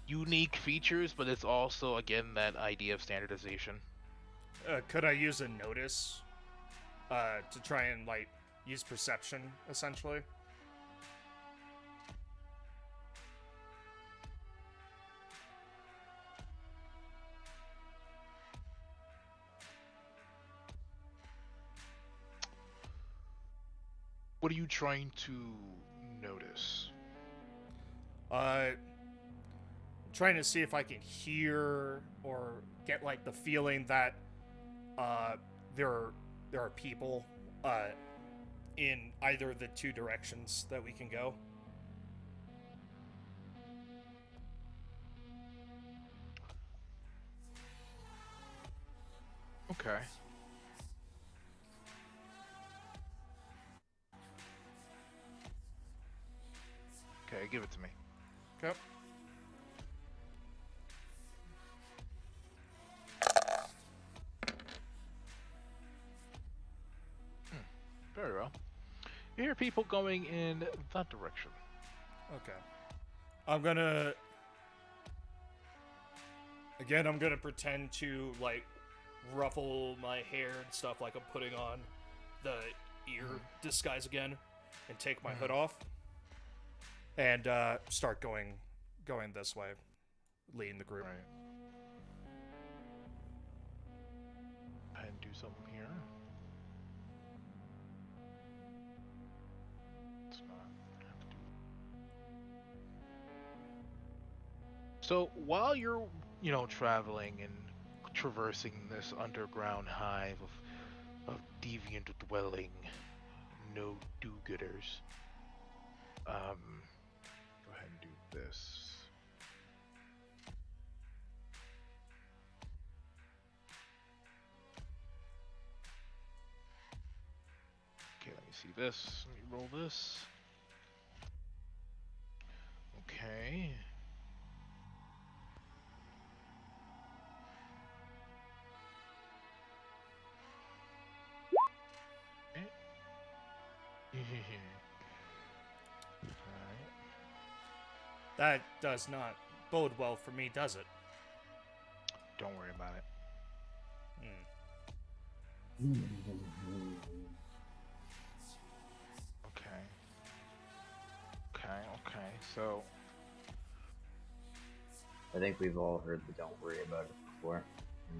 unique features, but it's also again that idea of standardization. Could I use a notice to try and like use perception essentially? What are you trying to notice? Trying to see if I can hear or get like the feeling that there are people in either of the two directions that we can go. Okay. Okay, give it to me. Okay. Very well. You hear people going in that direction. Okay. I'm gonna pretend to like ruffle my hair and stuff like I'm putting on the ear disguise again and take my hood off and start going this way, leading the group. Right. Go ahead and do something here. It's not have to do. So while you're, traveling and traversing this underground hive of deviant dwelling, no do-gooders, go ahead and do this. Okay, let me see this. Let me roll this. Okay. Alright. That does not bode well for me, does it? Don't worry about it. Okay. Okay. So, I think we've all heard the "don't worry about it" before.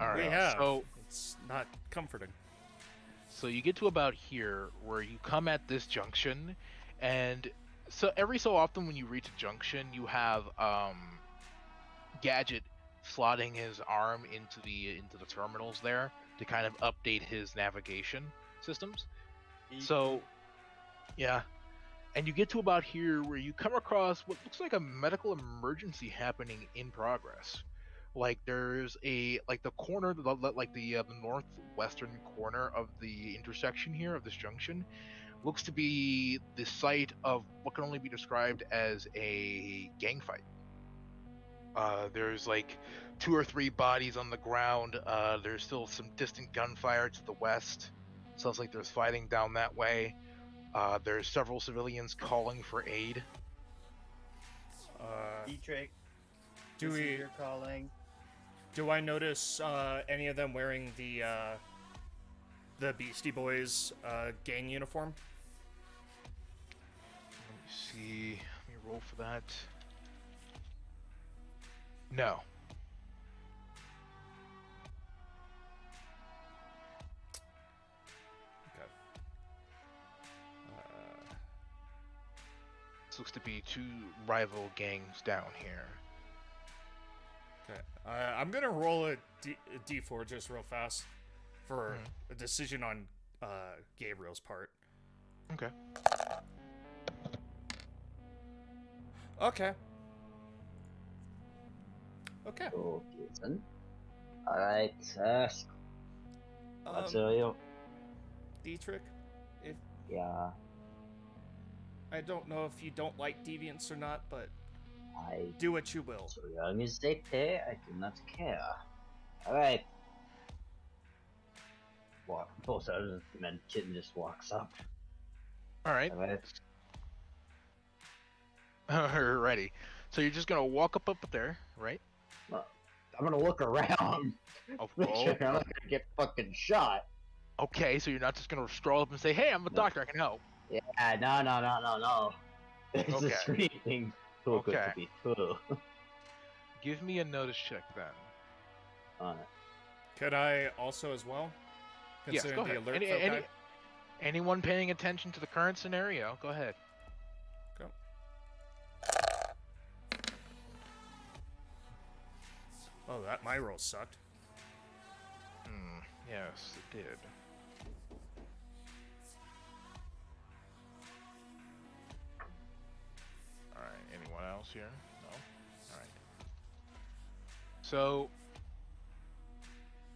all right. We have. So, It's not comforting. So you get to about here where you come at this junction, and so every so often when you reach a junction, you have Gadget slotting his arm into the terminals there to kind of update his navigation systems. So, yeah. And you get to about here where you come across what looks like a medical emergency happening in progress. Like there's the corner, the northwestern corner of the intersection here of this junction, looks to be the site of what can only be described as a gang fight. There's like 2 or 3 bodies on the ground. There's still some distant gunfire to the west. Sounds like there's fighting down that way. There's several civilians calling for aid. Dietrich, Do this is we? your calling. Do I notice any of them wearing the Beastie Boys gang uniform? Let me see. Let me roll for that. No. Okay. This looks to be 2 rival gangs down here. Okay. I'm gonna roll a D4 just real fast for a decision on Gabriel's part. Okay. Okay. Okay. Okay, son. Alright, I'll tell you. Dietrich, if Yeah, I don't know if you don't like deviants or not, but I. do what you will. So long as they pay, I do not care. Alright. Walk. Both of them, and Kitten just walks up. Alright. Alright. Alrighty. So you're just gonna walk up there, right? I'm gonna look around. Oh, Make sure I'm not gonna get fucking shot. okay, so you're not just gonna stroll up and say, "Hey, I'm a doctor, I can help." Yeah, no. This Okay. is screaming too good Okay. to be true. Give me a notice check then. On it. Could I also as well? Yes, Considering go the ahead. alert folk guy? Anyone paying attention to the current scenario, go ahead. Go. Oh, my roll sucked. Yes, it did. Alright, anyone else here? No? Alright. So,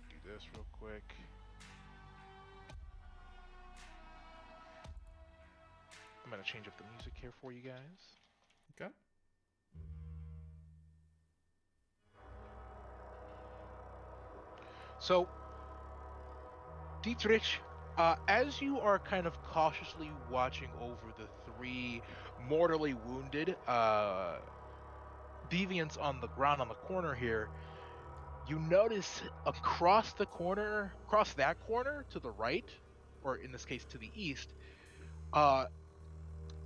do this real quick. I'm gonna change up the music here for you guys. Okay. So, Dietrich, as you are kind of cautiously watching over the 3 mortally wounded deviants on the ground on the corner here, you notice across that corner to the right, or in this case to the east,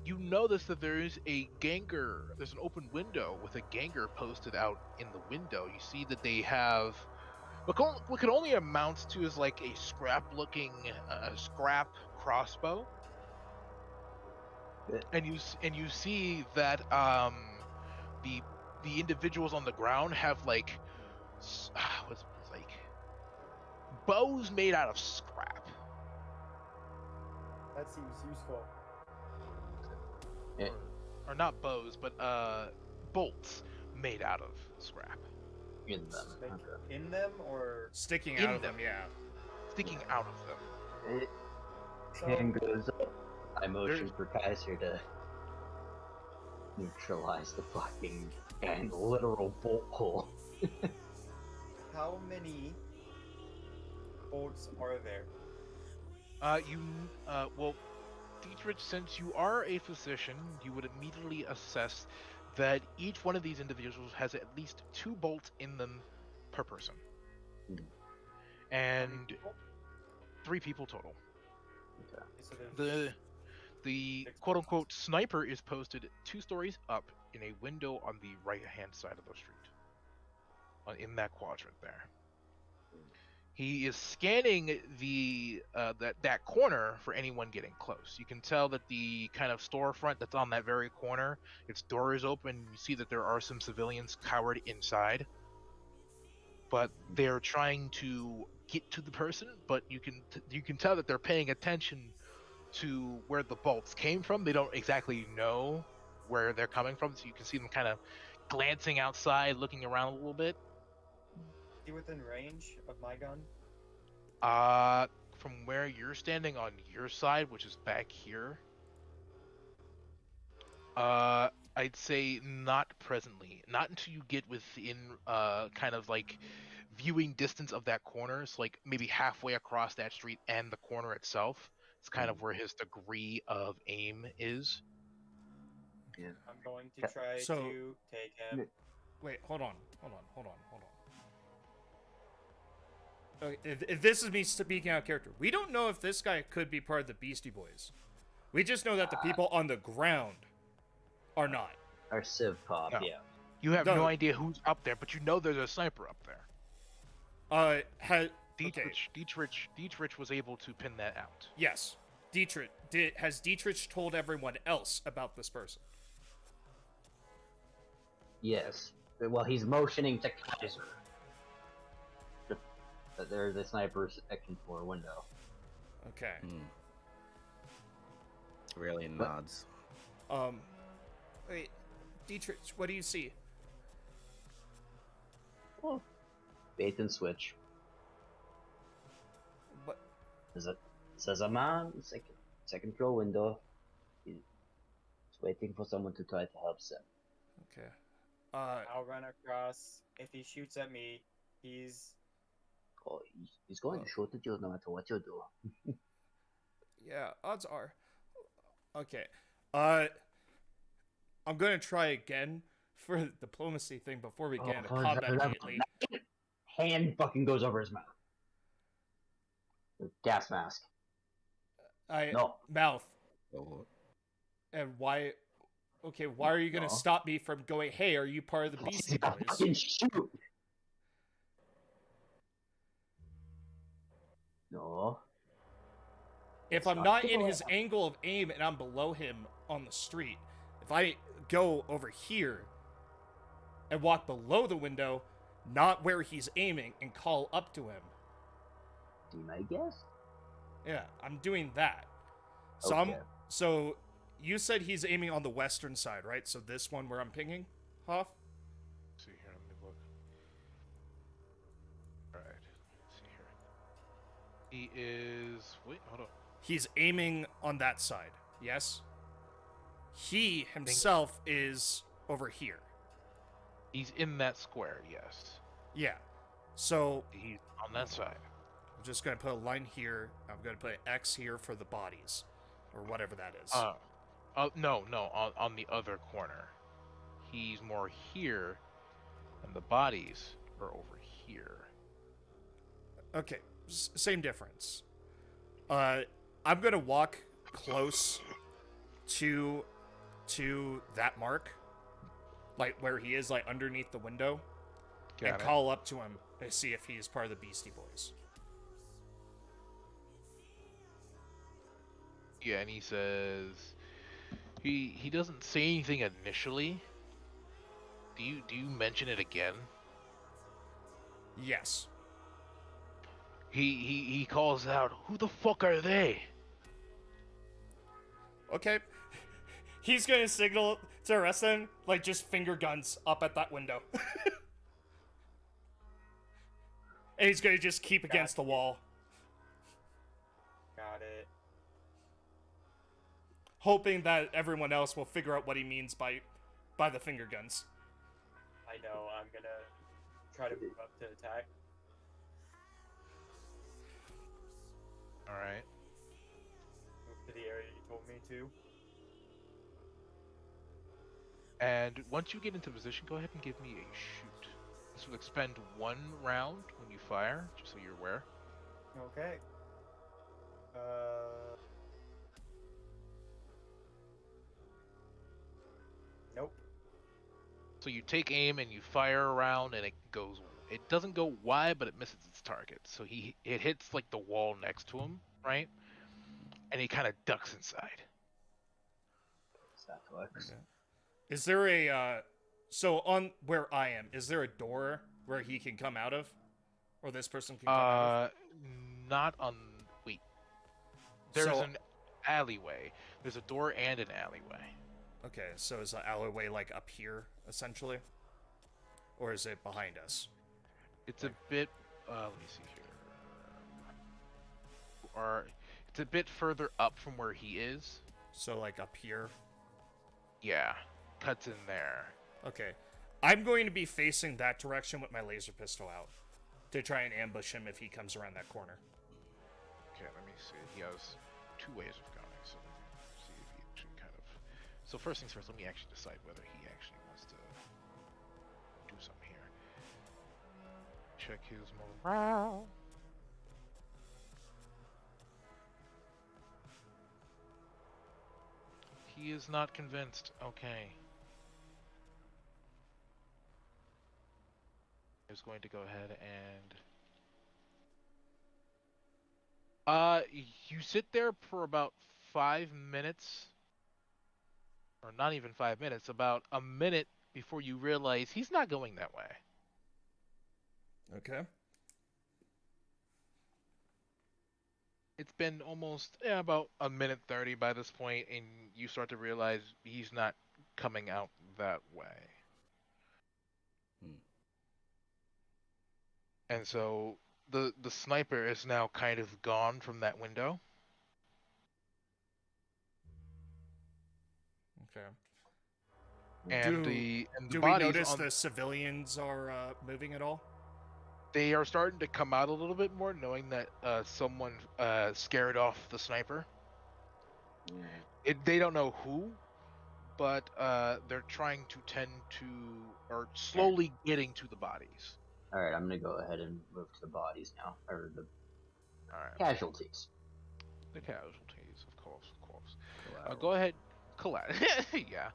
you notice that there's an open window with a ganger posted out in the window. You see that they have what can only amount to is like a scrap-looking scrap crossbow, and you see that the individuals on the ground have like what's like bows made out of scrap. That seems useful. Or not bows, but bolts made out of scrap. In them. Like, Okay. in them or Sticking In out of them, them. yeah. Sticking out of them. Hand goes up. I motion There's- for Caesia to neutralize the fucking and literal bolt hole. how many bolts are there? Well, Dietrich, since you are a physician, you would immediately assess that each one of these individuals has at least 2 bolts in them per person. And 3 people total. Okay, so there's The 6 quote-unquote sniper is posted 2 stories up in a window on the right-hand side of the street. In that quadrant there. He is scanning the that corner for anyone getting close. You can tell that the kind of storefront that's on that very corner, its door is open. You see that there are some civilians cowered inside, but they're trying to get to the person. But you can tell that they're paying attention to where the bolts came from. They don't exactly know where they're coming from, so you can see them kind of glancing outside, looking around a little bit. Is he within range of my gun? From where you're standing on your side, which is back here, I'd say not presently. Not until you get within kind of like viewing distance of that corner. So like maybe halfway across that street and the corner itself. It's kind of where his degree of aim is. Yeah. I'm going to Yeah, try so- to take him. Wait, hold on. Okay, if this is me speaking out of character, we don't know if this guy could be part of the Beastie Boys. We just know that the people on the ground are not. Our Civ Pop, No. yeah. You have No. no idea who's up there, but you know there's a sniper up there. Okay. Dietrich was able to pin that out. Yes. Has Dietrich told everyone else about this person? Yes. Well, he's motioning to Kaiser. That there's a sniper second floor window. Okay. Aurelian What? nods. Wait, Dietrich, what do you see? Oh. Bait and switch. What? Says a man, second floor window. He's waiting for someone to try to help him. Okay. I'll run across. If he shoots at me, he's Oh, he's going to shoot at you no matter what you do. Yeah, odds are. Okay. I'm gonna try again for the diplomacy thing before we get into combat immediately. Hand fucking goes over his mouth. Gas mask. No. Mouth. Oh, And why? Okay, why are you gonna No. stop me from going? Hey, are you part of the Beastie Boys? Fucking shoot. No. If I'm not in his angle of aim and I'm below him on the street, if I go over here and walk below the window, not where he's aiming, and call up to him, Do my guess? yeah, I'm doing that. So Okay. So you said he's aiming on the western side, right? So this one where I'm pinging, Hoff? Let's see here, let me look. Alright, let's see here. He is. Wait, hold on. He's aiming on that side, yes? He himself is over here. He's in that square, yes. Yeah. So He's on that side. I'm just going to put a line here. I'm going to put an X here for the bodies, or whatever that is. No, on the other corner. He's more here, and the bodies are over here. Okay, same difference. I'm going to walk close to that mark, like where he is, like underneath the window, and call up to him to see if he's part of the Beastie Boys. Yeah, and he says he doesn't say anything initially. Do you mention it again? Yes. He calls out, "Who the fuck are they?" Okay. He's gonna signal to arrest them, like just finger guns up at that window. And he's gonna just keep against the wall, got it. hoping that everyone else will figure out what he means by the finger guns. I know. I'm gonna try to move up to attack. All right. Move to the area you told me to. And once you get into position, go ahead and give me a shoot. This will expend 1 round when you fire, just so you're aware. Okay. Nope. So you take aim and you fire around, and it goes. It doesn't go wide, but it misses its target. So it hits like the wall next to him, right? And he kind of ducks inside. That works. Okay. Is there a so on where I am, is there a door where he can come out of, or this person can come out of? Not on. Wait. There's So- an alleyway. There's a door and an alleyway. Okay, so is the alleyway like up here essentially, or is it behind us? It's a bit. Let me see here. Or it's a bit further up from where he is. So like up here. Yeah. cuts in there. Okay. I'm going to be facing that direction with my laser pistol out to try and ambush him if he comes around that corner. Okay, let me see. He has 2 ways of going, so let's see if he actually kind of... So first things first, let me actually decide whether he actually wants to do something here. Check his morale. He is not convinced. Okay. Is going to go ahead and you sit there for about 5 minutes, or not even 5 minutes, about a minute before you realize he's not going that way. Okay. It's been almost about a minute 30 by this point, and you start to realize he's not coming out that way. And so the sniper is now kind of gone from that window. Okay. And Do the we bodies notice on, the civilians are moving at all? they are starting to come out a little bit more, knowing that someone scared off the sniper. They don't know who, but they're trying to or slowly getting to the bodies. Alright, I'm gonna go ahead and move to the bodies now. Or the All right. casualties. The casualties, of course. Collateral. Go ahead, yeah.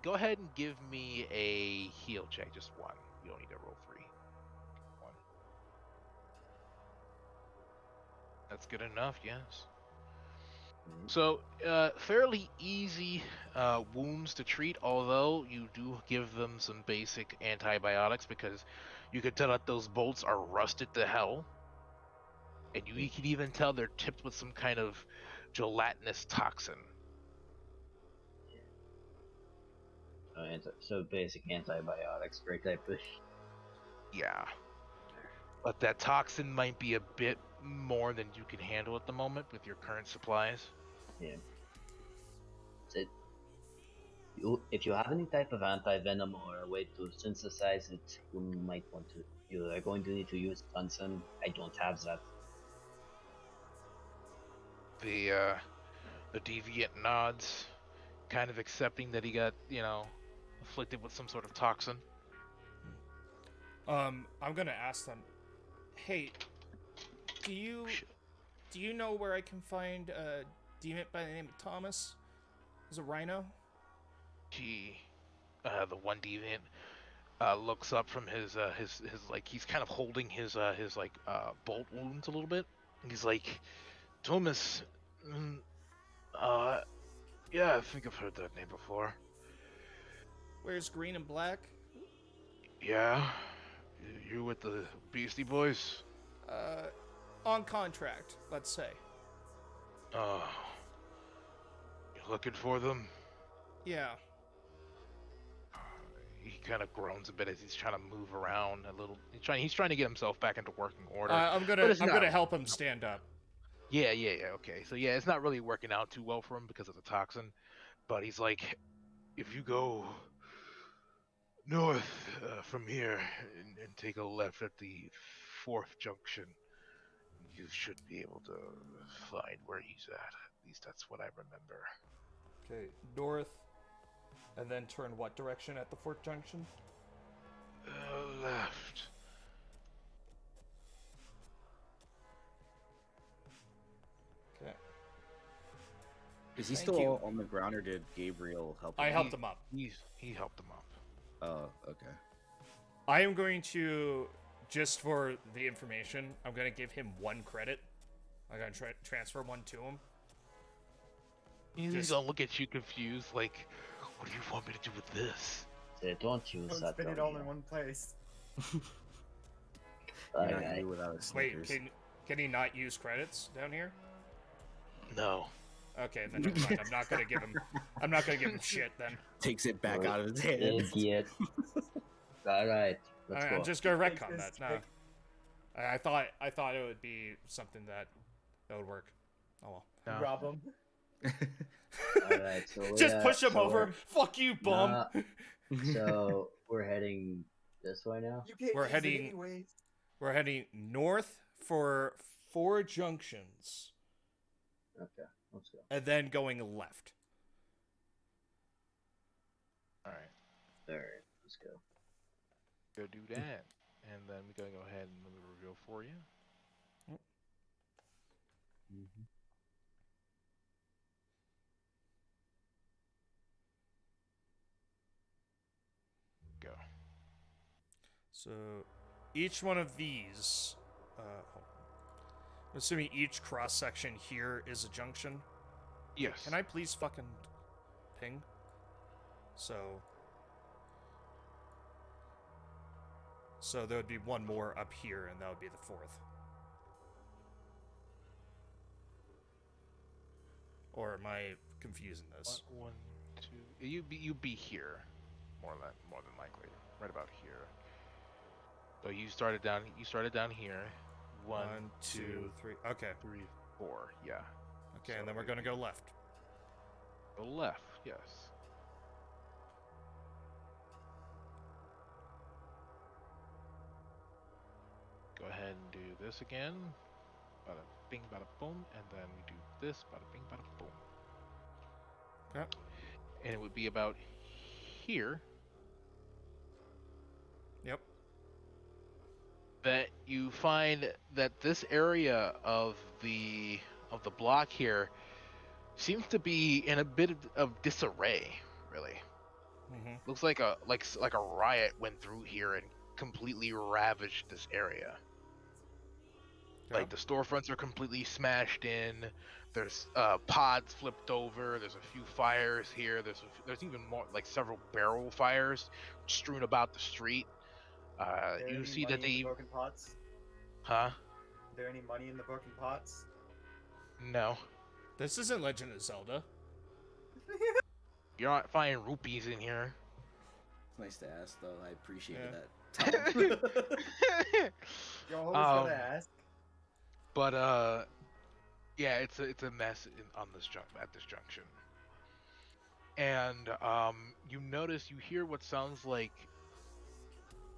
Go ahead and give me a heal check, just one. You don't need to roll 3. 1. That's good enough, yes. So, fairly easy wounds to treat, although you do give them some basic antibiotics because you can tell that those bolts are rusted to hell. And you can even tell they're tipped with some kind of gelatinous toxin. So basic antibiotics, great type of... Yeah. But that toxin might be a bit more than you can handle at the moment with your current supplies. Yeah. If you have any type of anti-venom or a way to synthesize it, you might want to... You are going to need to use Bunsen. I don't have that. The deviant nods, kind of accepting that he got, afflicted with some sort of toxin. I'm gonna ask them. Hey, do you know where I can find a demon by the name of Thomas? Is it Rhino? The one deviant looks up from his like, he's kind of holding his bolt wounds a little bit. He's like, Thomas, yeah, I think I've heard that name before. Where's Green and Black? Yeah, you with the Beastie Boys? On contract, let's say. Oh, you looking for them? Yeah. He kind of groans a bit as he's trying to move around a little. He's trying to get himself back into working order. I'm gonna help him stand up. Yeah. Okay, so yeah, it's not really working out too well for him because of the toxin. But he's like, if you go north from here and take a left at the 4th junction, you should be able to find where he's at. At least that's what I remember. Okay, north, and then turn what direction at the 4th junction? Left. Okay. Is he Thank still you. on the ground, or did Gabriel help him? I helped him up. He helped him up. Oh, okay. I am going to, just for the information, I'm going to give him 1 credit. I'm going to transfer 1 to him. He's gonna look at you confused, like, what do you want me to do with this? Don't use Don't that. spend it all in one place. You're not Okay. you without a Wait, Snickers. can he not use credits down here? No. Okay, then never mind. I'm not gonna give him shit then. Takes it back out of his hand. Idiot. Alright, let's Alright, go. I'm just gonna Take retcon this that. No, trick. I thought it would be something that would work. Oh well. No. Rob him. Alright, so we Just push him so over. Fuck you, bum. Nah, so we're heading this way now. You can't We're use heading- it anyways. We're heading north for 4 junctions, Okay, let's go. and then going left. All right, Alright, let's go. go do that, and then we gotta go ahead and let me reveal for you. Go. So each one of these, hold on. I'm assuming each cross section here is a junction. Yes. Can I please fucking ping? So there would be one more up here, and that would be the 4th. Or am I confusing this? One, two. You be here, more than likely, right about here. So you started down. You started down here. 1, 2, 3. Okay. 3, 4. Yeah. Okay, So and then we're gonna go left. Go left. Yes. Go ahead and do this again. Bada bing, bada boom, and then we do this. Bada bing, bada boom. Okay. And it would be about here Yep. that you find that this area of the block here seems to be in a bit of disarray. Really, Mm-hmm. looks like a riot went through here and completely ravaged this area. Like the storefronts are completely smashed in. There's pods flipped over. There's a few fires here. There's even more, like several barrel fires strewn about the street. There You any see money that in the they, broken pots? huh? Is there any money in the broken pots? No, This isn't Legend of Zelda. you're not finding rupees in here. It's nice to ask, though. I appreciated Yeah. that. Tom. You're always Um, gonna ask. But yeah, it's a mess at this junction. And you notice, you hear what sounds like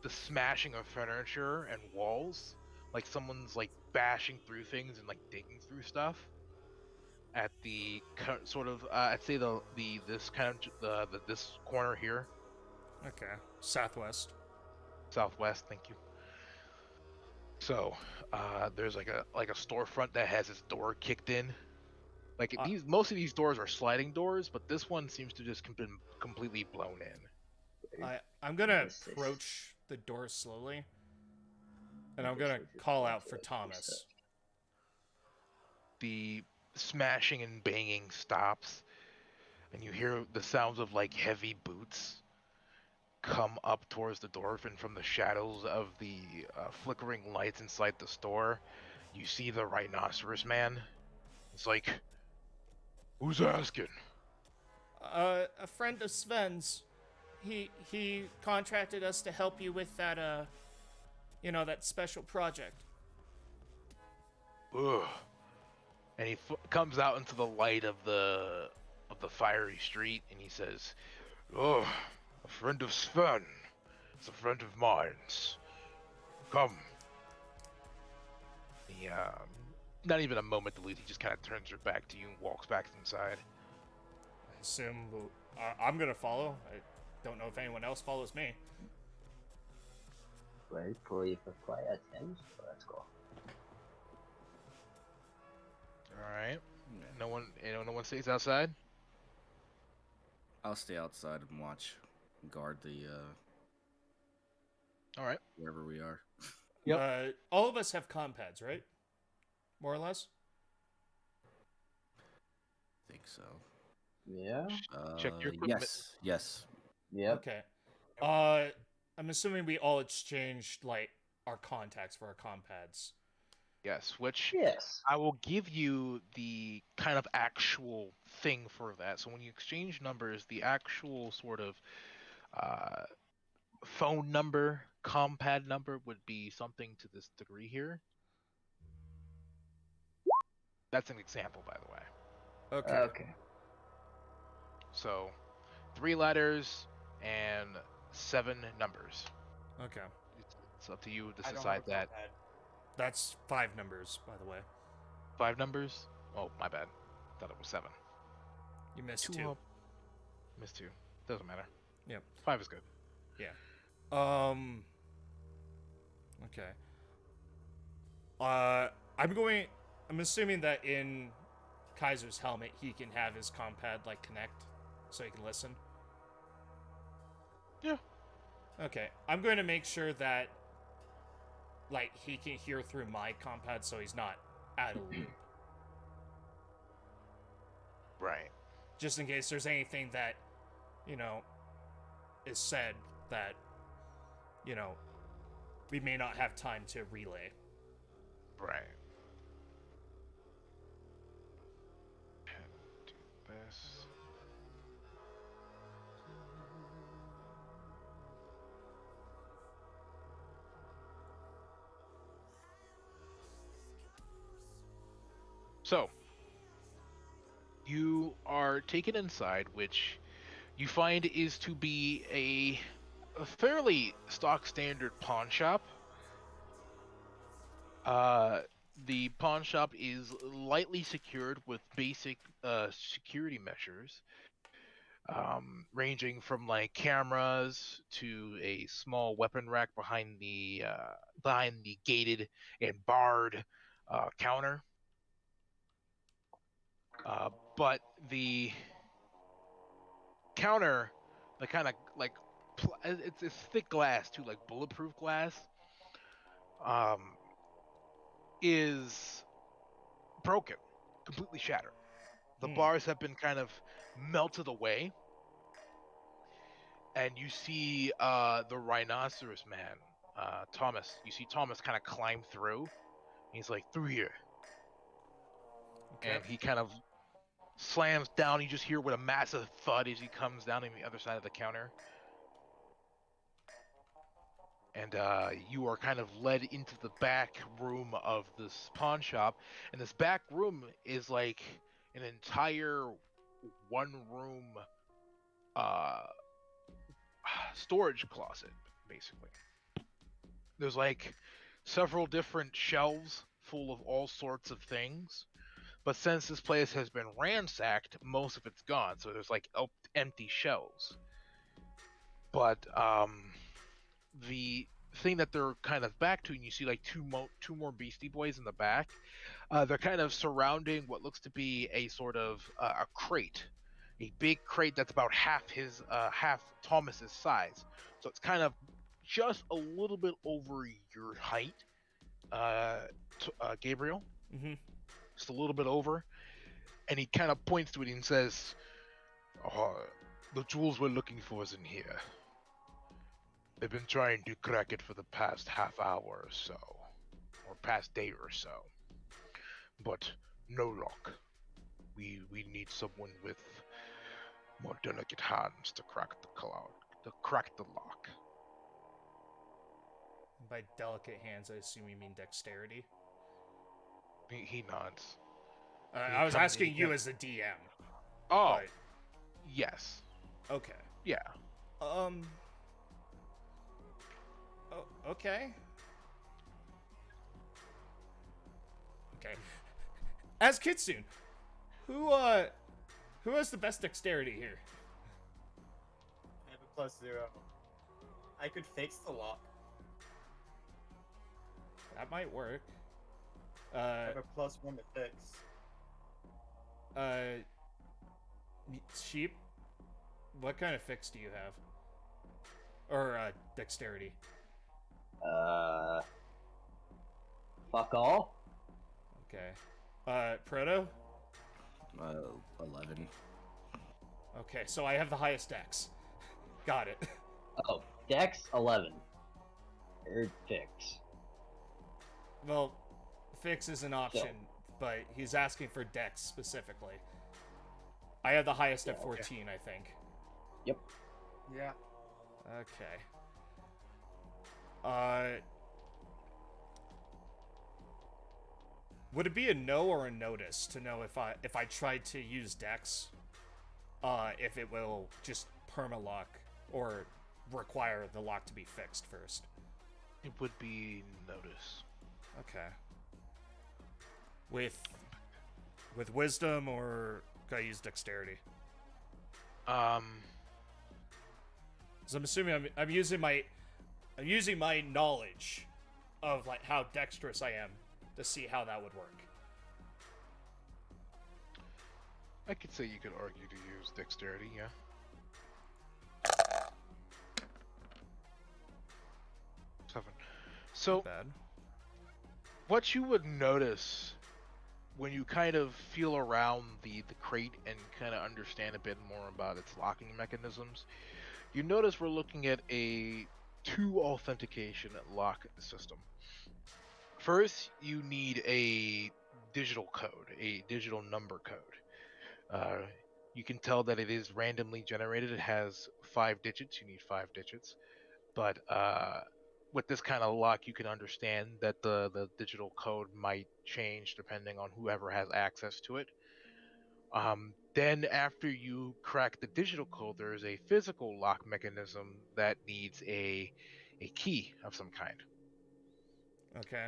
the smashing of furniture and walls, like someone's like bashing through things and like digging through stuff. At the sort of I'd say this kind of this corner here, Okay. Southwest. southwest. Thank you. So there's like a storefront that has its door kicked in. Like most of these doors are sliding doors, but this one seems to just been completely blown in. I'm gonna What's this? approach the door slowly, and I I'm guess gonna we'll just call walk out for like this Thomas. up. The smashing and banging stops, and you hear the sounds of like heavy boots come up towards the door, and from the shadows of the flickering lights inside the store, you see the rhinoceros man. It's like, who's asking? A friend of Sven's. He contracted us to help you with that that special project. Ugh. And he comes out into the light of the fiery street, and he says, "Oh, a friend of Sven. It's a friend of mine's. Come." He, not even a moment to lose. He just kind of turns her back to you and walks back inside. I assume I'm gonna follow. I don't know if anyone else follows me. Well, probably for quiet things, but let's go. All right. No one stays outside. I'll stay outside and watch, guard the All right. wherever we are. Yep. All of us have compads, right? More or less. I think so. Yeah. Check your equipment. Yes. Yep. Okay. I'm assuming we all exchanged like our contacts for our compads. Yes. Which Yes. I will give you the kind of actual thing for that. So when you exchange numbers, the actual sort of phone number, compad number would be something to this degree here. That's an example, by the way. Okay. Okay. So, 3 letters and 7 numbers. Okay. It's up to you to I don't decide have a that. pad. That's 5 numbers, by the way. 5 numbers? Oh, my bad. Thought it was 7. You missed 2 2. up. Missed 2. Doesn't matter. Yep. 5 is good. Yeah. Okay. I'm assuming that in Kaiser's helmet he can have his compad like connect so he can listen. Yeah. Okay. I'm going to make sure that like he can hear through my compad so he's not out of loop. Right. Just in case there's anything that, you know, is said that, you know, we may not have time to relay. Right. Do this. So, you are taken inside, which you find is to be a fairly stock standard pawn shop. The pawn shop is lightly secured with basic security measures, ranging from like cameras to a small weapon rack behind the gated and barred counter. But the counter, the kind of like it's thick glass too, like bulletproof glass, um, is broken, completely shattered. The bars have been kind of melted away, and you see the rhinoceros man, Thomas. You see Thomas kind of climb through. He's like, through here, Okay. and he kind of slams down. You just hear what a massive thud as he comes down on the other side of the counter. And you are kind of led into the back room of this pawn shop. And this back room is like an entire one-room storage closet, basically. There's like several different shelves full of all sorts of things. But since this place has been ransacked, most of it's gone. So there's like empty shelves. But the thing that they're kind of back to, and you see like two more Beastie Boys in the back. They're kind of surrounding what looks to be a sort of a crate, a big crate that's about half Thomas's size. So it's kind of just a little bit over your height, Gabriel. Mm-hmm. Just a little bit over, and he kind of points to it and says, "The jewels we're looking for is in here. They've been trying to crack it for the past half hour or so, or past day or so, but no luck. We need someone with more delicate hands to crack the lock." By delicate hands, I assume you mean dexterity. He nods. I was asking you as a DM. Oh, but... yes. Okay. Yeah. Oh, okay. Okay. As Kitsune, who has the best dexterity here? I have a +0. I could fix the lock. That might work. I have a +1 to fix. Sheep, what kind of fix do you have? Or dexterity? Fuck all. Okay. Proto? 11. Okay, so I have the highest dex. Got it. Oh, Dex 11. Fix. Well, fix is an option, but he's asking for dex specifically. I have the highest at 14, I think. Yep. Yeah. Okay. Would it be a no or a notice to know if I tried to use Dex, if it will just perma-lock or require the lock to be fixed first? It would be notice. Okay. With wisdom, or can I use dexterity? So I'm assuming I'm using my knowledge of like how dexterous I am to see how that would work. I could say you could argue to use dexterity, yeah. Seven. So, Not bad. what you would notice when you kind of feel around the crate and kind of understand a bit more about its locking mechanisms, you notice we're looking at a two authentication lock system. First, you need a digital code, a digital number code. You can tell that it is randomly generated. It has 5 digits. You need 5 digits. But with this kind of lock, you can understand that the digital code might change depending on whoever has access to it. Then after you crack the digital code, there is a physical lock mechanism that needs a key of some kind. Okay.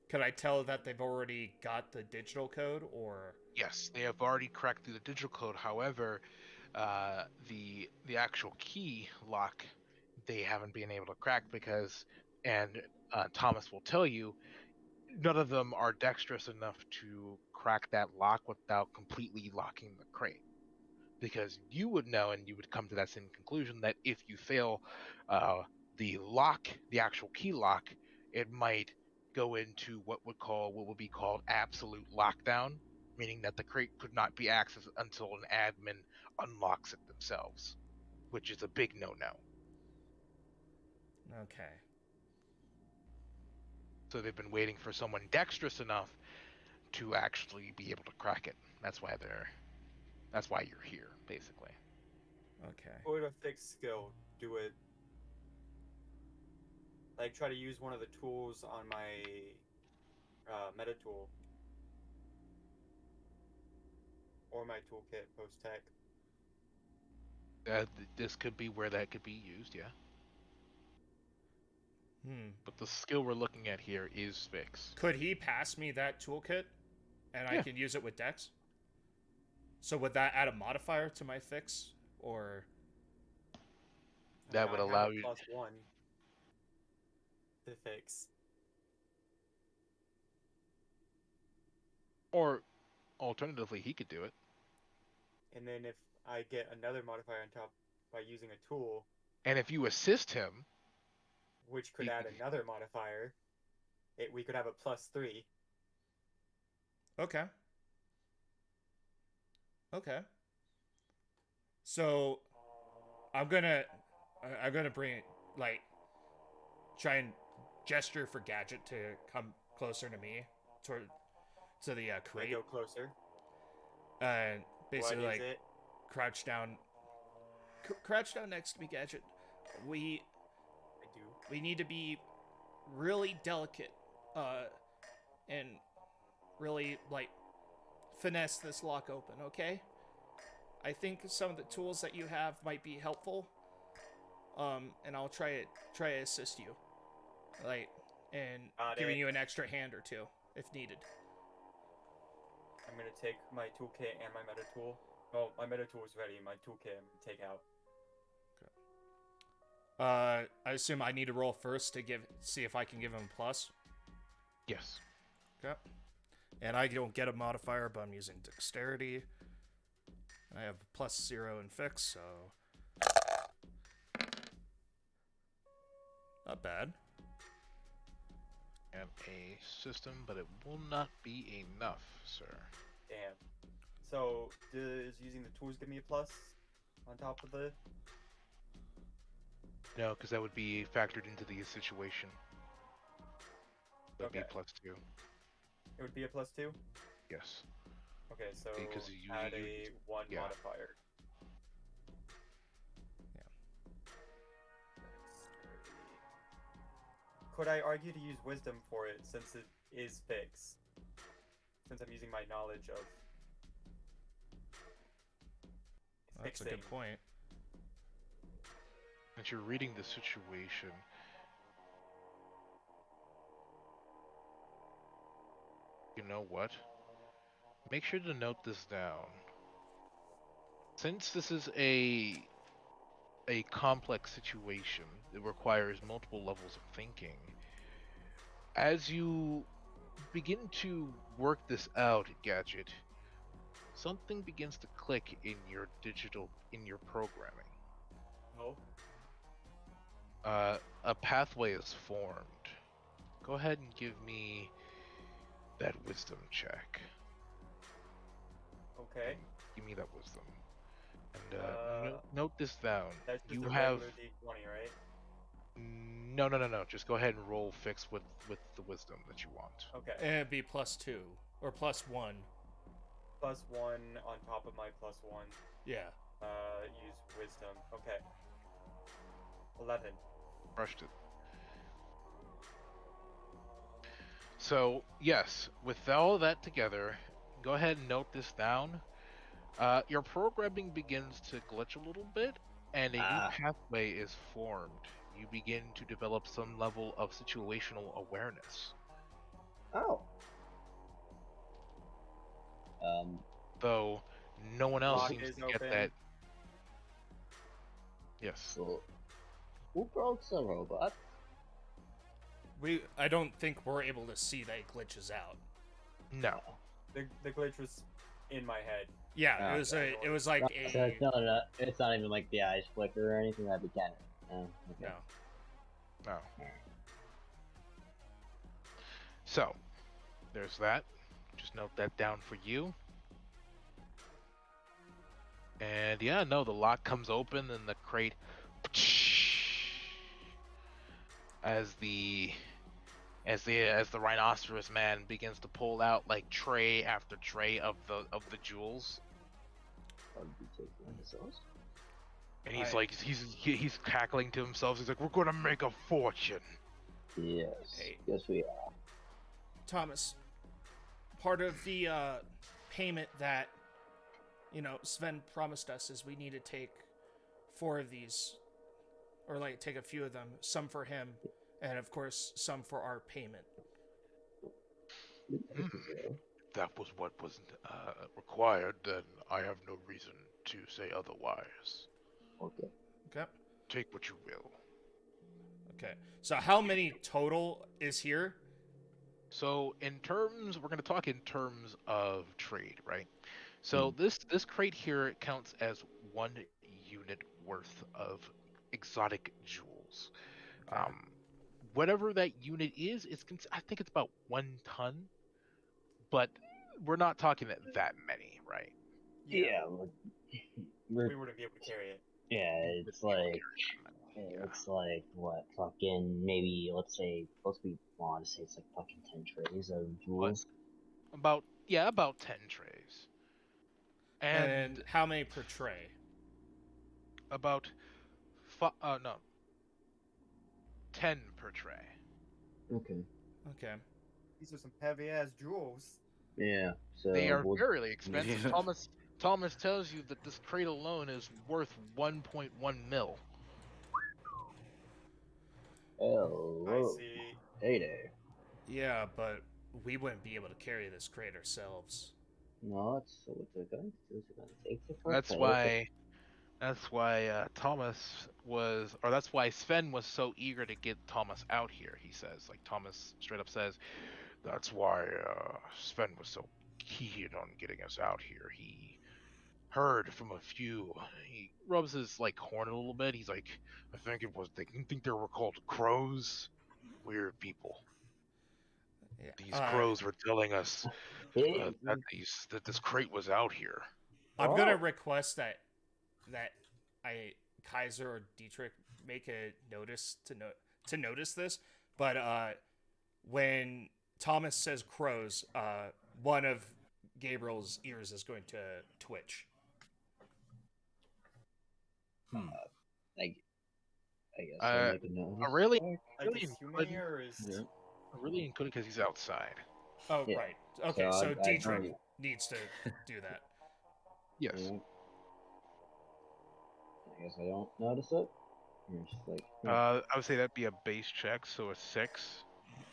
Could I tell that they've already got the digital code, or? Yes, they have already cracked through the digital code. However, the actual key lock they haven't been able to crack because, and Thomas will tell you, none of them are dexterous enough to crack that lock without completely locking the crate. Because you would know, and you would come to that same conclusion, that if you fail the lock, the actual key lock, it might go into what would be called absolute lockdown, meaning that the crate could not be accessed until an admin unlocks it themselves, which is a big no-no. Okay. So they've been waiting for someone dexterous enough to actually be able to crack it. That's why you're here, basically. Okay. Or a fixed skill, do it. Like, try to use one of the tools on my meta tool. Or my toolkit post-tech. This could be where that could be used, yeah. But the skill we're looking at here is fix. Could he pass me that toolkit, and I can use it with Dex? So would that add a modifier to my fix, or? That would allow you +1 to fix. Or alternatively, he could do it. And then if I get another modifier on top by using a tool, and if you assist him, which could add another modifier, we could have a +3. Okay. Okay. So I'm gonna bring like try and gesture for Gadget to come closer to me, to the crate. Go closer. And basically What is like it? crouch down next to me, Gadget. We need to be really delicate, and really like finesse this lock open, okay? I think some of the tools that you have might be helpful. And I'll try to assist you, like, and giving you an extra hand or two if needed. I'm gonna take my toolkit and my meta tool. Well, my meta tool is ready. My toolkit I'm gonna take out. Okay. I assume I need to roll first to see if I can give him a plus. Yes. Okay. And I don't get a modifier, but I'm using dexterity. I have +0 in fix, so not bad. And a system, but it will not be enough, sir. Damn. So, does using the tools give me a plus on top of the... No, because that would be factored into the situation. That would be +2. It would be a +2? Yes. Okay, so because add a 1 modifier. Yeah. Could I argue to use wisdom for it since it is fixed? since I'm using my knowledge of That's a fixing. good point. Since you're reading the situation, you know what? Make sure to note this down. Since this is a complex situation that requires multiple levels of thinking, as you begin to work this out, Gadget, something begins to click in your programming. Oh, A pathway is formed. Go ahead and give me that wisdom check. okay. Give me that wisdom. And note this down. That's just You a have regular D20, right? no. Just go ahead and roll fixed with the wisdom that you want. Okay. And it'd be +2 or +1. +1 on top of my +1. Yeah. Use wisdom. Okay. 11. Brushed it. So yes, with all that together, go ahead and note this down. Your programming begins to glitch a little bit, and a new pathway is formed. You begin to develop some level of situational awareness. Oh. Though no one else Lock seems is to get open. that. Yes. So, who broke the robot? I don't think we're able to see that it glitches out. No. The glitch was in my head. Yeah, Oh, it was like So it's not even like the eyes flicker or anything. That'd be kind of. Okay. no. No. So, there's that. Just note that down for you. And yeah, no, the lock comes open and the crate as the rhinoceros man begins to pull out like tray after tray of the jewels. I'd be taking this off. And he's like he's cackling to himself. He's like, "We're gonna make a fortune." Yes. Hey. Yes, we are. Thomas, part of the payment that Sven promised us is we need to take 4 of these, or like take a few of them, some for him, and of course some for our payment. That was what was required, then I have no reason to say otherwise. Okay. Okay. Take what you will. Okay. So how many total is here? So in terms, we're going to talk in terms of trade, right? So this crate here counts as 1 unit worth of exotic jewels. Okay. Whatever that unit is, I think it's about 1 ton, but we're not talking that many, right? Yeah. We wouldn't be able to carry it. Yeah, it's like what fucking maybe let's say let's be honest, say it's like fucking 10 trays of jewels. About 10 trays. And how many per tray? About 10 per tray. Okay. Okay. These are some heavy ass jewels. Yeah. So They are very expensive. Thomas tells you that this crate alone is worth 1.1 mil. Oh. I see. Hey there. Yeah, but we wouldn't be able to carry this crate ourselves. No, that's so what they're going to do is they're going to take the That's why that's why Sven was so eager to get Thomas out here. He says, like Thomas straight up says, that's why Sven was so keen on getting us out here. He heard from a few. He rubs his like horn a little bit. He's like, I think they were called crows. Weird people. Yeah. These crows were telling us that this crate was out here. I'm gonna request that Kaiser or Dietrich make a notice to notice this, but when Thomas says crows, one of Gabriel's ears is going to twitch. I guess I'll make a note. Really Like, is human ear or is... Really included because he's outside. Oh, Yeah. right. Okay, So so I Dietrich already- needs to do that. Yes. Yeah. I guess I don't notice it. You're just like, I would say that'd be a base check, so a 6.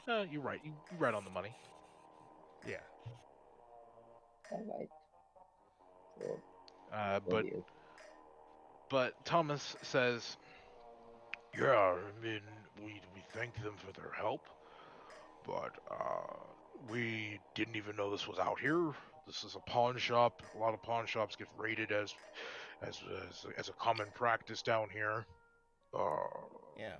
You're right. You're right on the money. Yeah. alright. So, But what is- Thomas says, "Yeah, I mean, we thank them for their help, but we didn't even know this was out here. This is a pawn shop. A lot of pawn shops get raided as a common practice down here. Yeah.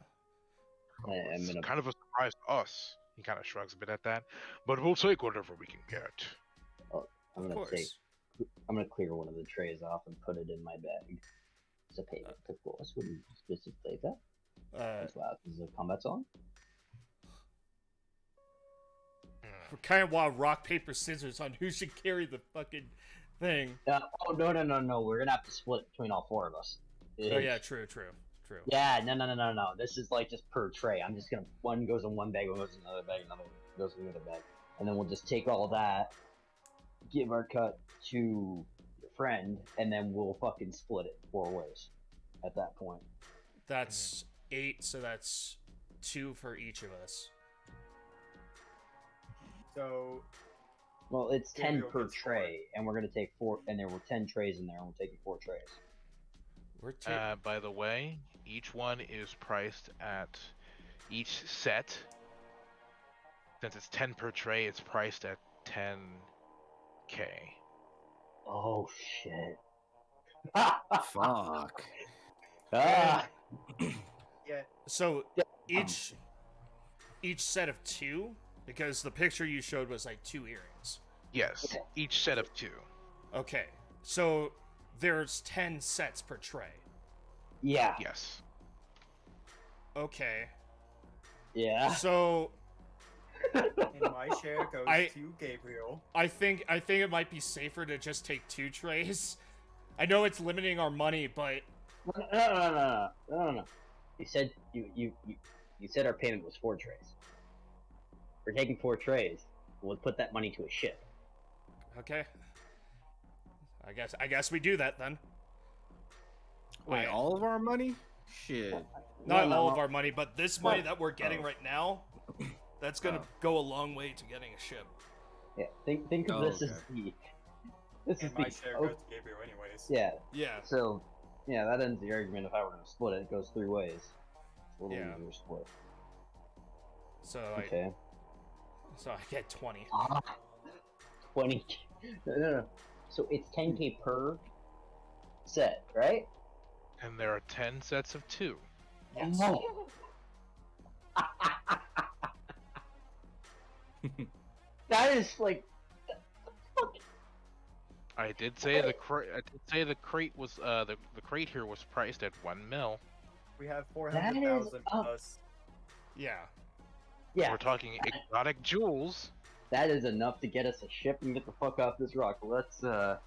I'm It's gonna kind of a surprise to us." He kind of shrugs a bit at that, but we'll take whatever we can get. I'm Of gonna take course. I'm gonna clear one of the trays off and put it in my bag. It's a payment, of course. Would you specifically that? As well, this is a combat zone. We're kind of wild rock, paper, scissors on who should carry the fucking thing. Oh no! We're gonna have to split between all 4 of us. Oh, yeah, true. Yeah, no. This is like just per tray. I'm just gonna one goes in one bag, one goes in another bag, another goes in another bag, and then we'll just take all that, give our cut to your friend, and then we'll fucking split it 4 ways. At that point. That's 8, so that's 2 for each of us. So Well, it's 10 Gabriel per gets tray, and we're gonna take 4, and there were 10 trays in there, and we're taking 4 trays. We're By the way, each one is priced at each set. Since it's 10 per tray, it's priced at 10K. Oh shit. Fuck. Ah! yeah, So each set of 2, because the picture you showed was like 2 earrings. Yes, Okay. each set of 2. Okay, so there's 10 sets per tray. Yeah. Yes. Okay, Yeah. so and my share goes I- to Gabriel. I think it might be safer to just take 2 trays. I know it's limiting our money, but No. You said you said our payment was 4 trays. We're taking 4 trays. We'll put that money to a ship. okay. I guess we do that then. Wait, all of our money? Shit. Not No. all of our money, but this money Well- that we're getting right now, that's gonna go a long way to getting a ship. Yeah. Think of Oh, this as okay. this is And my the share oh, goes to Gabriel anyways. yeah. Yeah. So yeah, that ends the argument. If I were going to split it, it goes 3 ways. It's a little Yeah. easier split. So Okay. I get 20. 20. No. So it's 10k per set, right? And there are 10 sets of 2. Yes. Oh. That is like. I did say the crate was the crate here was priced at 1 mil. We have That is 400,000 up. plus. Yeah. Yeah, We're talking exotic jewels. that is enough to get us a ship and get the fuck off this rock. Let's So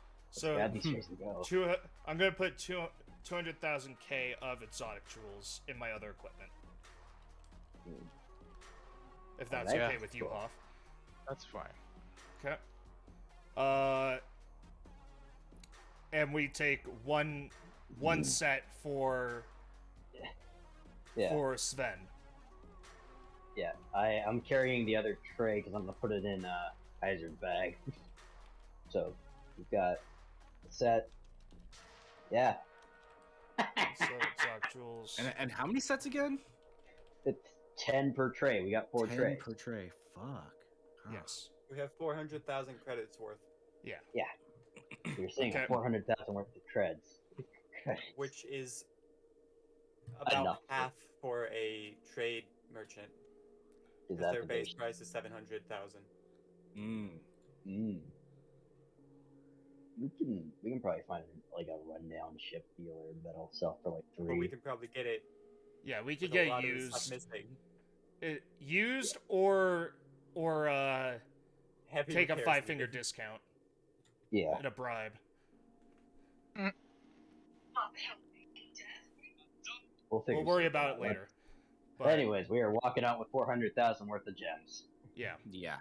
grab these trays and go. I'm gonna put 200,000 K of exotic jewels in my other equipment. If that's Alright. okay Yeah. with you, Hoff. That's fine. Okay. And we take one set for Yeah, Sven. yeah. I'm carrying the other tray because I'm gonna put it in Kaiser's bag. So we've got a set. Yeah, So exotic jewels. And how many sets again? it's 10 per tray. We got 4 10 trays. per tray. Fuck. Huh. Yes. We have 400,000 credits worth, Yeah. You're saying Okay. 400,000 worth of treads. which is about Enough. half for a trade merchant. Is Because that their the base base? price is 700,000. Mm. We can probably find like a rundown ship dealer that'll sell for like But we 3. can probably get it. Yeah, we could with a get lot of the stuff used. missing. Used or Heavy take a repairs 5-finger needed. discount Yeah. and a bribe. We'll figure. We'll worry something about out. it later. But Anyways, we are walking out with 400,000 worth of gems. yeah. Yeah.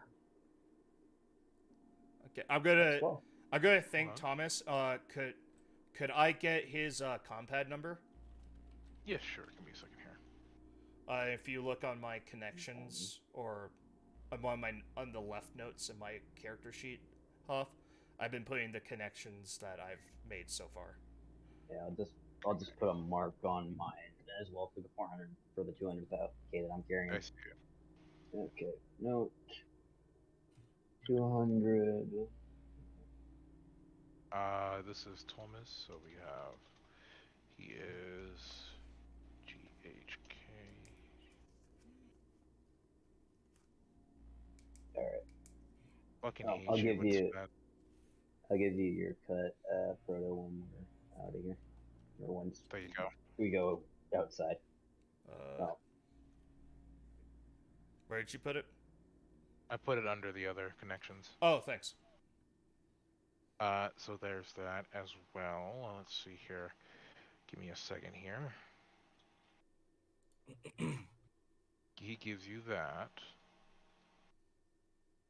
Okay, Well, I'm gonna thank Uh-huh. Thomas. Could I get his compad number? Yeah, sure. Give me a second here. If you look on my connections or on the left notes in my character sheet, Huff, I've been putting the connections that I've made so far. yeah, I'll just put a mark on mine as well for the 400 for the 200K that I'm carrying. I see. Okay, note 200. This is Thomas. So we have. He is GHK. All right, Fucking I'll hate you give with you that. I'll give you your cut, Proto, when we're out of here, or once There you go. we go outside. Oh, Where did you put it? I put it under the other connections. Oh, thanks. So there's that as well. Let's see here. Give me a second here. He gives you that.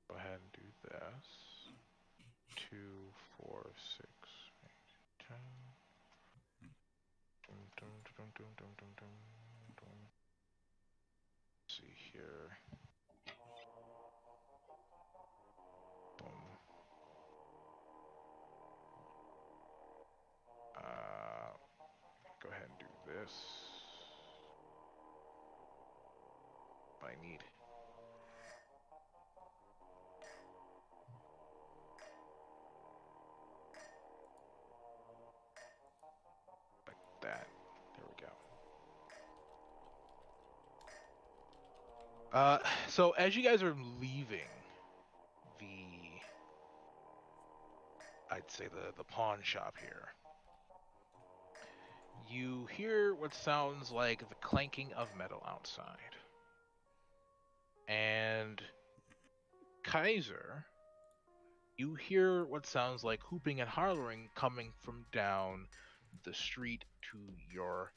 Go ahead and do this. 2, 4, 6, 8, 10. Dum, dum, dum, dum, dum, dum, dum, dum. Let's see here. Boom. Go ahead and do this. What I need. Like that. There we go. So as you guys are leaving I'd say the pawn shop here, you hear what sounds like the clanking of metal outside. And Caesia, you hear what sounds like hooping and hollering coming from down the street to your,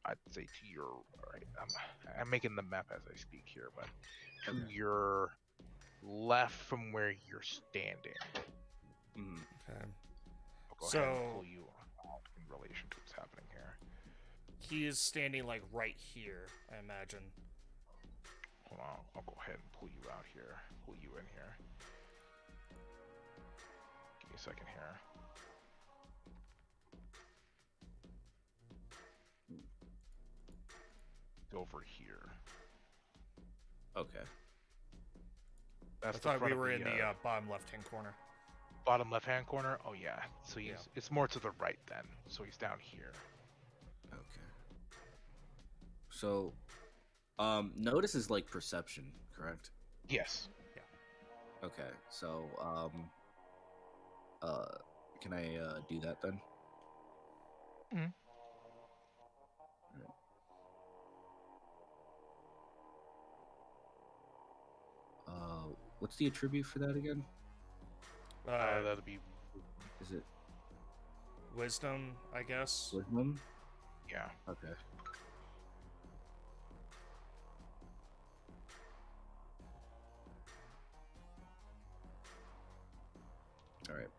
I'd say to your, right, I'm making the map as I speak here, but to your left from where you're standing. Okay. I'll go ahead and pull you out in relation to what's happening here. He is standing like right here, I imagine. Hold on, I'll go ahead and pull you out here, pull you in here. Give me a second here. Over here. Okay. That's I thought we front of were in the bottom left-hand corner. bottom left-hand corner. Oh yeah. So it's more to the right then. So he's down here. Okay. So, notice is like perception, correct? Yes. Okay. So, can I do that then? Mhm. What's the attribute for that again? That'll be. Is it Wisdom, I guess. wisdom? Yeah. Okay. All right.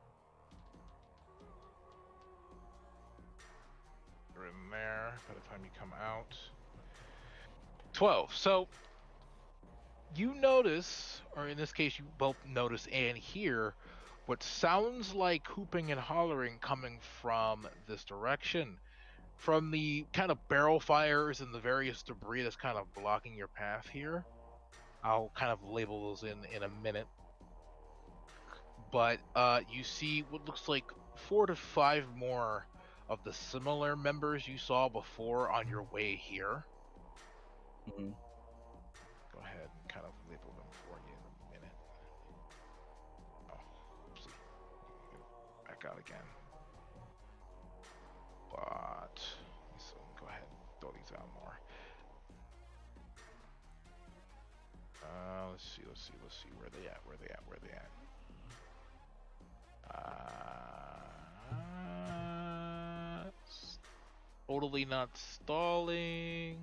You're in there by the time you come out. 12. So you notice, or in this case, you both notice and hear what sounds like hooping and hollering coming from this direction. From the kind of barrel fires and the various debris that's kind of blocking your path here. I'll kind of label those in a minute. But you see what looks like 4 to 5 more of the similar members you saw before on your way here. Mm-hmm. Go ahead and kind of label them for you in a minute. Oh, oopsie. Back out again. But so go ahead and throw these out more. Let's see where they at. Totally not stalling.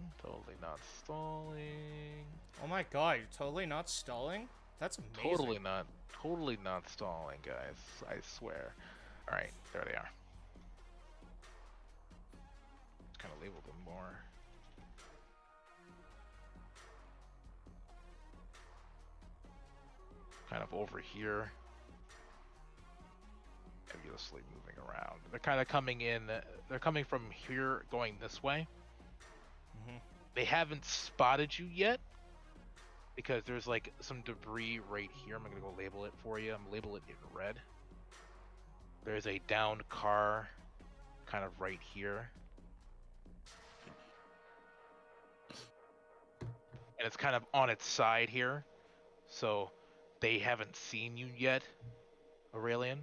Oh my god, you're totally not stalling? That's amazing. Totally not stalling, guys. I swear. All right, there they are. Just kind of label them more. Kind of over here. Nebulously moving around. They're kind of coming in. They're coming from here, going this way. Mm-hmm. They haven't spotted you yet because there's like some debris right here. I'm gonna go label it for you. I'm gonna label it in red. There's a downed car kind of right here. And it's kind of on its side here. So they haven't seen you yet, Aurelian.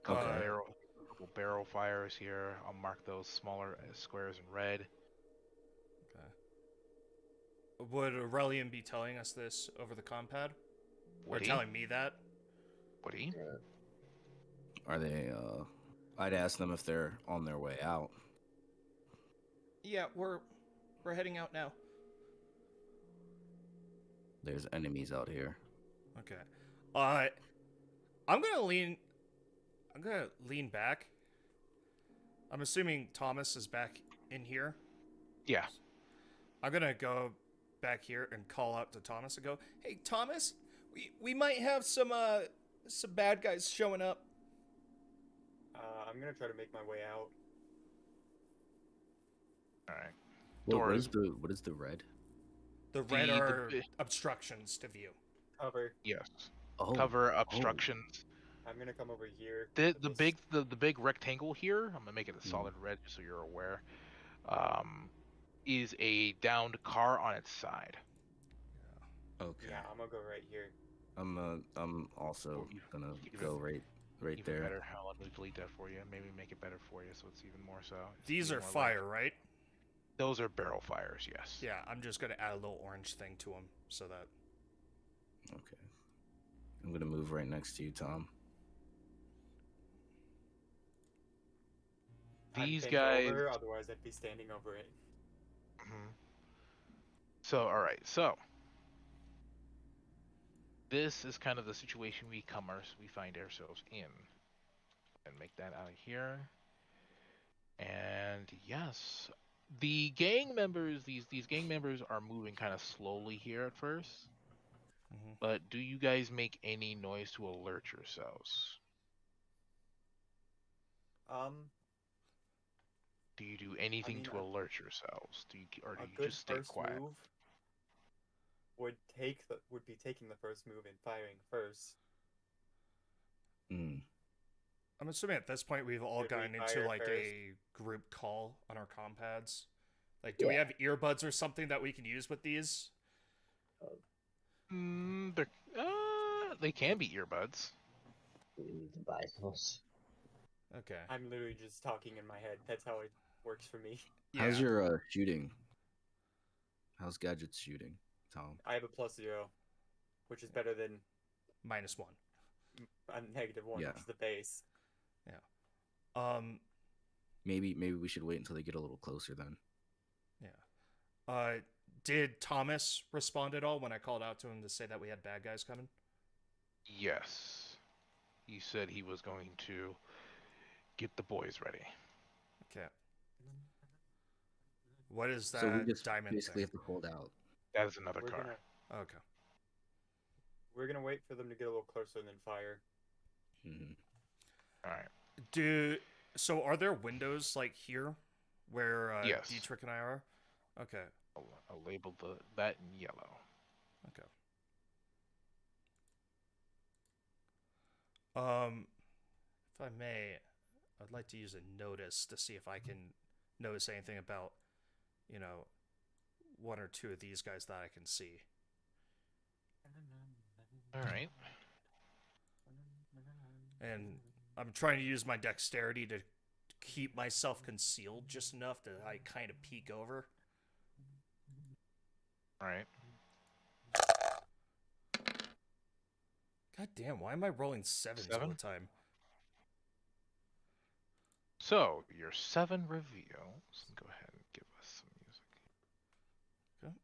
Okay. Couple barrel fires here. I'll mark those smaller squares in red. Okay. Would Aurelian be telling us this over the compad? Would or he? telling me that? Would he? Are they? I'd ask them if they're on their way out. Yeah, we're heading out now. There's enemies out here. Okay. I'm gonna lean back. I'm assuming Thomas is back in here. Yeah. I'm gonna go back here and call out to Thomas and go, "Hey, Thomas, we might have some bad guys showing up." I'm gonna try to make my way out. All right. What is the red? The red are obstructions to view. Cover. Yes. Oh, Cover obstructions. I'm gonna come over here. The to this. big rectangle here. I'm gonna make it a solid red just so you're aware. Is a downed car on its side. Okay. Yeah, I'm gonna go right here. I'm also gonna go right Even there. better. I'll let me delete that for you. Maybe make it better for you so it's even more so. These are fire, right? Those are barrel fires, yes. Yeah, I'm just gonna add a little orange thing to them so that. Okay. I'm gonna move right next to you, Tom. These I'm bent guys. over, otherwise, I'd be standing over it. Mhm. So, all right. So, this is kind of the situation we find ourselves in. And make that out of here. And yes, the gang members. These gang members are moving kind of slowly here at first. Mm-hmm. But do you guys make any noise to alert yourselves? Do you do anything to alert yourselves? Do you just stay quiet? Move would be taking the first move and firing first. I'm assuming at this point we've all Should we gotten into fire like first? a group call on our compads. Like, do we have earbuds or something that we can use with these? They can be earbuds. We need to buy those. Okay. I'm literally just talking in my head. That's how it works for me. Yeah. How's your shooting? How's Gadget's shooting, Tom? I have a +0, which is better than -1. a -1, Yeah. which is the base. Yeah. Maybe we should wait until they get a little closer then. Yeah. Did Thomas respond at all when I called out to him to say that we had bad guys coming? Yes. He said he was going to get the boys ready. Okay. What is that So we just diamond basically thing? have to hold out. That is another car. Okay. We're gonna wait for them to get a little closer and then fire. All right. So are there windows like here where Yes. Dietrich and I are? Okay. I'll label that in yellow. Okay. If I may, I'd like to use a notice to see if I can notice anything about, one or two of these guys that I can see. All right. And I'm trying to use my dexterity to keep myself concealed just enough that I kind of peek over. All right. God damn, why am I rolling sevens all the time? So, your 7 reveals. Go ahead and give us some music. Okay.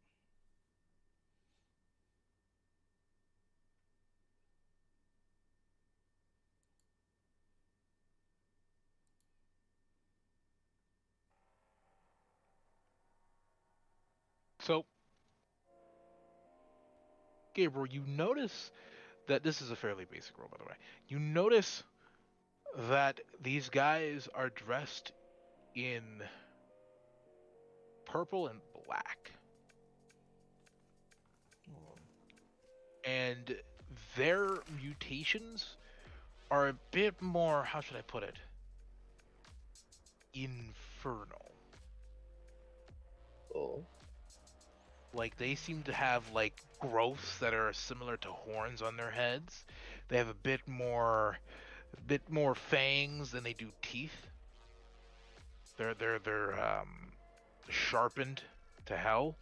So, Gabriel, you notice that this is a fairly basic roll, by the way. You notice that these guys are dressed in purple and black. And their mutations are a bit more, how should I put it? Infernal. Oh. Like, they seem to have, like, growths that are similar to horns on their heads. They have a bit more fangs than they do teeth. They're sharpened to hell.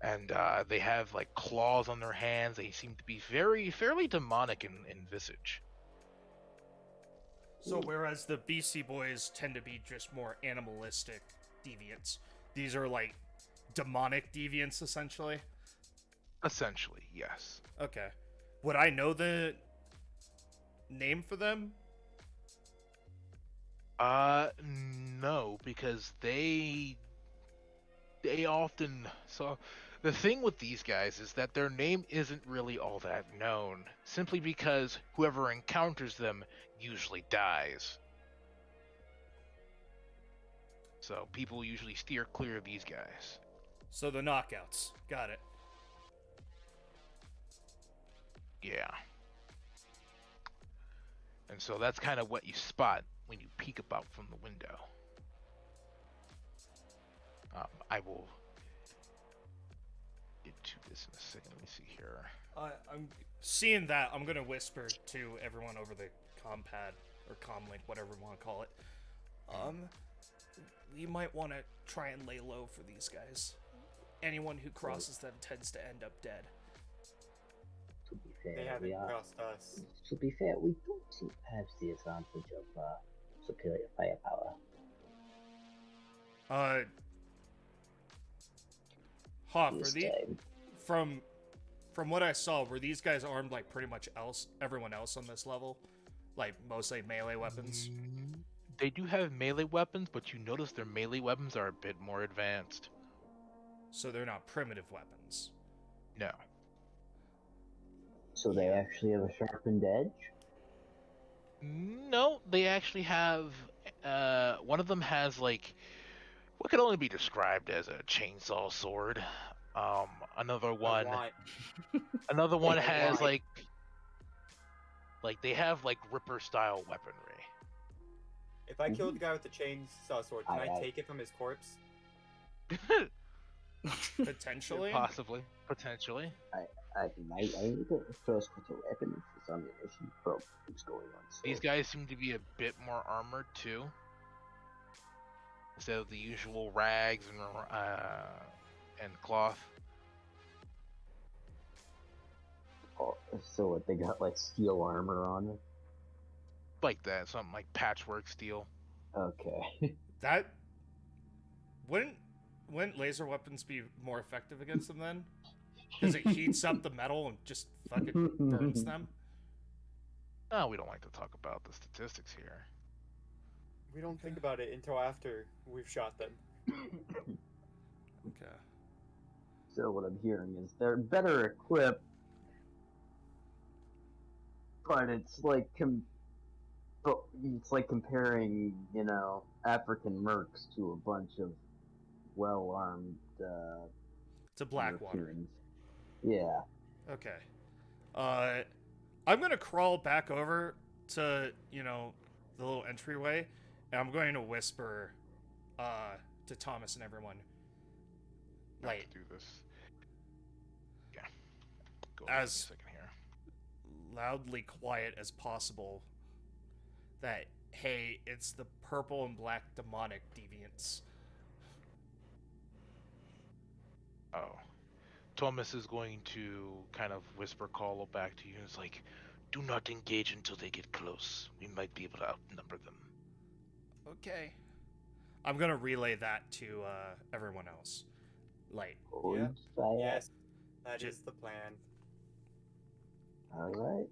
And they have, like, claws on their hands. They seem to be fairly demonic in visage. So whereas the BC boys tend to be just more animalistic deviants, these are like demonic deviants essentially. Essentially, yes. Okay. Would I know the name for them? No, because they often, so the thing with these guys is that their name isn't really all that known, simply because whoever encounters them usually dies. So people usually steer clear of these guys. So the knockouts. Got it. Yeah. And so that's kind of what you spot when you peek about from the window. I will get to this in a second. Let me see here. I'm seeing that. I'm gonna whisper to everyone over the compad or comlink, whatever we want to call it. We might want to try and lay low for these guys. Anyone who crosses them tends to end up dead. To be fair, They haven't crossed us. To be fair, we don't seem to have the advantage of superior firepower. Hoff, This are these time. from what I saw, were these guys armed like pretty much everyone else on this level? Like mostly melee weapons? They do have melee weapons, but you notice their melee weapons are a bit more advanced. So they're not primitive weapons. No. So they actually have a sharpened edge? No, they actually have. One of them has like what could only be described as a chainsaw sword. Another one I has want- like they have like Ripper style weaponry. If I kill the guy with the chainsaw sword, can I Aye. take it from his corpse? Potentially. Potentially. I need to first put a weapon for some ammunition from what's going on. So These guys seem to be a bit more armored too. Instead of the usual rags and cloth. so what, they got like steel armor on it? Like that, something like patchwork steel. Okay. That wouldn't laser weapons be more effective against them then? Because it heats up the metal and just fucking burns them. Oh, we don't like to talk about the statistics here. We don't think about it until after we've shot them. Okay. So what I'm hearing is they're better equipped, but it's like comparing, African mercs to a bunch of well-armed To Blackwater. Europeans. Yeah. Okay. I'm gonna crawl back over to, the little entryway, and I'm going to whisper to Thomas and everyone. I have Like, to do this. Yeah. Go ahead, As- give me a second here. loudly quiet as possible that, hey, it's the purple and black demonic deviants. Oh. Thomas is going to kind of whisper call back to you. It's like, do not engage until they get close. We might be able to outnumber them. Okay. I'm gonna relay that to everyone else. Like, Yeah. Fire. Yes, that Just- is the plan. Alright.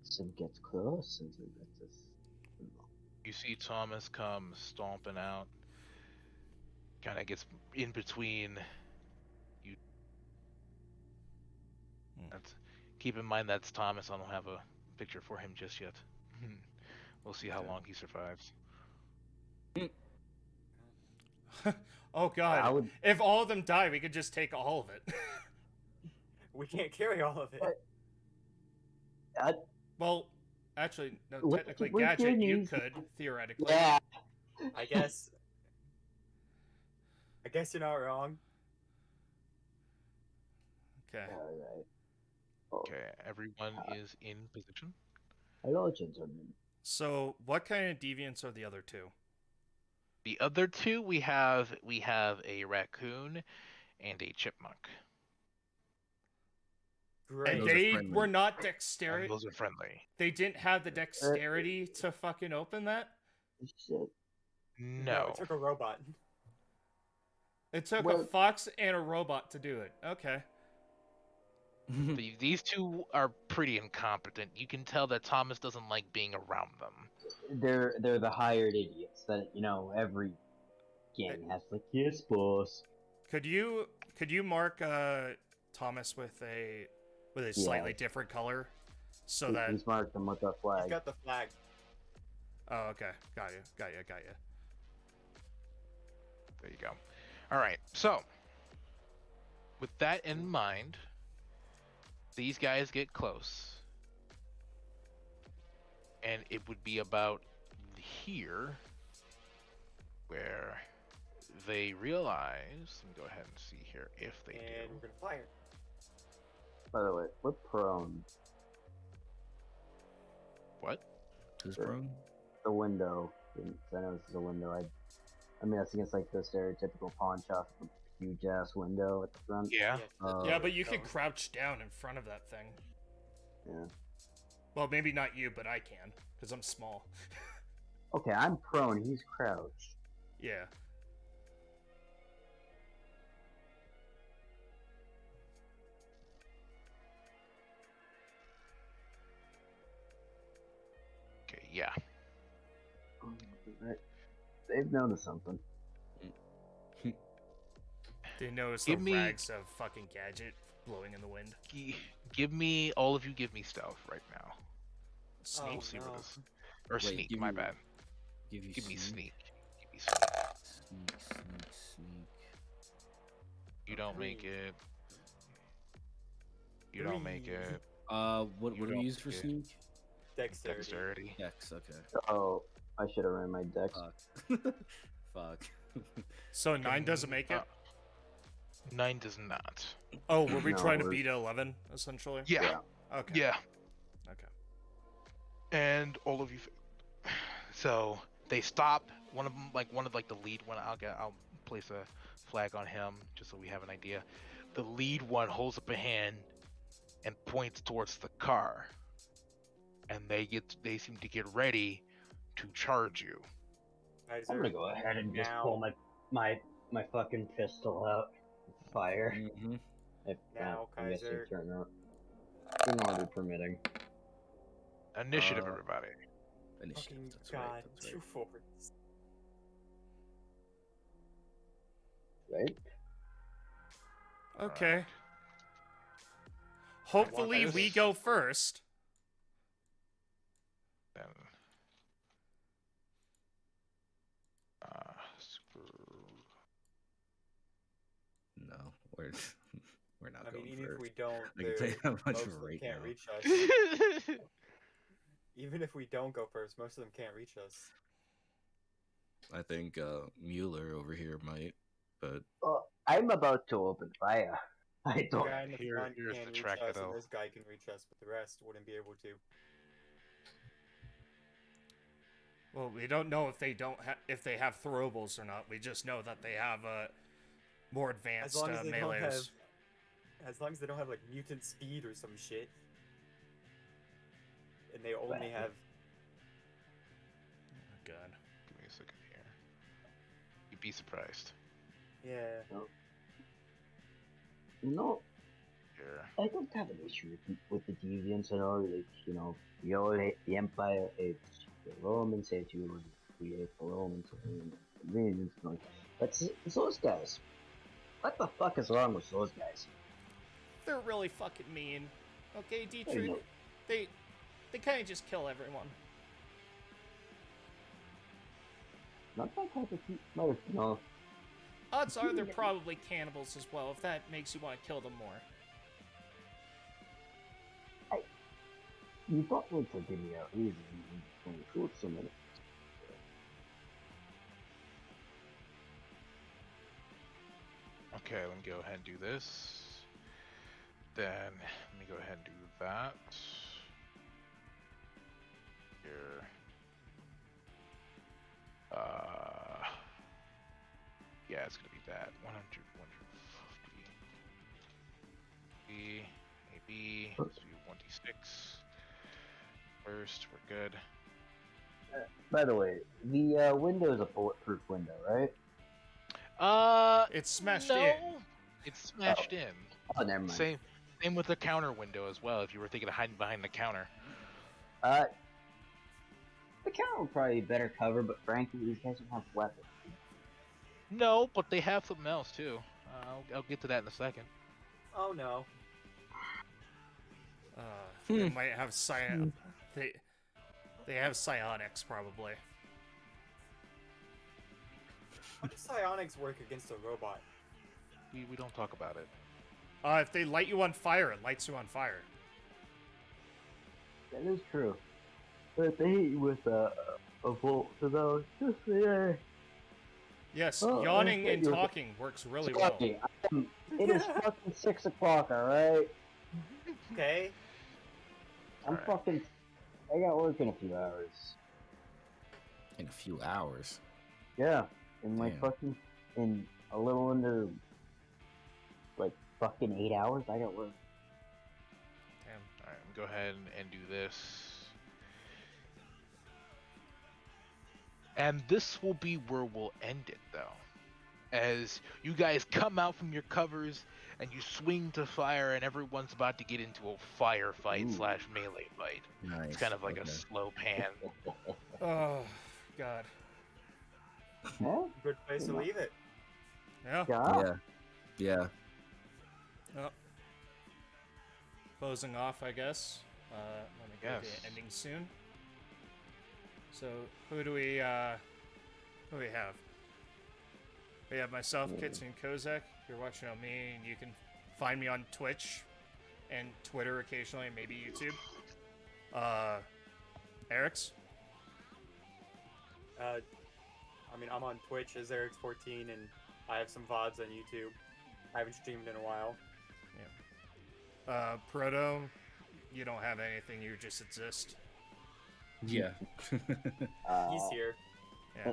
Some gets close and some gets us. You see Thomas come stomping out. kind of gets in between you. That's, keep in mind that's Thomas. I don't have a picture for him just yet. We'll see how Okay. long he survives. Oh god. I would. If all of them die, we could just take all of it. We can't carry all of it. But- I, Well, actually, no, With- technically, with your Gadget, you knees- could, theoretically. yeah. I guess. I guess you're not wrong. Okay. All right. Oh, Okay, everyone is in position. hello, gentlemen. So, what kind of deviants are the other two? The other two, we have a raccoon and a chipmunk, Great. And Those are they friendly. were not and dexterity. those are friendly. They didn't have the dexterity to fucking open that? Shit. No, It took a robot. It took a Well- fox and a robot to do it. Okay. these two are pretty incompetent. You can tell that Thomas doesn't like being around them. They're the hired idiots that every gang has. Like, yes, boss. Could you mark Thomas with a slightly different color so that He's marked them with a He's flag. got the flag. Oh, okay. Got you. There you go. All right. So, with that in mind, these guys get close, and it would be about here where they realize. Let me go ahead and see here if they And do. we're gonna fire. By the way, we're prone. What? Who's Sure. prone? The window. I know this is a window. I mean, that's against like the stereotypical pawn shop, with a huge ass window at the front. Yeah. Yes, Yeah, but you could so- crouch down in front of that thing. Yeah. Well, maybe not you, but I can, because I'm small. Okay, I'm prone. He's crouched. Yeah. Okay. Yeah. Right. They've noticed something. They notice Give the me- rags of fucking Gadget blowing in the wind. Give me all of you. Give me stealth right now. Sneak. We'll see no. where this. Or Wait, sneak. give My me- bad. Give you Give me sneak. sneak. Give me sneak. Sneak. You don't make Three. it. You don't make Three. it. What You do we don't use for get- sneak? Dexterity. Dexterity. Dex. Okay. Oh, I should have ran my dex. Fuck. Fuck. So 9 doesn't make it? 9 does not. Oh, were we No, trying to we're- beat 11, essentially? Yeah. Okay. Yeah. Okay. And all of you. So they stop. One of them, like the lead one. I'll place a flag on him just so we have an idea. The lead one holds up a hand and points towards the car, and they seem to get ready to charge you. Guys I'm are gonna go ahead and just now- pull my fucking pistol out. Fire. Mm-hmm. If Now, I guess you Kaiser. turn out. In order permitting. Initiative, Uh, everybody. Initiative. Fucking That's God, right. That's 2 right. forwards. Right? Okay. Alright. Hopefully this. we go first. Then. Super. No, we're not I mean, going even if first. we don't, I can tell you how much most of them right can't now. reach us. Even if we don't go first, most of them can't reach us. I think Mueller over here might, but I'm about to open fire. I The don't. guy in the Here- front here's can the reach tracker, us, though. and this guy can reach us, but the rest wouldn't be able to. Well, we don't know if they have throwables or not. We just know that they have more As advanced long as they don't have, melees. as long as they don't have like mutant speed or some shit, and they only Right. have. Good. Give me a second here. You'd be surprised. Yeah. No, Here. I don't have an issue with the deviants at all. Like, we all hate the Empire hates the Romans, hate you, we hate the Romans. I mean, it's like, But it's those guys. What the fuck is wrong with those guys? They're really fucking mean. Okay, Hey, Dietrich? no. They kind of just kill everyone. Not that type of people. No. Odds are they're probably cannibals as well, if that makes you want to kill them more. You don't need to give me a reason to shoot somebody. Okay, let me go ahead and do this. Then let me go ahead and do that. Here. Yeah, it's gonna be that 100, 150. AB. Let's do 1d6. First, we're good. By the way, the window is a bulletproof window, right? It's smashed no, in. It's smashed in. Oh, never mind. Same with the counter window as well. If you were thinking of hiding behind the counter. The counter would probably be better cover, but frankly, these guys don't have weapons. No, but they have something else too. I'll get to that in a second. Oh no. They might have They have psionics, probably. How does psionics work against a robot? We don't talk about it. If they light you on fire, it lights you on fire. That is true. But if they hit you with a bolt to those, just there. Yes, Oh, yawning okay, and you're- talking works really well. It is fucking 6 o'clock, alright? Okay. I'm fucking. I got work in a few hours. In a few hours. Yeah. In like Damn. fucking. In a little under. Like fucking 8 hours, I got work. Damn. Alright, go ahead and do this. And this will be where we'll end it, though. As you guys come out from your covers and you swing to fire, and everyone's about to get into a firefight Ooh. / melee fight. Nice. It's kind of like a okay. slow pan. Oh, God. Huh? Good place to leave it. Yeah. Yeah. Yeah. Oh. Closing off, I guess. Let me go Yes. to ending soon. So, who do we have? We have myself, Kitsune Kozak. You're watching on me, and you can find me on Twitch and Twitter occasionally, maybe YouTube. Eric's? I mean, I'm on Twitch as Eric's14, and I have some VODs on YouTube. I haven't streamed in a while. Proto, you don't have anything, you just exist. Yeah. He's here. Yeah.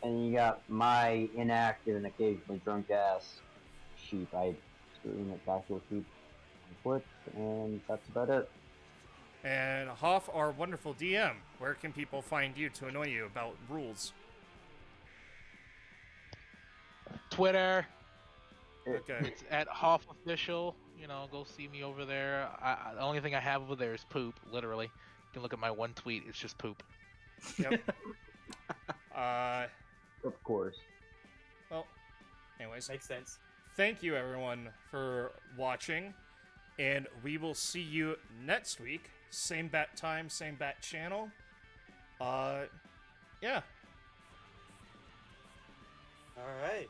And you got my inactive and occasionally drunk ass sheep. I stream at Casual Sheep on Twitch, and that's about it. And Hoff, our wonderful DM, where can people find you to annoy you about rules? Twitter, Okay. it's at Hoff Official. You know, go see me over there. The only thing I have over there is poop, literally. You can look at my one tweet, it's just poop. Yep. Of course. Well, anyways, Makes sense. thank you everyone for watching, and we will see you next week. Same bat time, same bat channel. Yeah. All right.